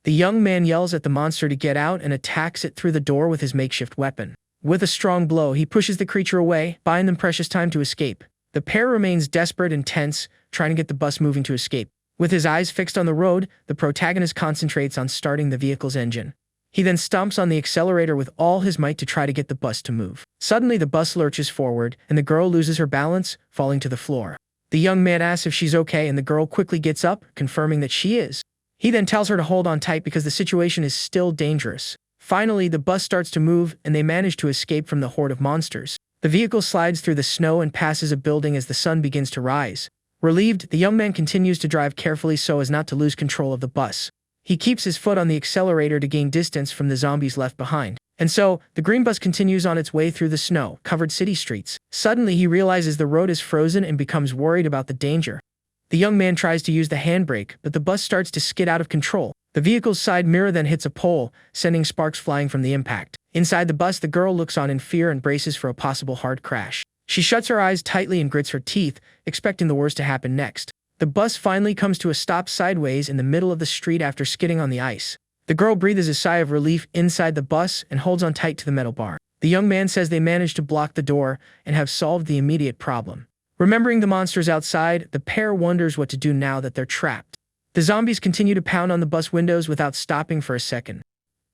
The young man yells at the monster to get out and attacks it through the door with his makeshift weapon. With a strong blow, he pushes the creature away, buying them precious time to escape. The pair remains desperate and tense, trying to get the bus moving to escape. With his eyes fixed on the road, the protagonist concentrates on starting the vehicle's engine. He then stomps on the accelerator with all his might to try to get the bus to move. Suddenly, the bus lurches forward, and the girl loses her balance, falling to the floor. The young man asks if she's okay, and the girl quickly gets up, confirming that she is. He then tells her to hold on tight because the situation is still dangerous. Finally, the bus starts to move, and they manage to escape from the horde of monsters. The vehicle slides through the snow and passes a building as the sun begins to rise. Relieved, the young man continues to drive carefully so as not to lose control of the bus. He keeps his foot on the accelerator to gain distance from the zombies left behind. And so, the green bus continues on its way through the snow-covered city streets. Suddenly, he realizes the road is frozen and becomes worried about the danger. The young man tries to use the handbrake, but the bus starts to skid out of control. The vehicle's side mirror then hits a pole, sending sparks flying from the impact. Inside the bus, the girl looks on in fear and braces for a possible hard crash. She shuts her eyes tightly and grits her teeth, expecting the worst to happen next. The bus finally comes to a stop sideways in the middle of the street after skidding on the ice. The girl breathes a sigh of relief inside the bus and holds on tight to the metal bar. The young man says they managed to block the door and have solved the immediate problem. Remembering the monsters outside, the pair wonders what to do now that they're trapped. The zombies continue to pound on the bus windows without stopping for a second.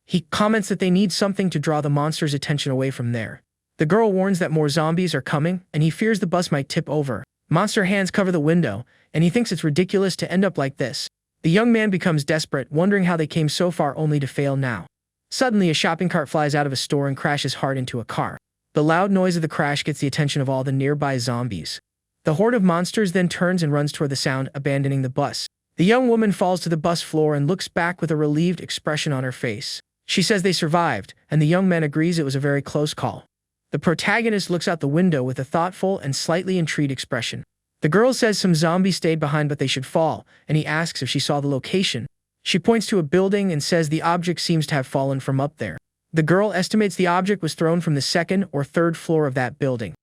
He comments that they need something to draw the monsters' attention away from there. The girl warns that more zombies are coming, and he fears the bus might tip over. Monster hands cover the window, and he thinks it's ridiculous to end up like this. The young man becomes desperate, wondering how they came so far only to fail now. Suddenly, a shopping cart flies out of a store and crashes hard into a car. The loud noise of the crash gets the attention of all the nearby zombies. The horde of monsters then turns and runs toward the sound, abandoning the bus. The young woman falls to the bus floor and looks back with a relieved expression on her face. She says they survived, and the young man agrees it was a very close call. The protagonist looks out the window with a thoughtful and slightly intrigued expression. The girl says some zombies stayed behind but they should fall, and he asks if she saw the location. She points to a building and says the object seems to have fallen from up there. The girl estimates the object was thrown from the second or third floor of that building.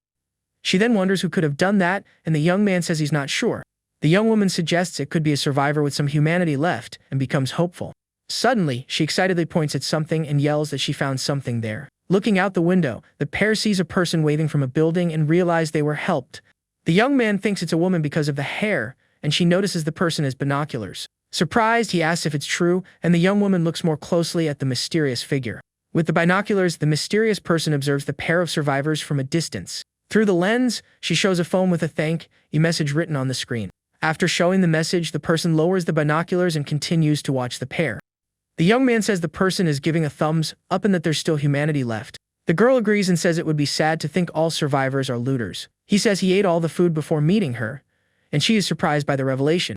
She then wonders who could have done that, and the young man says he's not sure. The young woman suggests it could be a survivor with some humanity left and becomes hopeful. Suddenly, she excitedly points at something and yells that she found something there. Looking out the window, the pair sees a person waving from a building and realize they were helped. The young man thinks it's a woman because of the hair, and she notices the person has binoculars. Surprised, he asks if it's true, and the young woman looks more closely at the mysterious figure. With the binoculars, the mysterious person observes the pair of survivors from a distance. Through the lens, she shows a phone with a thank you message written on the screen. After showing the message, the person lowers the binoculars and continues to watch the pair. The young man says the person is giving a thumbs up and that there's still humanity left. The girl agrees and says it would be sad to think all survivors are looters. He says he ate all the food before meeting her, and she is surprised by the revelation.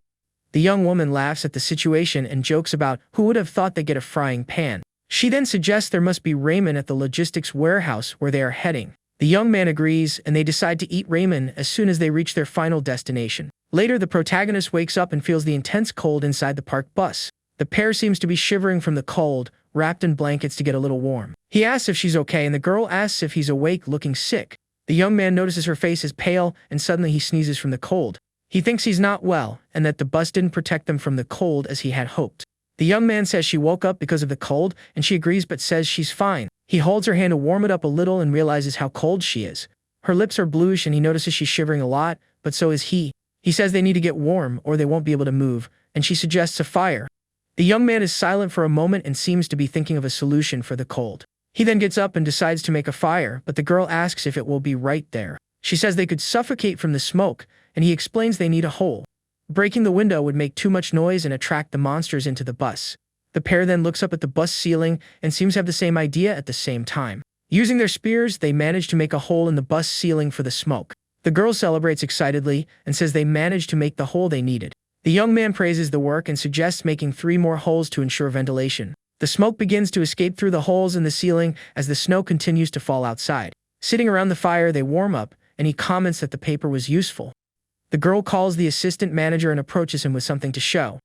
The young woman laughs at the situation and jokes about who would have thought they'd get a frying pan. She then suggests there must be ramen at the logistics warehouse where they are heading. The young man agrees, and they decide to eat ramen as soon as they reach their final destination. Later, the protagonist wakes up and feels the intense cold inside the parked bus. The pair seems to be shivering from the cold, wrapped in blankets to get a little warm. He asks if she's okay, and the girl asks if he's awake, looking sick. The young man notices her face is pale, and suddenly he sneezes from the cold. He thinks he's not well, and that the bus didn't protect them from the cold as he had hoped. The young man says she woke up because of the cold, and she agrees but says she's fine. He holds her hand to warm it up a little and realizes how cold she is. Her lips are bluish, and he notices she's shivering a lot, but so is he. He says they need to get warm or they won't be able to move, and she suggests a fire. The young man is silent for a moment and seems to be thinking of a solution for the cold. He then gets up and decides to make a fire, but the girl asks if it will be right there. She says they could suffocate from the smoke, and he explains they need a hole. Breaking the window would make too much noise and attract the monsters into the bus. The pair then looks up at the bus ceiling and seems to have the same idea at the same time. Using their spears, they manage to make a hole in the bus ceiling for the smoke. The girl celebrates excitedly and says they managed to make the hole they needed. The young man praises the work and suggests making 3 more holes to ensure ventilation. The smoke begins to escape through the holes in the ceiling as the snow continues to fall outside. Sitting around the fire, they warm up, and he comments that the paper was useful. The girl calls the assistant manager and approaches him with something to show.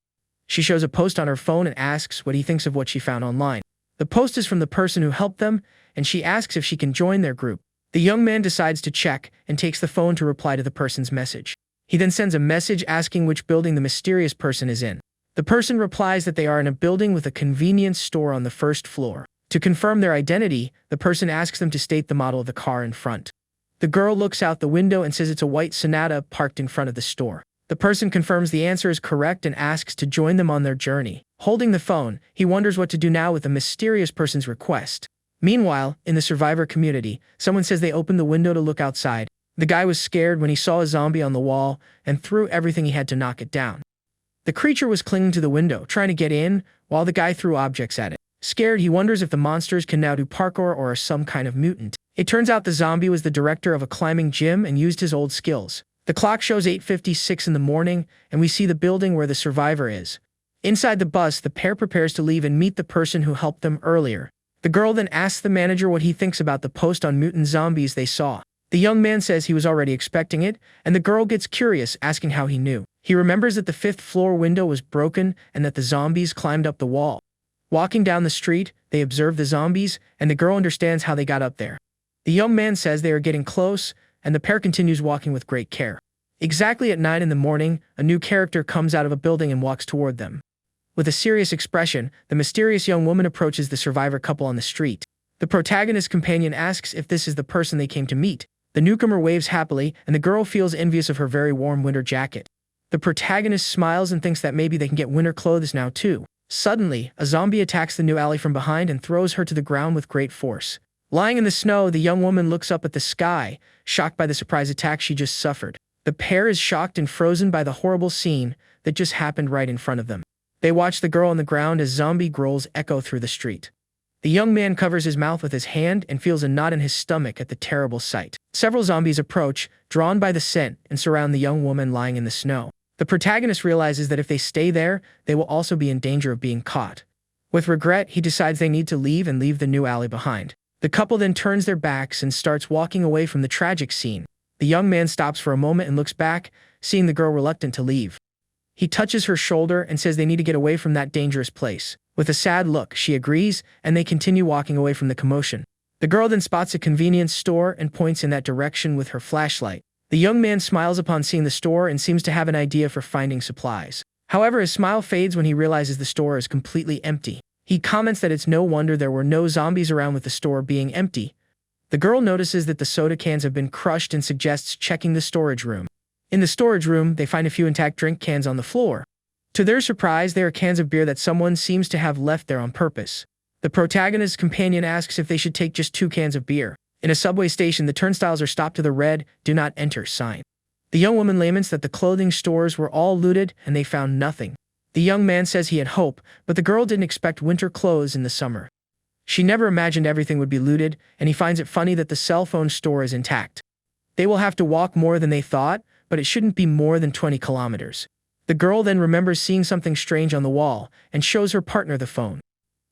She shows a post on her phone and asks what he thinks of what she found online. The post is from the person who helped them, and she asks if she can join their group. The young man decides to check and takes the phone to reply to the person's message. He then sends a message asking which building the mysterious person is in. The person replies that they are in a building with a convenience store on the 1st floor. To confirm their identity, the person asks them to state the model of the car in front. The girl looks out the window and says it's a white Sonata parked in front of the store. The person confirms the answer is correct and asks to join them on their journey. Holding the phone, he wonders what to do now with the mysterious person's request. Meanwhile, in the survivor community, someone says they opened the window to look outside. The guy was scared when he saw a zombie on the wall and threw everything he had to knock it down. The creature was clinging to the window, trying to get in, while the guy threw objects at it. Scared, he wonders if the monsters can now do parkour or are some kind of mutant. It turns out the zombie was the director of a climbing gym and used his old skills. The clock shows 8:56 in the morning, and we see the building where the survivor is. Inside the bus, the pair prepares to leave and meet the person who helped them earlier. The girl then asks the manager what he thinks about the post on mutant zombies they saw. The young man says he was already expecting it, and the girl gets curious, asking how he knew. He remembers that the 5th floor window was broken and that the zombies climbed up the wall. Walking down the street, they observe the zombies, and the girl understands how they got up there. The young man says they are getting close, and the pair continues walking with great care. Exactly at 9 in the morning, a new character comes out of a building and walks toward them. With a serious expression, the mysterious young woman approaches the survivor couple on the street. The protagonist's companion asks if this is the person they came to meet. The newcomer waves happily, and the girl feels envious of her very warm winter jacket. The protagonist smiles and thinks that maybe they can get winter clothes now too. Suddenly, a zombie attacks the new ally from behind and throws her to the ground with great force. Lying in the snow, the young woman looks up at the sky, shocked by the surprise attack she just suffered. The pair is shocked and frozen by the horrible scene that just happened right in front of them. They watch the girl on the ground as zombie growls echo through the street. The young man covers his mouth with his hand and feels a knot in his stomach at the terrible sight. Several zombies approach, drawn by the scent, and surround the young woman lying in the snow. The protagonist realizes that if they stay there, they will also be in danger of being caught. With regret, he decides they need to leave and leave the new alley behind. The couple then turns their backs and starts walking away from the tragic scene. The young man stops for a moment and looks back, seeing the girl reluctant to leave. He touches her shoulder and says they need to get away from that dangerous place. With a sad look, she agrees, and they continue walking away from the commotion. The girl then spots a convenience store and points in that direction with her flashlight. The young man smiles upon seeing the store and seems to have an idea for finding supplies. However, his smile fades when he realizes the store is completely empty. He comments that it's no wonder there were no zombies around with the store being empty. The girl notices that the soda cans have been crushed and suggests checking the storage room. In the storage room, they find a few intact drink cans on the floor. To their surprise, there are cans of beer that someone seems to have left there on purpose. The protagonist's companion asks if they should take just 2 cans of beer. In a subway station, the turnstiles are stopped to the red "Do Not Enter" sign. The young woman laments that the clothing stores were all looted and they found nothing. The young man says he had hope, but the girl didn't expect winter clothes in the summer. She never imagined everything would be looted, and he finds it funny that the cell phone store is intact. They will have to walk more than they thought, but it shouldn't be more than 20 kilometers. The girl then remembers seeing something strange on the wall and shows her partner the phone.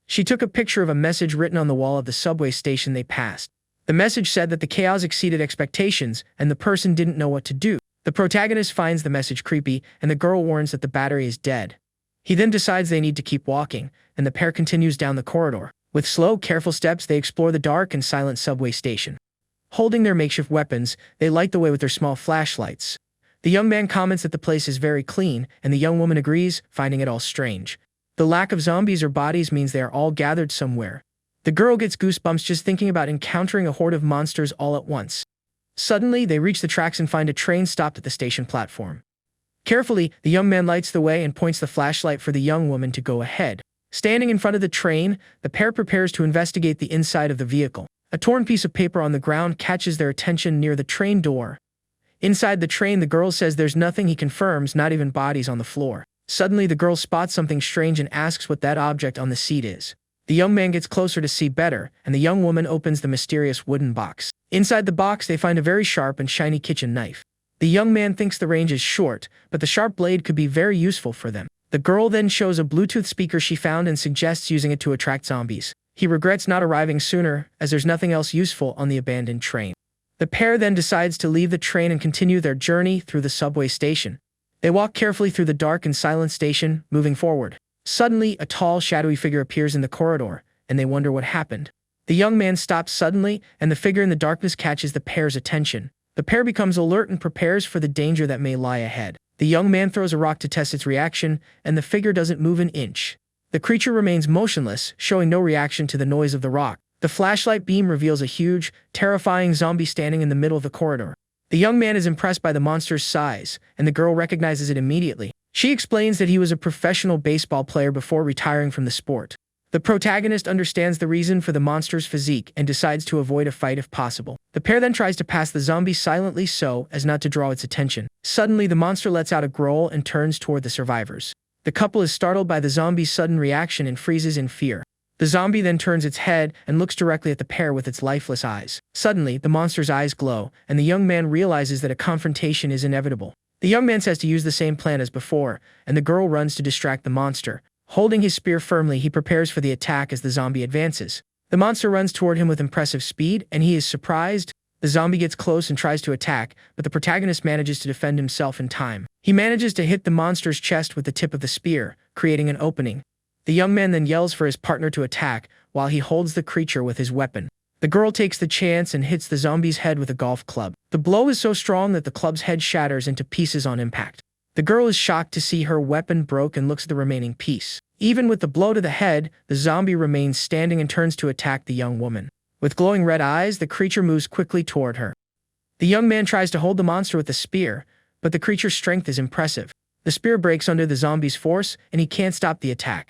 She took a picture of a message written on the wall of the subway station they passed. The message said that the chaos exceeded expectations and the person didn't know what to do. The protagonist finds the message creepy, and the girl warns that the battery is dead. He then decides they need to keep walking, and the pair continues down the corridor. With slow, careful steps, they explore the dark and silent subway station. Holding their makeshift weapons, they light the way with their small flashlights. The young man comments that the place is very clean, and the young woman agrees, finding it all strange. The lack of zombies or bodies means they are all gathered somewhere. The girl gets goosebumps just thinking about encountering a horde of monsters all at once. Suddenly, they reach the tracks and find a train stopped at the station platform. Carefully, the young man lights the way and points the flashlight for the young woman to go ahead. Standing in front of the train, the pair prepares to investigate the inside of the vehicle. A torn piece of paper on the ground catches their attention near the train door. Inside the train, the girl says there's nothing. He confirms, not even bodies on the floor. Suddenly, the girl spots something strange and asks what that object on the seat is. The young man gets closer to see better, and the young woman opens the mysterious wooden box. Inside the box, they find a very sharp and shiny kitchen knife. The young man thinks the range is short, but the sharp blade could be very useful for them. The girl then shows a Bluetooth speaker she found and suggests using it to attract zombies. He regrets not arriving sooner, as there's nothing else useful on the abandoned train. The pair then decides to leave the train and continue their journey through the subway station. They walk carefully through the dark and silent station, moving forward. Suddenly, a tall, shadowy figure appears in the corridor, and they wonder what happened. The young man stops suddenly, and the figure in the darkness catches the pair's attention. The pair becomes alert and prepares for the danger that may lie ahead. The young man throws a rock to test its reaction, and the figure doesn't move an inch. The creature remains motionless, showing no reaction to the noise of the rock. The flashlight beam reveals a huge, terrifying zombie standing in the middle of the corridor. The young man is impressed by the monster's size, and the girl recognizes it immediately. She explains that he was a professional baseball player before retiring from the sport. The protagonist understands the reason for the monster's physique and decides to avoid a fight if possible. The pair then tries to pass the zombie silently so as not to draw its attention. Suddenly, the monster lets out a growl and turns toward the survivors. The couple is startled by the zombie's sudden reaction and freezes in fear. The zombie then turns its head and looks directly at the pair with its lifeless eyes. Suddenly, the monster's eyes glow, and the young man realizes that a confrontation is inevitable. The young man says to use the same plan as before, and the girl runs to distract the monster. Holding his spear firmly, he prepares for the attack as the zombie advances. The monster runs toward him with impressive speed, and he is surprised. The zombie gets close and tries to attack, but the protagonist manages to defend himself in time. He manages to hit the monster's chest with the tip of the spear, creating an opening. The young man then yells for his partner to attack, while he holds the creature with his weapon. The girl takes the chance and hits the zombie's head with a golf club. The blow is so strong that the club's head shatters into pieces on impact. The girl is shocked to see her weapon broke and looks at the remaining piece. Even with the blow to the head, the zombie remains standing and turns to attack the young woman. With glowing red eyes, the creature moves quickly toward her. The young man tries to hold the monster with the spear, but the creature's strength is impressive. The spear breaks under the zombie's force, and he can't stop the attack.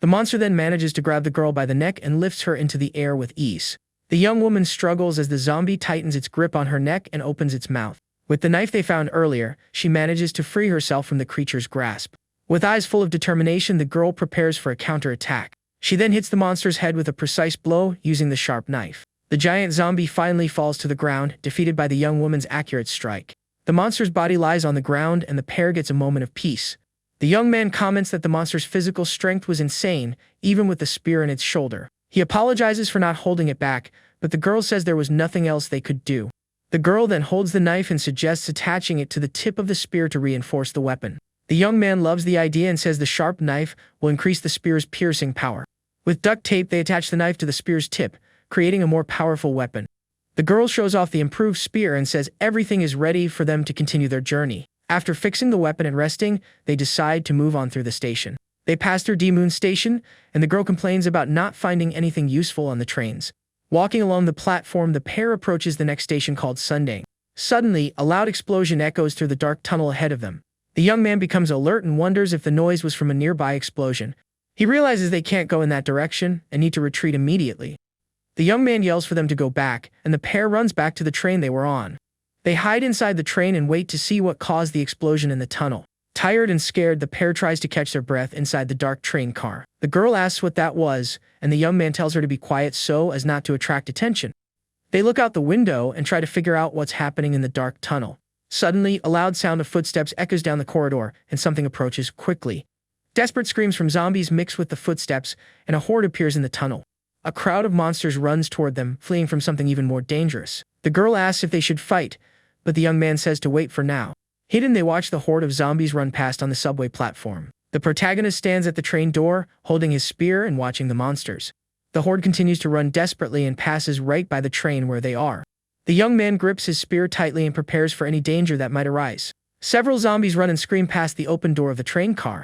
The monster then manages to grab the girl by the neck and lifts her into the air with ease. The young woman struggles as the zombie tightens its grip on her neck and opens its mouth. With the knife they found earlier, she manages to free herself from the creature's grasp. With eyes full of determination, the girl prepares for a counterattack. She then hits the monster's head with a precise blow using the sharp knife. The giant zombie finally falls to the ground, defeated by the young woman's accurate strike. The monster's body lies on the ground and the pair gets a moment of peace. The young man comments that the monster's physical strength was insane, even with the spear in its shoulder. He apologizes for not holding it back, but the girl says there was nothing else they could do. The girl then holds the knife and suggests attaching it to the tip of the spear to reinforce the weapon. The young man loves the idea and says the sharp knife will increase the spear's piercing power. With duct tape, they attach the knife to the spear's tip, creating a more powerful weapon. The girl shows off the improved spear and says everything is ready for them to continue their journey. After fixing the weapon and resting, they decide to move on through the station. They pass through D-Moon Station, and the girl complains about not finding anything useful on the trains. Walking along the platform, the pair approaches the next station called Sunday. Suddenly, a loud explosion echoes through the dark tunnel ahead of them. The young man becomes alert and wonders if the noise was from a nearby explosion. He realizes they can't go in that direction and need to retreat immediately. The young man yells for them to go back, and the pair runs back to the train they were on. They hide inside the train and wait to see what caused the explosion in the tunnel. Tired and scared, the pair tries to catch their breath inside the dark train car. The girl asks what that was, and the young man tells her to be quiet so as not to attract attention. They look out the window and try to figure out what's happening in the dark tunnel. Suddenly, a loud sound of footsteps echoes down the corridor, and something approaches quickly. Desperate screams from zombies mix with the footsteps, and a horde appears in the tunnel. A crowd of monsters runs toward them, fleeing from something even more dangerous. The girl asks if they should fight, but the young man says to wait for now. Hidden, they watch the horde of zombies run past on the subway platform. The protagonist stands at the train door, holding his spear and watching the monsters. The horde continues to run desperately and passes right by the train where they are. The young man grips his spear tightly and prepares for any danger that might arise. Several zombies run and scream past the open door of the train car.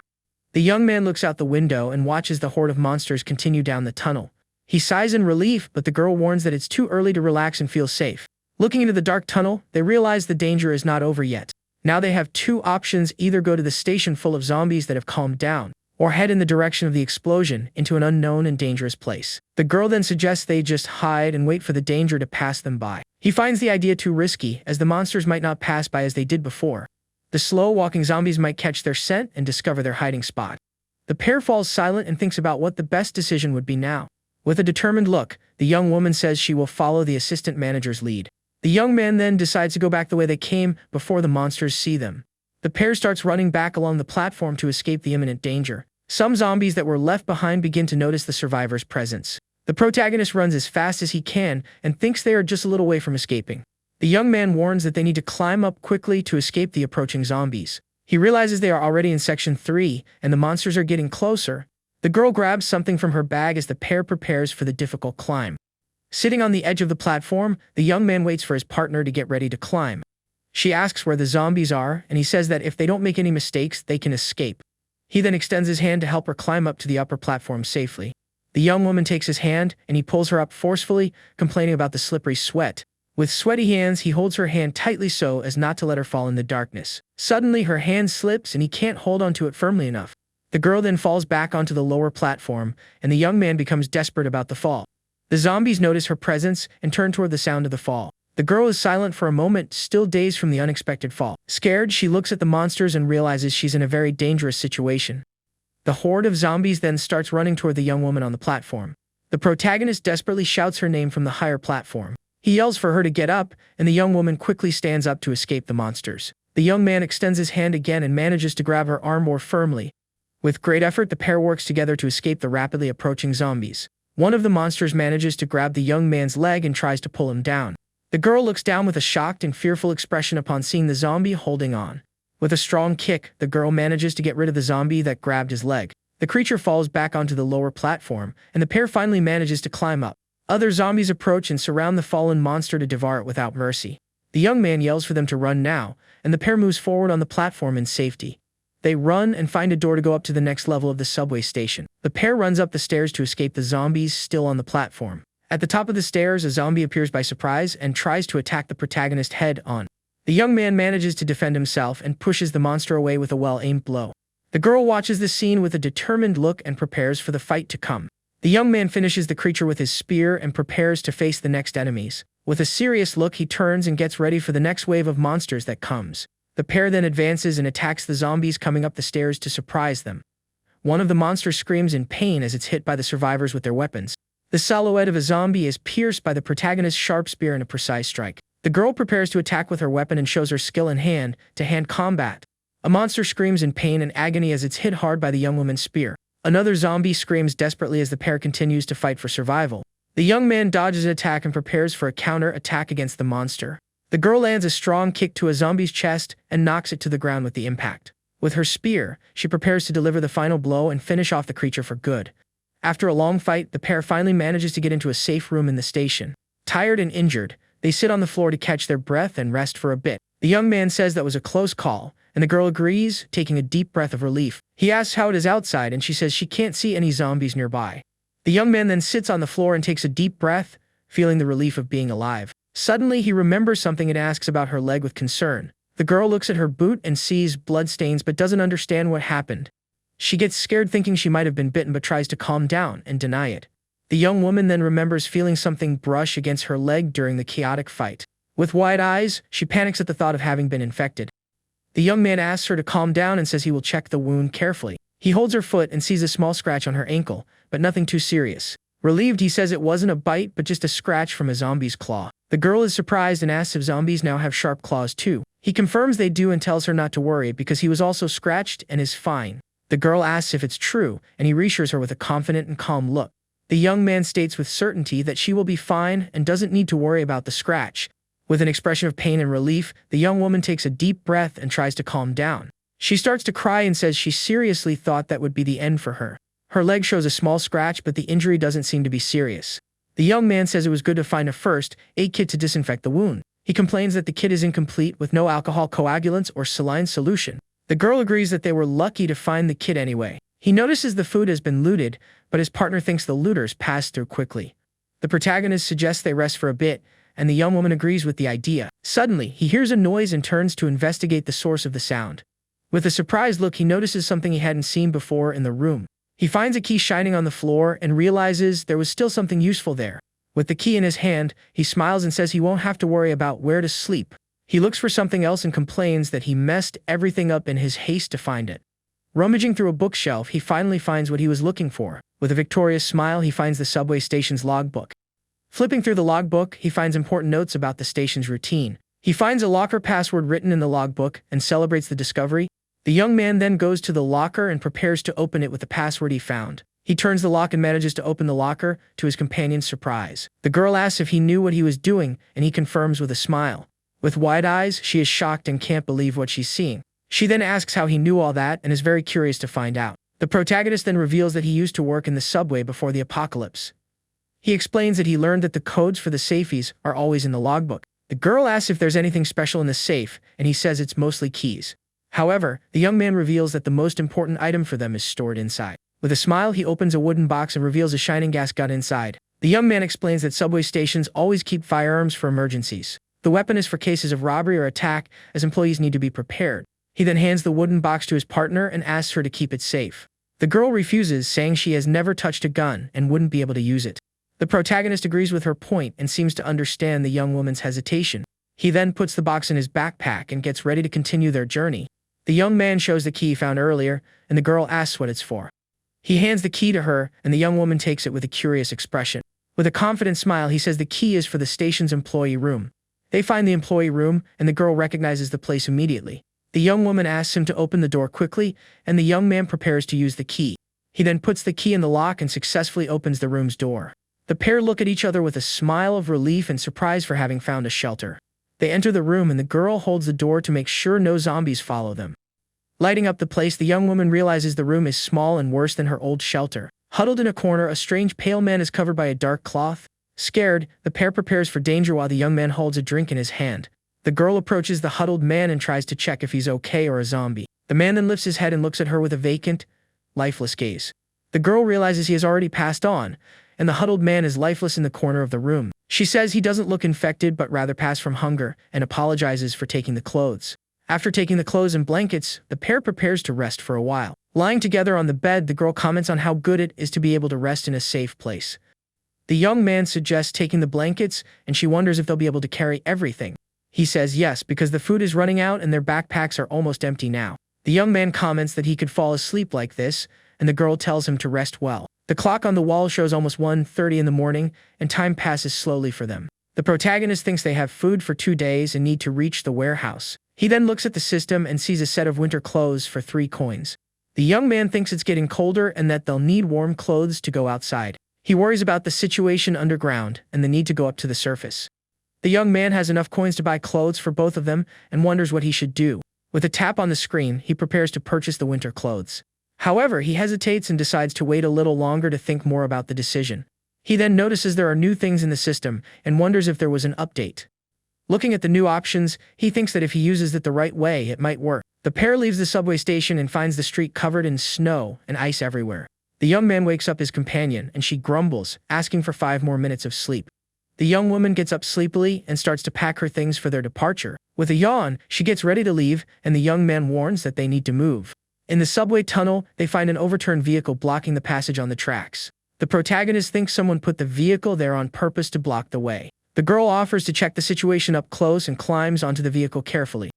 The young man looks out the window and watches the horde of monsters continue down the tunnel. He sighs in relief, but the girl warns that it's too early to relax and feel safe. Looking into the dark tunnel, they realize the danger is not over yet. Now they have two options: either go to the station full of zombies that have calmed down, or head in the direction of the explosion into an unknown and dangerous place. The girl then suggests they just hide and wait for the danger to pass them by. He finds the idea too risky, as the monsters might not pass by as they did before. The slow-walking zombies might catch their scent and discover their hiding spot. The pair falls silent and thinks about what the best decision would be now. With a determined look, the young woman says she will follow the assistant manager's lead. The young man then decides to go back the way they came before the monsters see them. The pair starts running back along the platform to escape the imminent danger. Some zombies that were left behind begin to notice the survivors' presence. The protagonist runs as fast as he can and thinks they are just a little way from escaping. The young man warns that they need to climb up quickly to escape the approaching zombies. He realizes they are already in Section 3 and the monsters are getting closer. The girl grabs something from her bag as the pair prepares for the difficult climb. Sitting on the edge of the platform, the young man waits for his partner to get ready to climb. She asks where the zombies are, and he says that if they don't make any mistakes, they can escape. He then extends his hand to help her climb up to the upper platform safely. The young woman takes his hand, and he pulls her up forcefully, complaining about the slippery sweat. With sweaty hands, he holds her hand tightly so as not to let her fall in the darkness. Suddenly, her hand slips, and he can't hold onto it firmly enough. The girl then falls back onto the lower platform, and the young man becomes desperate about the fall. The zombies notice her presence and turn toward the sound of the fall. The girl is silent for a moment, still dazed from the unexpected fall. Scared, she looks at the monsters and realizes she's in a very dangerous situation. The horde of zombies then starts running toward the young woman on the platform. The protagonist desperately shouts her name from the higher platform. He yells for her to get up, and the young woman quickly stands up to escape the monsters. The young man extends his hand again and manages to grab her arm more firmly. With great effort, the pair works together to escape the rapidly approaching zombies. One of the monsters manages to grab the young man's leg and tries to pull him down. The girl looks down with a shocked and fearful expression upon seeing the zombie holding on. With a strong kick, the girl manages to get rid of the zombie that grabbed his leg. The creature falls back onto the lower platform, and the pair finally manages to climb up. Other zombies approach and surround the fallen monster to devour it without mercy. The young man yells for them to run now, and the pair moves forward on the platform in safety. They run and find a door to go up to the next level of the subway station. The pair runs up the stairs to escape the zombies still on the platform. At the top of the stairs, a zombie appears by surprise and tries to attack the protagonist head-on. The young man manages to defend himself and pushes the monster away with a well-aimed blow. The girl watches the scene with a determined look and prepares for the fight to come. The young man finishes the creature with his spear and prepares to face the next enemies. With a serious look, he turns and gets ready for the next wave of monsters that comes. The pair then advances and attacks the zombies coming up the stairs to surprise them. One of the monsters screams in pain as it's hit by the survivors with their weapons. The silhouette of a zombie is pierced by the protagonist's sharp spear in a precise strike. The girl prepares to attack with her weapon and shows her skill in hand-to-hand combat. A monster screams in pain and agony as it's hit hard by the young woman's spear. Another zombie screams desperately as the pair continues to fight for survival. The young man dodges an attack and prepares for a counter-attack against the monster. The girl lands a strong kick to a zombie's chest and knocks it to the ground with the impact. With her spear, she prepares to deliver the final blow and finish off the creature for good. After a long fight, the pair finally manages to get into a safe room in the station. Tired and injured, they sit on the floor to catch their breath and rest for a bit. The young man says that was a close call, and the girl agrees, taking a deep breath of relief. He asks how it is outside, and she says she can't see any zombies nearby. The young man then sits on the floor and takes a deep breath, feeling the relief of being alive. Suddenly, he remembers something and asks about her leg with concern. The girl looks at her boot and sees bloodstains but doesn't understand what happened. She gets scared thinking she might have been bitten but tries to calm down and deny it. The young woman then remembers feeling something brush against her leg during the chaotic fight. With wide eyes, she panics at the thought of having been infected. The young man asks her to calm down and says he will check the wound carefully. He holds her foot and sees a small scratch on her ankle, but nothing too serious. Relieved, he says it wasn't a bite but just a scratch from a zombie's claw. The girl is surprised and asks if zombies now have sharp claws too. He confirms they do and tells her not to worry because he was also scratched and is fine. The girl asks if it's true, and he reassures her with a confident and calm look. The young man states with certainty that she will be fine and doesn't need to worry about the scratch. With an expression of pain and relief, the young woman takes a deep breath and tries to calm down. She starts to cry and says she seriously thought that would be the end for her. Her leg shows a small scratch, but the injury doesn't seem to be serious. The young man says it was good to find a first aid kit to disinfect the wound. He complains that the kit is incomplete with no alcohol coagulants or saline solution. The girl agrees that they were lucky to find the kit anyway. He notices the food has been looted, but his partner thinks the looters passed through quickly. The protagonist suggests they rest for a bit, and the young woman agrees with the idea. Suddenly, he hears a noise and turns to investigate the source of the sound. With a surprised look, he notices something he hadn't seen before in the room. He finds a key shining on the floor and realizes there was still something useful there. With the key in his hand, he smiles and says he won't have to worry about where to sleep. He looks for something else and complains that he messed everything up in his haste to find it. Rummaging through a bookshelf, he finally finds what he was looking for. With a victorious smile, he finds the subway station's logbook. Flipping through the logbook, he finds important notes about the station's routine. He finds a locker password written in the logbook and celebrates the discovery. The young man then goes to the locker and prepares to open it with the password he found. He turns the lock and manages to open the locker, to his companion's surprise. The girl asks if he knew what he was doing, and he confirms with a smile. With wide eyes, she is shocked and can't believe what she's seeing. She then asks how he knew all that and is very curious to find out. The protagonist then reveals that he used to work in the subway before the apocalypse. He explains that he learned that the codes for the safes are always in the logbook. The girl asks if there's anything special in the safe, and he says it's mostly keys. However, the young man reveals that the most important item for them is stored inside. With a smile, he opens a wooden box and reveals a shining gas gun inside. The young man explains that subway stations always keep firearms for emergencies. The weapon is for cases of robbery or attack, as employees need to be prepared. He then hands the wooden box to his partner and asks her to keep it safe. The girl refuses, saying she has never touched a gun and wouldn't be able to use it. The protagonist agrees with her point and seems to understand the young woman's hesitation. He then puts the box in his backpack and gets ready to continue their journey. The young man shows the key found earlier, and the girl asks what it's for. He hands the key to her, and the young woman takes it with a curious expression. With a confident smile, he says the key is for the station's employee room. They find the employee room, and the girl recognizes the place immediately. The young woman asks him to open the door quickly, and the young man prepares to use the key. He then puts the key in the lock and successfully opens the room's door. The pair look at each other with a smile of relief and surprise for having found a shelter. They enter the room, and the girl holds the door to make sure no zombies follow them. Lighting up the place, the young woman realizes the room is small and worse than her old shelter. Huddled in a corner, a strange pale man is covered by a dark cloth. Scared, the pair prepares for danger while the young man holds a drink in his hand. The girl approaches the huddled man and tries to check if he's okay or a zombie. The man then lifts his head and looks at her with a vacant, lifeless gaze. The girl realizes he has already passed on, and the huddled man is lifeless in the corner of the room. She says he doesn't look infected but rather passed from hunger, and apologizes for taking the clothes. After taking the clothes and blankets, the pair prepares to rest for a while. Lying together on the bed, the girl comments on how good it is to be able to rest in a safe place. The young man suggests taking the blankets, and she wonders if they'll be able to carry everything. He says yes, because the food is running out and their backpacks are almost empty now. The young man comments that he could fall asleep like this, and the girl tells him to rest well. The clock on the wall shows almost 1:30 in the morning, and time passes slowly for them. The protagonist thinks they have food for 2 days and need to reach the warehouse. He then looks at the system and sees a set of winter clothes for 3 coins. The young man thinks it's getting colder and that they'll need warm clothes to go outside. He worries about the situation underground and the need to go up to the surface. The young man has enough coins to buy clothes for both of them and wonders what he should do. With a tap on the screen, he prepares to purchase the winter clothes. However, he hesitates and decides to wait a little longer to think more about the decision. He then notices there are new things in the system and wonders if there was an update. Looking at the new options, he thinks that if he uses it the right way, it might work. The pair leaves the subway station and finds the street covered in snow and ice everywhere. The young man wakes up his companion, and she grumbles, asking for 5 more minutes of sleep. The young woman gets up sleepily and starts to pack her things for their departure. With a yawn, she gets ready to leave, and the young man warns that they need to move. In the subway tunnel, they find an overturned vehicle blocking the passage on the tracks. The protagonist thinks someone put the vehicle there on purpose to block the way. The girl offers to check the situation up close and climbs onto the vehicle carefully.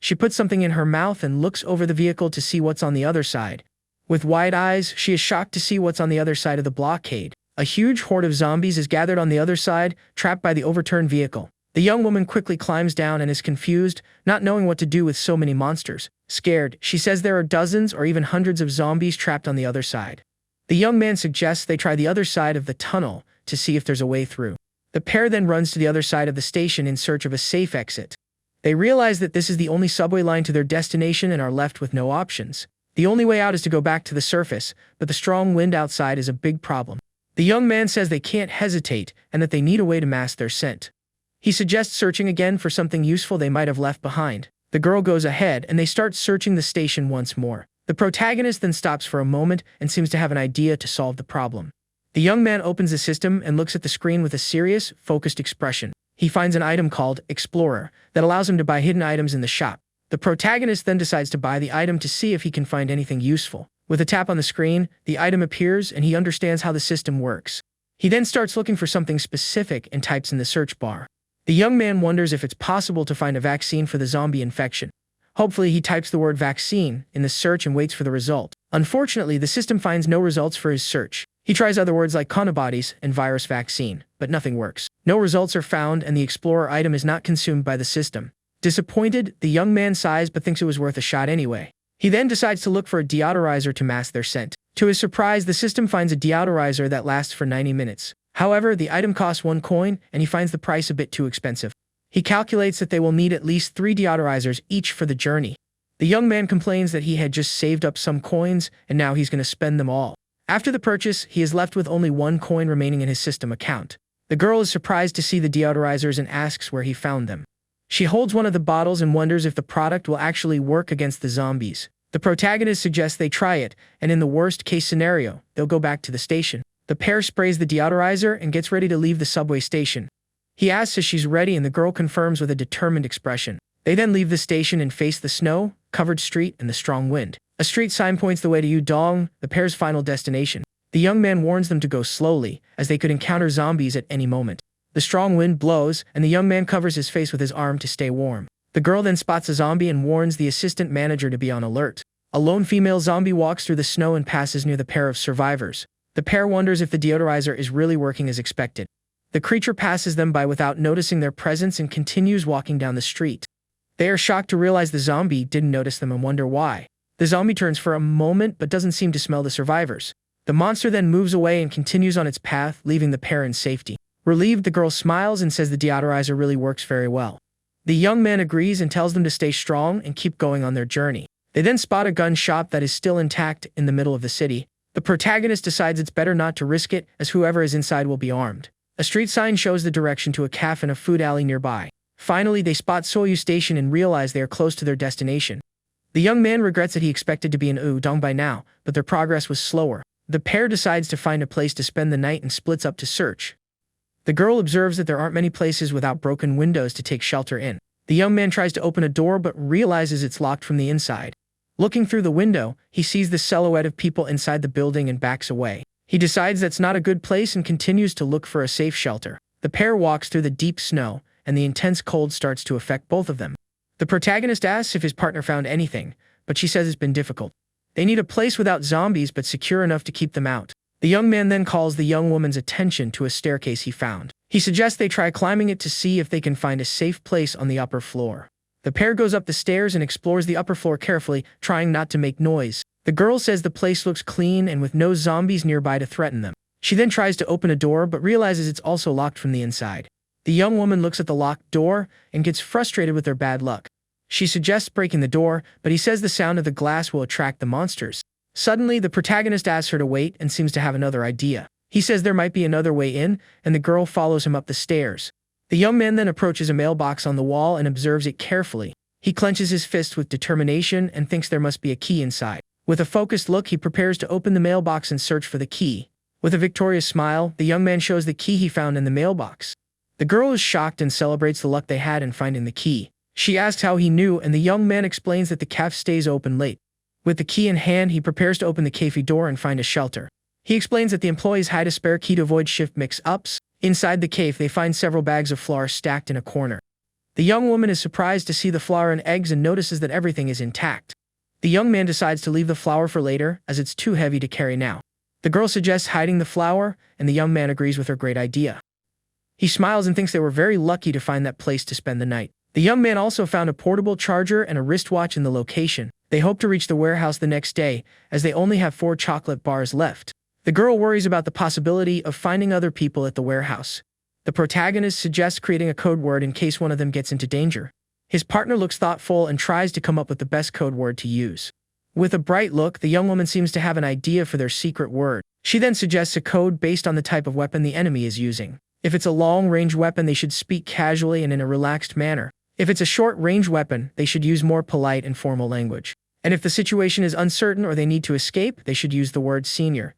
She puts something in her mouth and looks over the vehicle to see what's on the other side. With wide eyes, she is shocked to see what's on the other side of the blockade. A huge horde of zombies is gathered on the other side, trapped by the overturned vehicle. The young woman quickly climbs down and is confused, not knowing what to do with so many monsters. Scared, she says there are dozens or even hundreds of zombies trapped on the other side. The young man suggests they try the other side of the tunnel to see if there's a way through. The pair then runs to the other side of the station in search of a safe exit. They realize that this is the only subway line to their destination and are left with no options. The only way out is to go back to the surface, but the strong wind outside is a big problem. The young man says they can't hesitate and that they need a way to mask their scent. He suggests searching again for something useful they might have left behind. The girl goes ahead and they start searching the station once more. The protagonist then stops for a moment and seems to have an idea to solve the problem. The young man opens the system and looks at the screen with a serious, focused expression. He finds an item called Explorer that allows him to buy hidden items in the shop. The protagonist then decides to buy the item to see if he can find anything useful. With a tap on the screen, the item appears and he understands how the system works. He then starts looking for something specific and types in the search bar. The young man wonders if it's possible to find a vaccine for the zombie infection. Hopefully, he types the word vaccine in the search and waits for the result. Unfortunately, the system finds no results for his search. He tries other words like conobodies and virus vaccine, but nothing works. No results are found and the Explorer item is not consumed by the system. Disappointed, the young man sighs but thinks it was worth a shot anyway. He then decides to look for a deodorizer to mask their scent. To his surprise, the system finds a deodorizer that lasts for 90 minutes. However, the item costs 1 coin, and he finds the price a bit too expensive. He calculates that they will need at least 3 deodorizers each for the journey. The young man complains that he had just saved up some coins, and now he's going to spend them all. After the purchase, he is left with only 1 coin remaining in his system account. The girl is surprised to see the deodorizers and asks where he found them. She holds one of the bottles and wonders if the product will actually work against the zombies. The protagonist suggests they try it, and in the worst-case scenario, they'll go back to the station. The pair sprays the deodorizer and gets ready to leave the subway station. He asks if she's ready and the girl confirms with a determined expression. They then leave the station and face the snow-covered street and the strong wind. A street sign points the way to Yudong, the pair's final destination. The young man warns them to go slowly, as they could encounter zombies at any moment. The strong wind blows, and the young man covers his face with his arm to stay warm. The girl then spots a zombie and warns the assistant manager to be on alert. A lone female zombie walks through the snow and passes near the pair of survivors. The pair wonders if the deodorizer is really working as expected. The creature passes them by without noticing their presence and continues walking down the street. They are shocked to realize the zombie didn't notice them and wonder why. The zombie turns for a moment but doesn't seem to smell the survivors. The monster then moves away and continues on its path, leaving the pair in safety. Relieved, the girl smiles and says the deodorizer really works very well. The young man agrees and tells them to stay strong and keep going on their journey. They then spot a gun shop that is still intact in the middle of the city. The protagonist decides it's better not to risk it, as whoever is inside will be armed. A street sign shows the direction to a cafe and a food alley nearby. Finally, they spot Soyu Station and realize they are close to their destination. The young man regrets that he expected to be in Udong by now, but their progress was slower. The pair decides to find a place to spend the night and splits up to search. The girl observes that there aren't many places without broken windows to take shelter in. The young man tries to open a door but realizes it's locked from the inside. Looking through the window, he sees the silhouette of people inside the building and backs away. He decides that's not a good place and continues to look for a safe shelter. The pair walks through the deep snow, and the intense cold starts to affect both of them. The protagonist asks if his partner found anything, but she says it's been difficult. They need a place without zombies but secure enough to keep them out. The young man then calls the young woman's attention to a staircase he found. He suggests they try climbing it to see if they can find a safe place on the upper floor. The pair goes up the stairs and explores the upper floor carefully, trying not to make noise. The girl says the place looks clean and with no zombies nearby to threaten them. She then tries to open a door but realizes it's also locked from the inside. The young woman looks at the locked door and gets frustrated with their bad luck. She suggests breaking the door, but he says the sound of the glass will attract the monsters. Suddenly, the protagonist asks her to wait and seems to have another idea. He says there might be another way in, and the girl follows him up the stairs. The young man then approaches a mailbox on the wall and observes it carefully. He clenches his fist with determination and thinks there must be a key inside. With a focused look, he prepares to open the mailbox and search for the key. With a victorious smile, the young man shows the key he found in the mailbox. The girl is shocked and celebrates the luck they had in finding the key. She asks how he knew, and the young man explains that the cafe stays open late. With the key in hand, he prepares to open the cafe door and find a shelter. He explains that the employees hide a spare key to avoid shift mix-ups. Inside the cave, they find several bags of flour stacked in a corner. The young woman is surprised to see the flour and eggs and notices that everything is intact. The young man decides to leave the flour for later, as it's too heavy to carry now. The girl suggests hiding the flour, and the young man agrees with her great idea. He smiles and thinks they were very lucky to find that place to spend the night. The young man also found a portable charger and a wristwatch in the location. They hope to reach the warehouse the next day, as they only have 4 chocolate bars left. The girl worries about the possibility of finding other people at the warehouse. The protagonist suggests creating a code word in case one of them gets into danger. His partner looks thoughtful and tries to come up with the best code word to use. With a bright look, the young woman seems to have an idea for their secret word. She then suggests a code based on the type of weapon the enemy is using. If it's a long-range weapon, they should speak casually and in a relaxed manner. If it's a short-range weapon, they should use more polite and formal language. And if the situation is uncertain or they need to escape, they should use the word senior.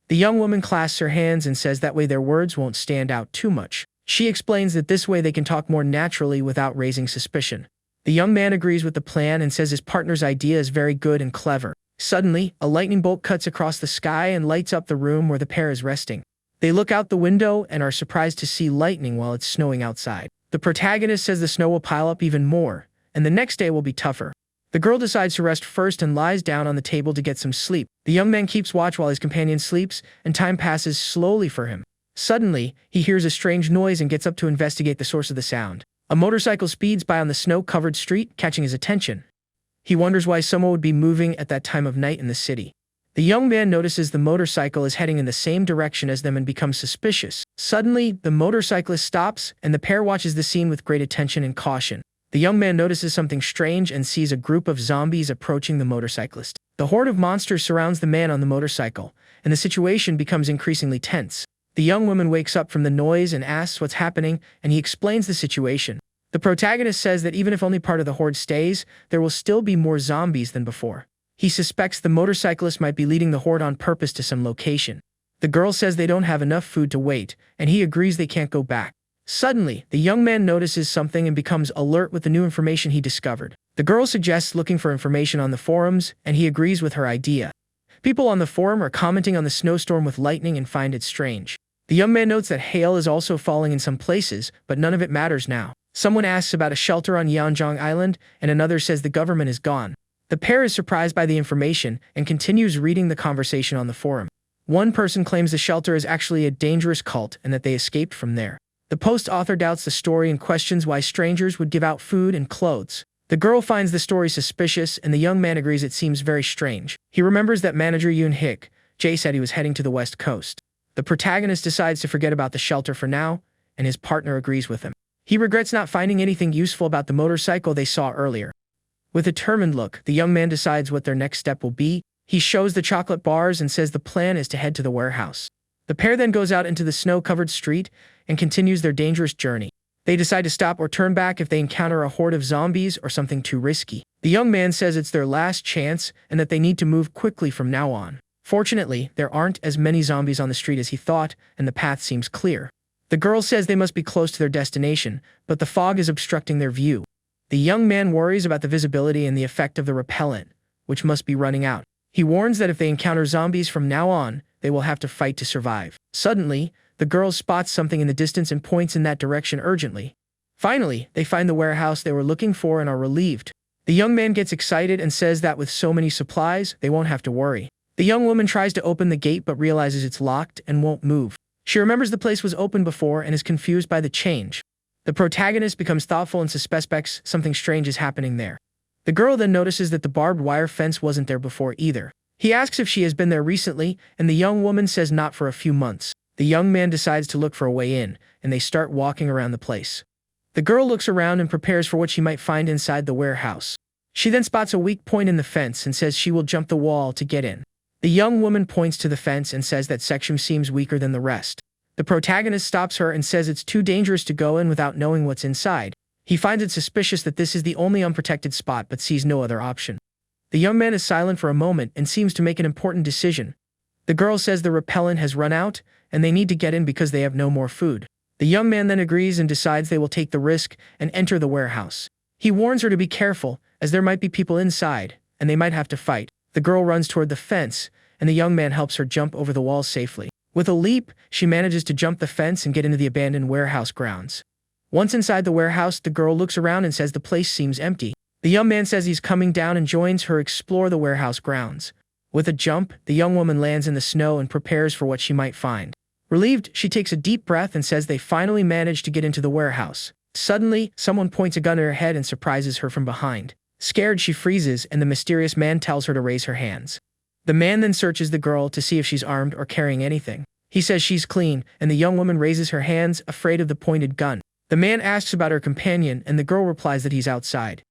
The young woman clasps her hands and says that way their words won't stand out too much. She explains that this way they can talk more naturally without raising suspicion. The young man agrees with the plan and says his partner's idea is very good and clever. Suddenly, a lightning bolt cuts across the sky and lights up the room where the pair is resting. They look out the window and are surprised to see lightning while it's snowing outside. The protagonist says the snow will pile up even more, and the next day will be tougher. The girl decides to rest first and lies down on the table to get some sleep. The young man keeps watch while his companion sleeps, and time passes slowly for him. Suddenly, he hears a strange noise and gets up to investigate the source of the sound. A motorcycle speeds by on the snow-covered street, catching his attention. He wonders why someone would be moving at that time of night in the city. The young man notices the motorcycle is heading in the same direction as them and becomes suspicious. Suddenly, the motorcyclist stops, and the pair watches the scene with great attention and caution. The young man notices something strange and sees a group of zombies approaching the motorcyclist. The horde of monsters surrounds the man on the motorcycle, and the situation becomes increasingly tense. The young woman wakes up from the noise and asks what's happening, and he explains the situation. The protagonist says that even if only part of the horde stays, there will still be more zombies than before. He suspects the motorcyclist might be leading the horde on purpose to some location. The girl says they don't have enough food to wait, and he agrees they can't go back. Suddenly, the young man notices something and becomes alert with the new information he discovered. The girl suggests looking for information on the forums, and he agrees with her idea. People on the forum are commenting on the snowstorm with lightning and find it strange. The young man notes that hail is also falling in some places, but none of it matters now. Someone asks about a shelter on Yeonjong Island, and another says the government is gone. The pair is surprised by the information and continues reading the conversation on the forum. One person claims the shelter is actually a dangerous cult and that they escaped from there. The post author doubts the story and questions why strangers would give out food and clothes. The girl finds the story suspicious, and the young man agrees it seems very strange. He remembers that manager Yoon Hik, Jae said he was heading to the west coast. The protagonist decides to forget about the shelter for now, and his partner agrees with him. He regrets not finding anything useful about the motorcycle they saw earlier. With a determined look, the young man decides what their next step will be. He shows the chocolate bars and says the plan is to head to the warehouse. The pair then goes out into the snow-covered street and continues their dangerous journey. They decide to stop or turn back if they encounter a horde of zombies or something too risky. The young man says it's their last chance and that they need to move quickly from now on. Fortunately, there aren't as many zombies on the street as he thought, and the path seems clear. The girl says they must be close to their destination, but the fog is obstructing their view. The young man worries about the visibility and the effect of the repellent. which must be running out. He warns that if they encounter zombies from now on, they will have to fight to survive. Suddenly, the girl spots something in the distance and points in that direction urgently. Finally, they find the warehouse they were looking for and are relieved. The young man gets excited and says that with so many supplies, they won't have to worry. The young woman tries to open the gate but realizes it's locked and won't move. She remembers the place was open before and is confused by the change. The protagonist becomes thoughtful and suspects something strange is happening there. The girl then notices that the barbed wire fence wasn't there before either. He asks if she has been there recently, and the young woman says not for a few months. The young man decides to look for a way in, and they start walking around the place. The girl looks around and prepares for what she might find inside the warehouse. She then spots a weak point in the fence and says she will jump the wall to get in. The young woman points to the fence and says that section seems weaker than the rest. The protagonist stops her and says it's too dangerous to go in without knowing what's inside. He finds it suspicious that this is the only unprotected spot but sees no other option. The young man is silent for a moment and seems to make an important decision. The girl says the repellent has run out and they need to get in because they have no more food. The young man then agrees and decides they will take the risk and enter the warehouse. He warns her to be careful, as there might be people inside, and they might have to fight. The girl runs toward the fence, and the young man helps her jump over the wall safely. With a leap, she manages to jump the fence and get into the abandoned warehouse grounds. Once inside the warehouse, the girl looks around and says the place seems empty. The young man says he's coming down and joins her explore the warehouse grounds. With a jump, the young woman lands in the snow and prepares for what she might find. Relieved, she takes a deep breath and says they finally managed to get into the warehouse. Suddenly, someone points a gun at her head and surprises her from behind. Scared, she freezes, and the mysterious man tells her to raise her hands. The man then searches the girl to see if she's armed or carrying anything. He says she's clean, and the young woman raises her hands, afraid of the pointed gun. The man asks about her companion, and the girl replies that he's outside.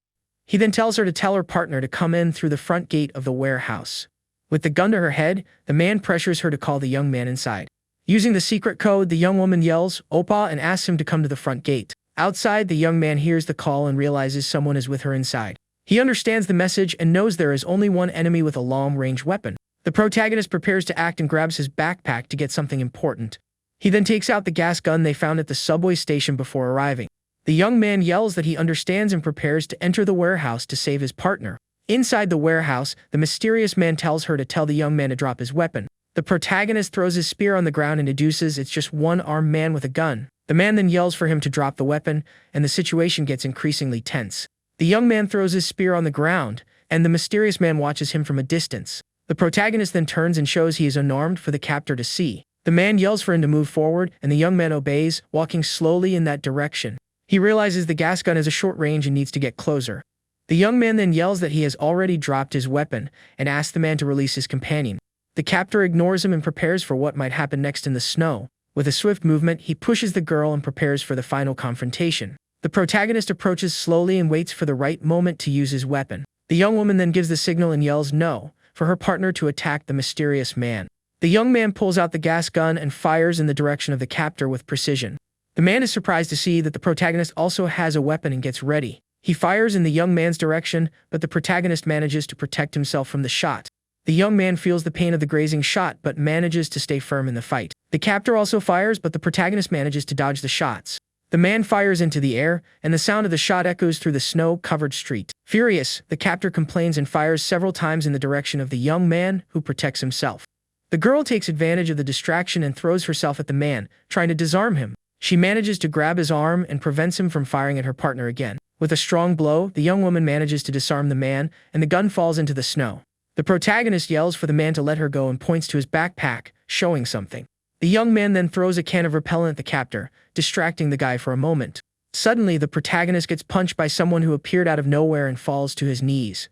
He then tells her to tell her partner to come in through the front gate of the warehouse. With the gun to her head, the man pressures her to call the young man inside. Using the secret code, the young woman yells, "Opa," and asks him to come to the front gate. Outside, the young man hears the call and realizes someone is with her inside. He understands the message and knows there is only one enemy with a long-range weapon. The protagonist prepares to act and grabs his backpack to get something important. He then takes out the gas gun they found at the subway station before arriving. The young man yells that he understands and prepares to enter the warehouse to save his partner. Inside the warehouse, the mysterious man tells her to tell the young man to drop his weapon. The protagonist throws his spear on the ground and deduces it's just one armed man with a gun. The man then yells for him to drop the weapon, and the situation gets increasingly tense. The young man throws his spear on the ground, and the mysterious man watches him from a distance. The protagonist then turns and shows he is unarmed for the captor to see. The man yells for him to move forward, and the young man obeys, walking slowly in that direction. He realizes the gas gun is a short range and needs to get closer. The young man then yells that he has already dropped his weapon, and asks the man to release his companion. The captor ignores him and prepares for what might happen next in the snow. With a swift movement, he pushes the girl and prepares for the final confrontation. The protagonist approaches slowly and waits for the right moment to use his weapon. The young woman then gives the signal and yells no, for her partner to attack the mysterious man. The young man pulls out the gas gun and fires in the direction of the captor with precision. The man is surprised to see that the protagonist also has a weapon and gets ready. He fires in the young man's direction, but the protagonist manages to protect himself from the shot. The young man feels the pain of the grazing shot but manages to stay firm in the fight. The captor also fires, but the protagonist manages to dodge the shots. The man fires into the air, and the sound of the shot echoes through the snow-covered street. Furious, the captor complains and fires several times in the direction of the young man, who protects himself. The girl takes advantage of the distraction and throws herself at the man, trying to disarm him. She manages to grab his arm and prevents him from firing at her partner again. With a strong blow, the young woman manages to disarm the man, and the gun falls into the snow. The protagonist yells for the man to let her go and points to his backpack, showing something. The young man then throws a can of repellent at the captor, distracting the guy for a moment. Suddenly, the protagonist gets punched by someone who appeared out of nowhere and falls to his knees.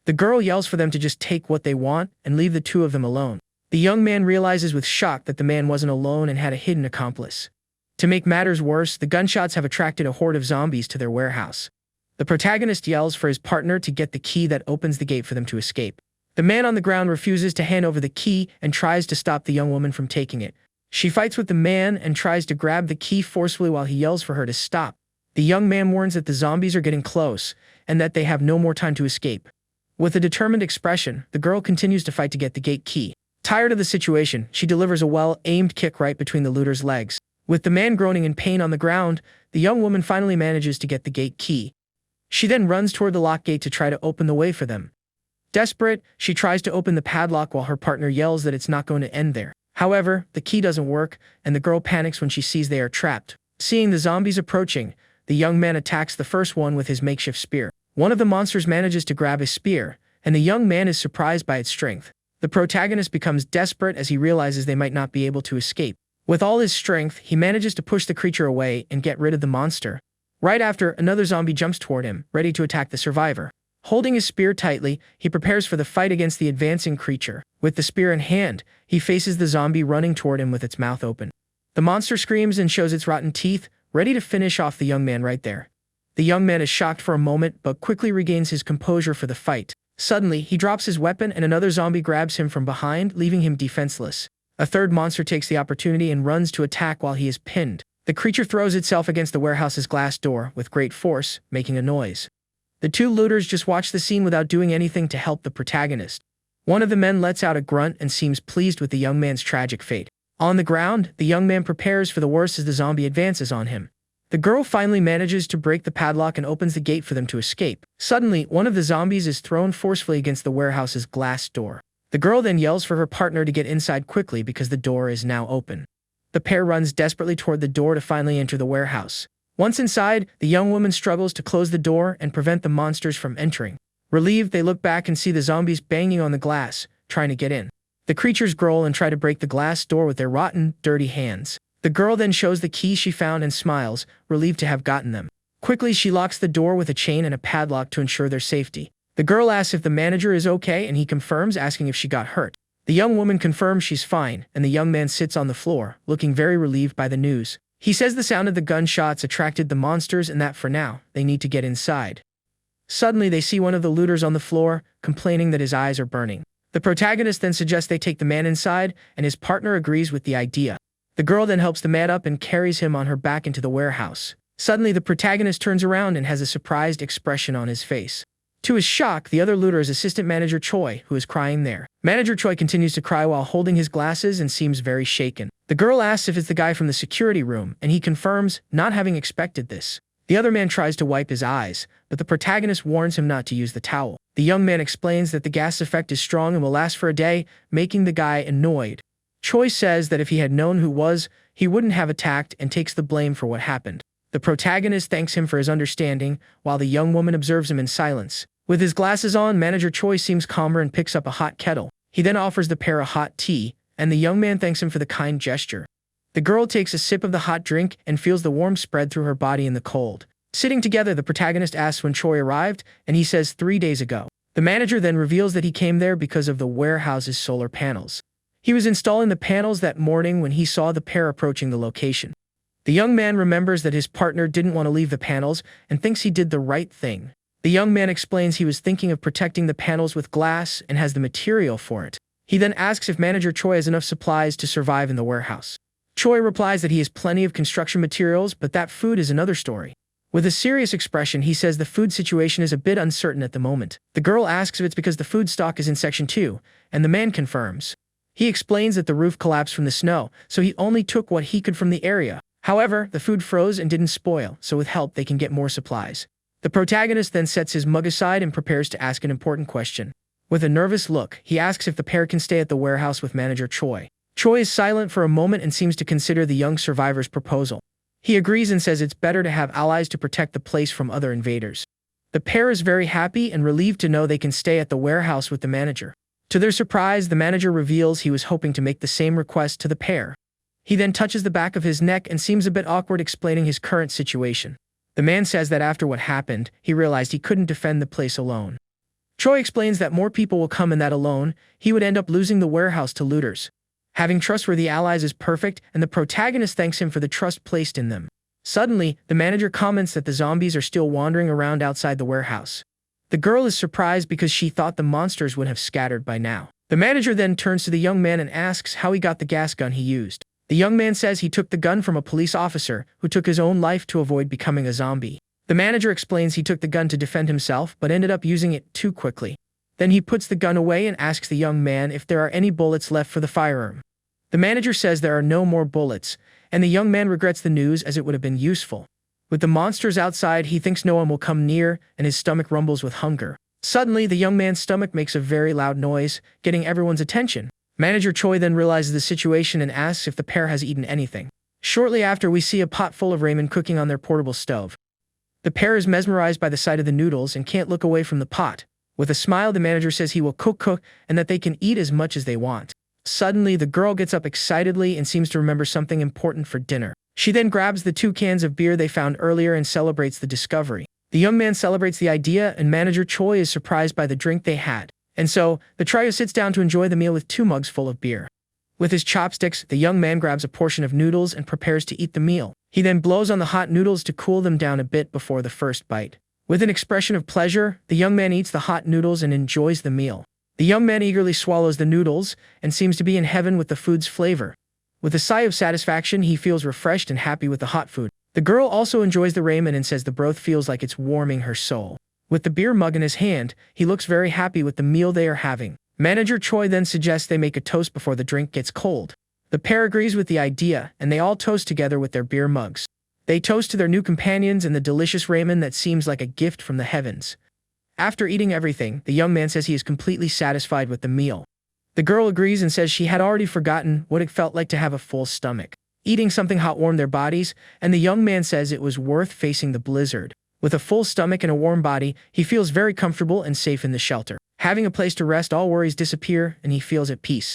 The girl yells for them to just take what they want and leave the two of them alone. The young man realizes with shock that the man wasn't alone and had a hidden accomplice. To make matters worse, the gunshots have attracted a horde of zombies to their warehouse. The protagonist yells for his partner to get the key that opens the gate for them to escape. The man on the ground refuses to hand over the key and tries to stop the young woman from taking it. She fights with the man and tries to grab the key forcefully while he yells for her to stop. The young man warns that the zombies are getting close and that they have no more time to escape. With a determined expression, the girl continues to fight to get the gate key. Tired of the situation, she delivers a well-aimed kick right between the looter's legs. With the man groaning in pain on the ground, the young woman finally manages to get the gate key. She then runs toward the lock gate to try to open the way for them. Desperate, she tries to open the padlock while her partner yells that it's not going to end there. However, the key doesn't work, and the girl panics when she sees they are trapped. Seeing the zombies approaching, the young man attacks the first one with his makeshift spear. One of the monsters manages to grab his spear, and the young man is surprised by its strength. The protagonist becomes desperate as he realizes they might not be able to escape. With all his strength, he manages to push the creature away and get rid of the monster. Right after, another zombie jumps toward him, ready to attack the survivor. Holding his spear tightly, he prepares for the fight against the advancing creature. With the spear in hand, he faces the zombie running toward him with its mouth open. The monster screams and shows its rotten teeth, ready to finish off the young man right there. The young man is shocked for a moment, but quickly regains his composure for the fight. Suddenly, he drops his weapon and another zombie grabs him from behind, leaving him defenseless. A third monster takes the opportunity and runs to attack while he is pinned. The creature throws itself against the warehouse's glass door with great force, making a noise. The two looters just watch the scene without doing anything to help the protagonist. One of the men lets out a grunt and seems pleased with the young man's tragic fate. On the ground, the young man prepares for the worst as the zombie advances on him. The girl finally manages to break the padlock and opens the gate for them to escape. Suddenly, one of the zombies is thrown forcefully against the warehouse's glass door. The girl then yells for her partner to get inside quickly because the door is now open. The pair runs desperately toward the door to finally enter the warehouse. Once inside, the young woman struggles to close the door and prevent the monsters from entering. Relieved, they look back and see the zombies banging on the glass, trying to get in. The creatures growl and try to break the glass door with their rotten, dirty hands. The girl then shows the keys she found and smiles, relieved to have gotten them. Quickly, she locks the door with a chain and a padlock to ensure their safety. The girl asks if the manager is okay and he confirms, asking if she got hurt. The young woman confirms she's fine, and the young man sits on the floor, looking very relieved by the news. He says the sound of the gunshots attracted the monsters and that for now, they need to get inside. Suddenly, they see one of the looters on the floor, complaining that his eyes are burning. The protagonist then suggests they take the man inside, and his partner agrees with the idea. The girl then helps the man up and carries him on her back into the warehouse. Suddenly, the protagonist turns around and has a surprised expression on his face. To his shock, the other looter is assistant manager Choi, who is crying there. Manager Choi continues to cry while holding his glasses and seems very shaken. The girl asks if it's the guy from the security room, and he confirms, not having expected this. The other man tries to wipe his eyes, but the protagonist warns him not to use the towel. The young man explains that the gas effect is strong and will last for a day, making the guy annoyed. Choi says that if he had known who was, he wouldn't have attacked and takes the blame for what happened. The protagonist thanks him for his understanding, while the young woman observes him in silence. With his glasses on, Manager Choi seems calmer and picks up a hot kettle. He then offers the pair a hot tea, and the young man thanks him for the kind gesture. The girl takes a sip of the hot drink and feels the warmth spread through her body in the cold. Sitting together, the protagonist asks when Choi arrived, and he says 3 days ago. The manager then reveals that he came there because of the warehouse's solar panels. He was installing the panels that morning when he saw the pair approaching the location. The young man remembers that his partner didn't want to leave the panels and thinks he did the right thing. The young man explains he was thinking of protecting the panels with glass and has the material for it. He then asks if Manager Choi has enough supplies to survive in the warehouse. Choi replies that he has plenty of construction materials, but that food is another story. With a serious expression, he says the food situation is a bit uncertain at the moment. The girl asks if it's because the food stock is in Section 2, and the man confirms. He explains that the roof collapsed from the snow, so he only took what he could from the area. However, the food froze and didn't spoil, so with help they can get more supplies. The protagonist then sets his mug aside and prepares to ask an important question. With a nervous look, he asks if the pair can stay at the warehouse with Manager Choi. Choi is silent for a moment and seems to consider the young survivor's proposal. He agrees and says it's better to have allies to protect the place from other invaders. The pair is very happy and relieved to know they can stay at the warehouse with the manager. To their surprise, the manager reveals he was hoping to make the same request to the pair. He then touches the back of his neck and seems a bit awkward explaining his current situation. The man says that after what happened, he realized he couldn't defend the place alone. Choi explains that more people will come and that alone, he would end up losing the warehouse to looters. Having trustworthy allies is perfect, and the protagonist thanks him for the trust placed in them. Suddenly, the manager comments that the zombies are still wandering around outside the warehouse. The girl is surprised because she thought the monsters would have scattered by now. The manager then turns to the young man and asks how he got the gas gun he used. The young man says he took the gun from a police officer who took his own life to avoid becoming a zombie. The manager explains he took the gun to defend himself but ended up using it too quickly. Then he puts the gun away and asks the young man if there are any bullets left for the firearm. The manager says there are no more bullets, and the young man regrets the news as it would have been useful. With the monsters outside, he thinks no one will come near, and his stomach rumbles with hunger. Suddenly, the young man's stomach makes a very loud noise, getting everyone's attention. Manager Choi then realizes the situation and asks if the pair has eaten anything. Shortly after, we see a pot full of ramen cooking on their portable stove. The pair is mesmerized by the sight of the noodles and can't look away from the pot. With a smile, the manager says he will cook and that they can eat as much as they want. Suddenly, the girl gets up excitedly and seems to remember something important for dinner. She then grabs the 2 cans of beer they found earlier and celebrates the discovery. The young man celebrates the idea, and Manager Choi is surprised by the drink they had. And so, the trio sits down to enjoy the meal with 2 mugs full of beer. With his chopsticks, the young man grabs a portion of noodles and prepares to eat the meal. He then blows on the hot noodles to cool them down a bit before the first bite. With an expression of pleasure, the young man eats the hot noodles and enjoys the meal. The young man eagerly swallows the noodles and seems to be in heaven with the food's flavor. With a sigh of satisfaction, he feels refreshed and happy with the hot food. The girl also enjoys the ramen and says the broth feels like it's warming her soul. With the beer mug in his hand, he looks very happy with the meal they are having. Manager Choi then suggests they make a toast before the drink gets cold. The pair agrees with the idea, and they all toast together with their beer mugs. They toast to their new companions and the delicious ramen that seems like a gift from the heavens. After eating everything, the young man says he is completely satisfied with the meal. The girl agrees and says she had already forgotten what it felt like to have a full stomach. Eating something hot warmed their bodies, and the young man says it was worth facing the blizzard. With a full stomach and a warm body, he feels very comfortable and safe in the shelter. Having a place to rest, all worries disappear, and he feels at peace.